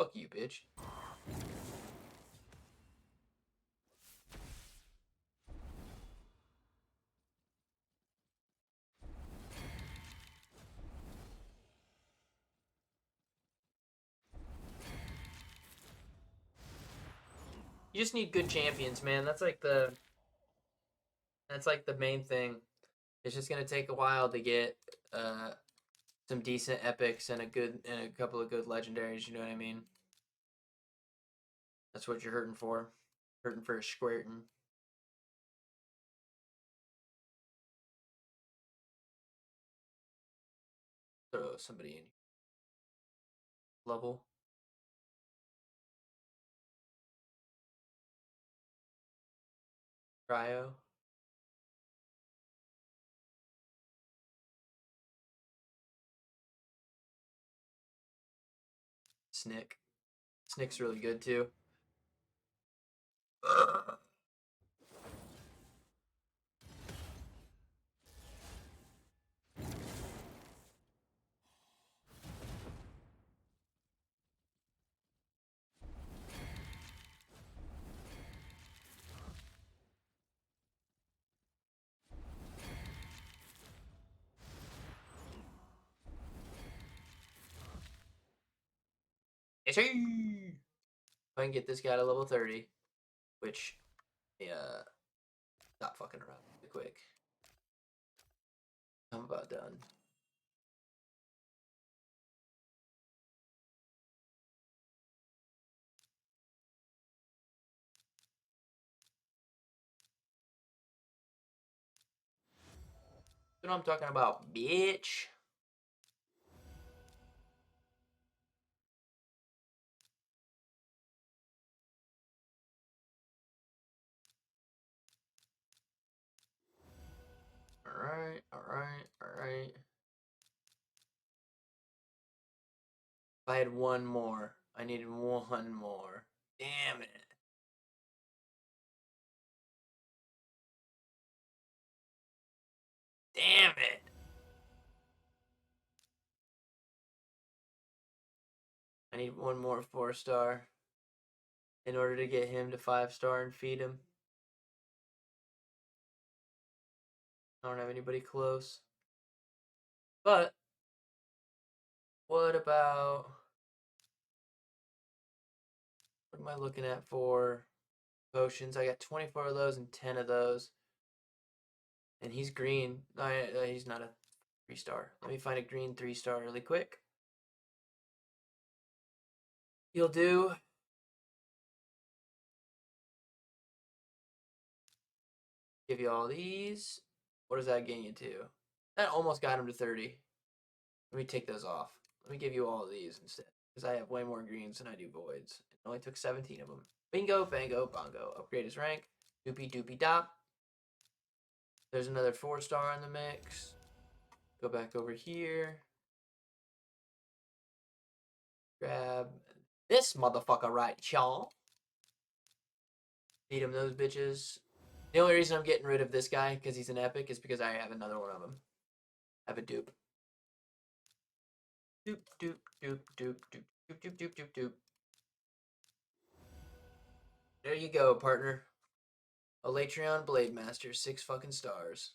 Fuck you, bitch. You just need good champions, man. That's like the main thing. It's just gonna take a while to get some decent epics and a couple of good legendaries. You know what I mean? That's what you're hurting for. Hurting for a squirtin'. Throw somebody in level. Cryo. Snick. Snick's really good too. If I can get this guy to level 30, which, stop fucking around really quick. I'm about done. That's what I'm talking about, bitch. Alright, alright, alright. If I had one more. I needed one more. Damn it. Damn it. I need one more 4-star in order to get him to 5-star and feed him. I don't have anybody close. But what about, what am I looking at for potions? I got 24 of those and 10 of those. And he's green. He's not a 3-star. Let me find a green 3-star really quick. He'll do. Give you all these. What does that gain you to? That almost got him to 30. Let me take those off. Let me give you all of these instead. Because I have way more greens than I do voids. It only took 17 of them. Bingo, bango, bongo. Upgrade his rank. Doopy doopy dop. There's another 4-star in the mix. Go back over here. Grab this motherfucker right, y'all. Feed him those bitches. The only reason I'm getting rid of this guy, because he's an epic, is because I have another one of them. I have a dupe. Doop, doop, doop, doop, doop, doop, doop, doop, doop, doop. There you go, partner. Elatrion Blade Master, 6 fucking stars.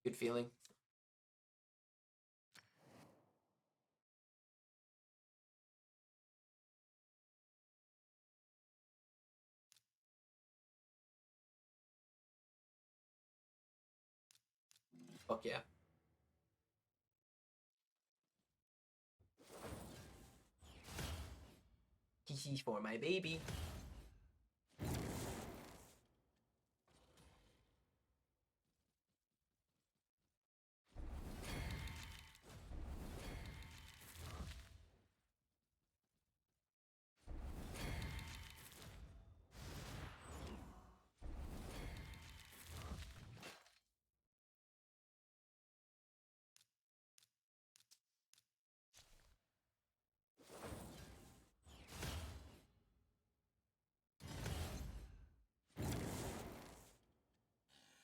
Good feeling. Fuck yeah. He's for my baby.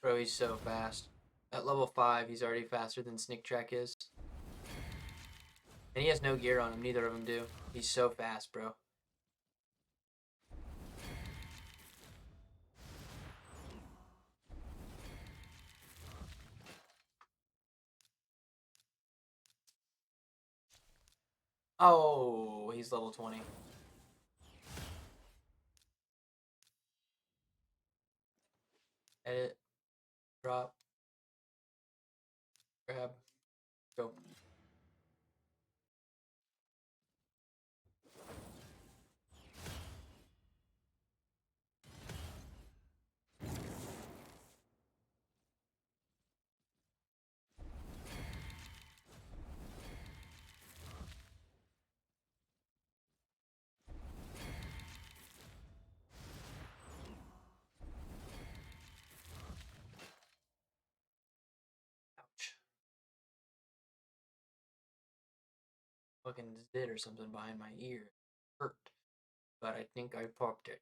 Bro, he's so fast. At level 5, he's already faster than Snick Track is. And he has no gear on him. Neither of them do. He's so fast, bro. Oh, he's level 20. Edit. Drop. Grab. Go. Ouch. Fucking zit or something behind my ear. Hurt. But I think I popped it.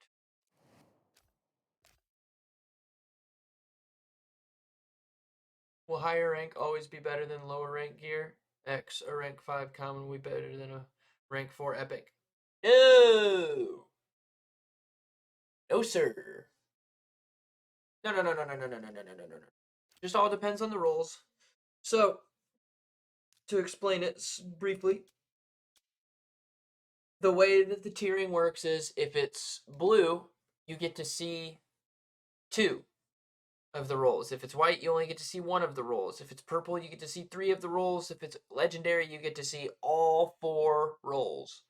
Will higher rank always be better than lower rank gear? X, a rank 5 common will be better than a rank 4 epic. No! No, sir. No, no, no, no, no, no, no, no, no, no, no, no. Just all depends on the roles. So, to explain it briefly, the way that the tiering works is if it's blue, you get to see 2 of the roles. If it's white, you only get to see 1 of the roles. If it's purple, you get to see 3 of the roles. If it's legendary, you get to see all 4 roles.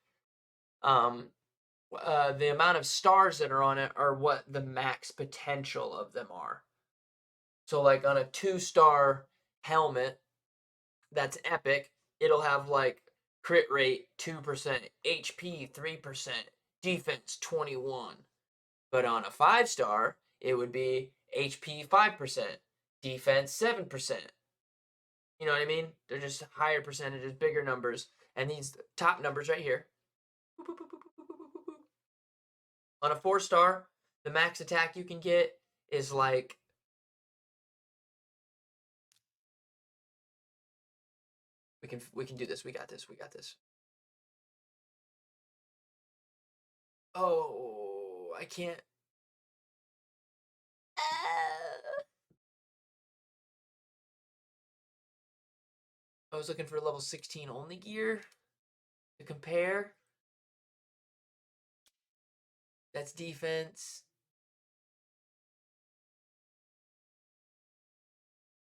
The amount of stars that are on it are what the max potential of them are. So like on a 2-star helmet that's epic, it'll have like crit rate 2%, HP 3%, defense 21. But on a 5-star, it would be HP 5%, defense 7%. You know what I mean? They're just higher percentages, bigger numbers, and these top numbers right here. On a 4-star, the max attack you can get is like we can do this. We got this. We got this. Oh, I can't. I was looking for level 16 only gear to compare. That's defense.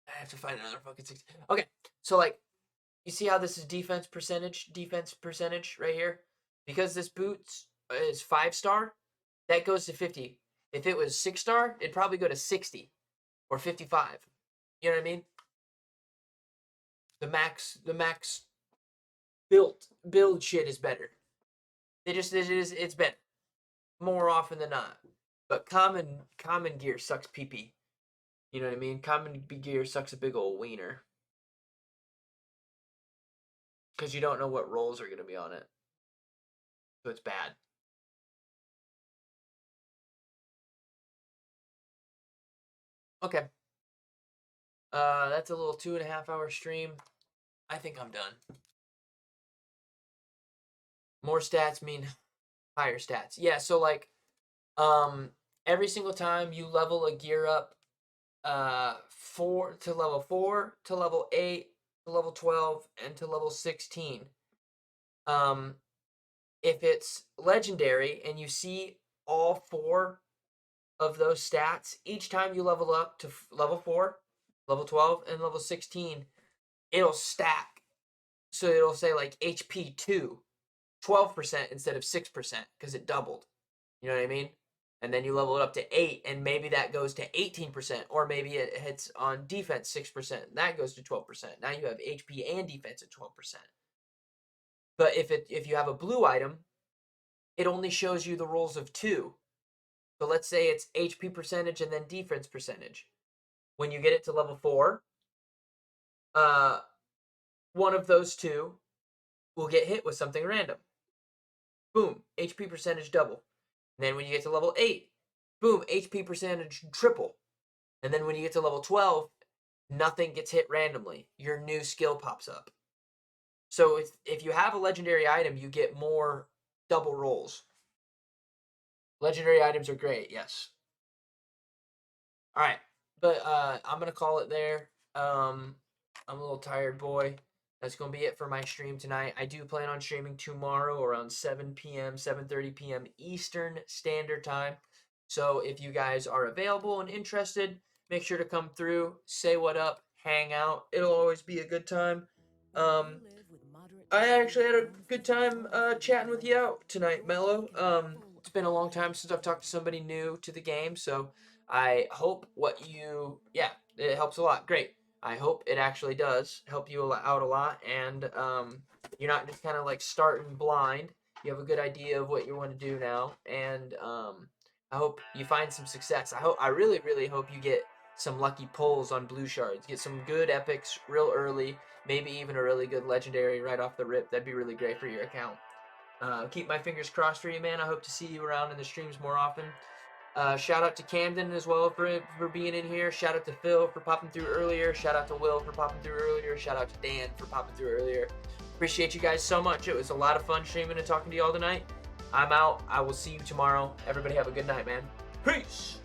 I have to find another fucking 16. Okay, so like, you see how this is defense percentage right here? Because this boots is 5-star, that goes to 50. If it was 6-star, it'd probably go to 60 or 55. You know what I mean? The max build shit is better. It's better more often than not. But common gear sucks pee. You know what I mean? Common gear sucks a big old wiener. Because you don't know what rolls are going to be on it. So it's bad. Okay. That's a little 2.5-hour stream. I think I'm done. More stats mean higher stats. Yeah, so like, every single time you level a gear up, 4 to level 4 to level 8 to level 12 and to level 16. If it's legendary and you see all 4 of those stats, each time you level up to level 4, level 12, and level 16, it'll stack. So it'll say like HP 2, 12% instead of 6% because it doubled. You know what I mean? And then you level it up to 8, and maybe that goes to 18%, or maybe it hits on defense 6%, and that goes to 12%. Now you have HP and defense at 12%. But if you have a blue item, it only shows you the rolls of 2. So let's say it's HP percentage and then defense percentage. When you get it to level 4, one of those 2 will get hit with something random. Boom, HP percentage double. And then when you get to level 8, boom, HP percentage triple. And then when you get to level 12, nothing gets hit randomly. Your new skill pops up. So if you have a legendary item, you get more double rolls. Legendary items are great, yes. All right, but I'm gonna call it there. I'm a little tired, boy. That's gonna be it for my stream tonight. I do plan on streaming tomorrow around 7 p.m., 7:30 p.m. Eastern Standard Time. So if you guys are available and interested, make sure to come through, say what up, hang out. It'll always be a good time. Um, I actually had a good time chatting with you out tonight, Mello. It's been a long time since I've talked to somebody new to the game, so I hope yeah, it helps a lot. Great. I hope it actually does help you out a lot, and you're not just kind of like starting blind. You have a good idea of what you want to do now, and I hope you find some success. I really, really hope you get some lucky pulls on blue shards. Get some good epics real early, maybe even a really good legendary right off the rip. That'd be really great for your account. Keep my fingers crossed for you, man. I hope to see you around in the streams more often. Shout out to Camden as well for being in here. Shout out to Phil for popping through earlier. Shout out to Will for popping through earlier. Shout out to Dan for popping through earlier. Appreciate you guys so much. It was a lot of fun streaming and talking to y'all tonight. I'm out. I will see you tomorrow. Everybody have a good night, man. Peace.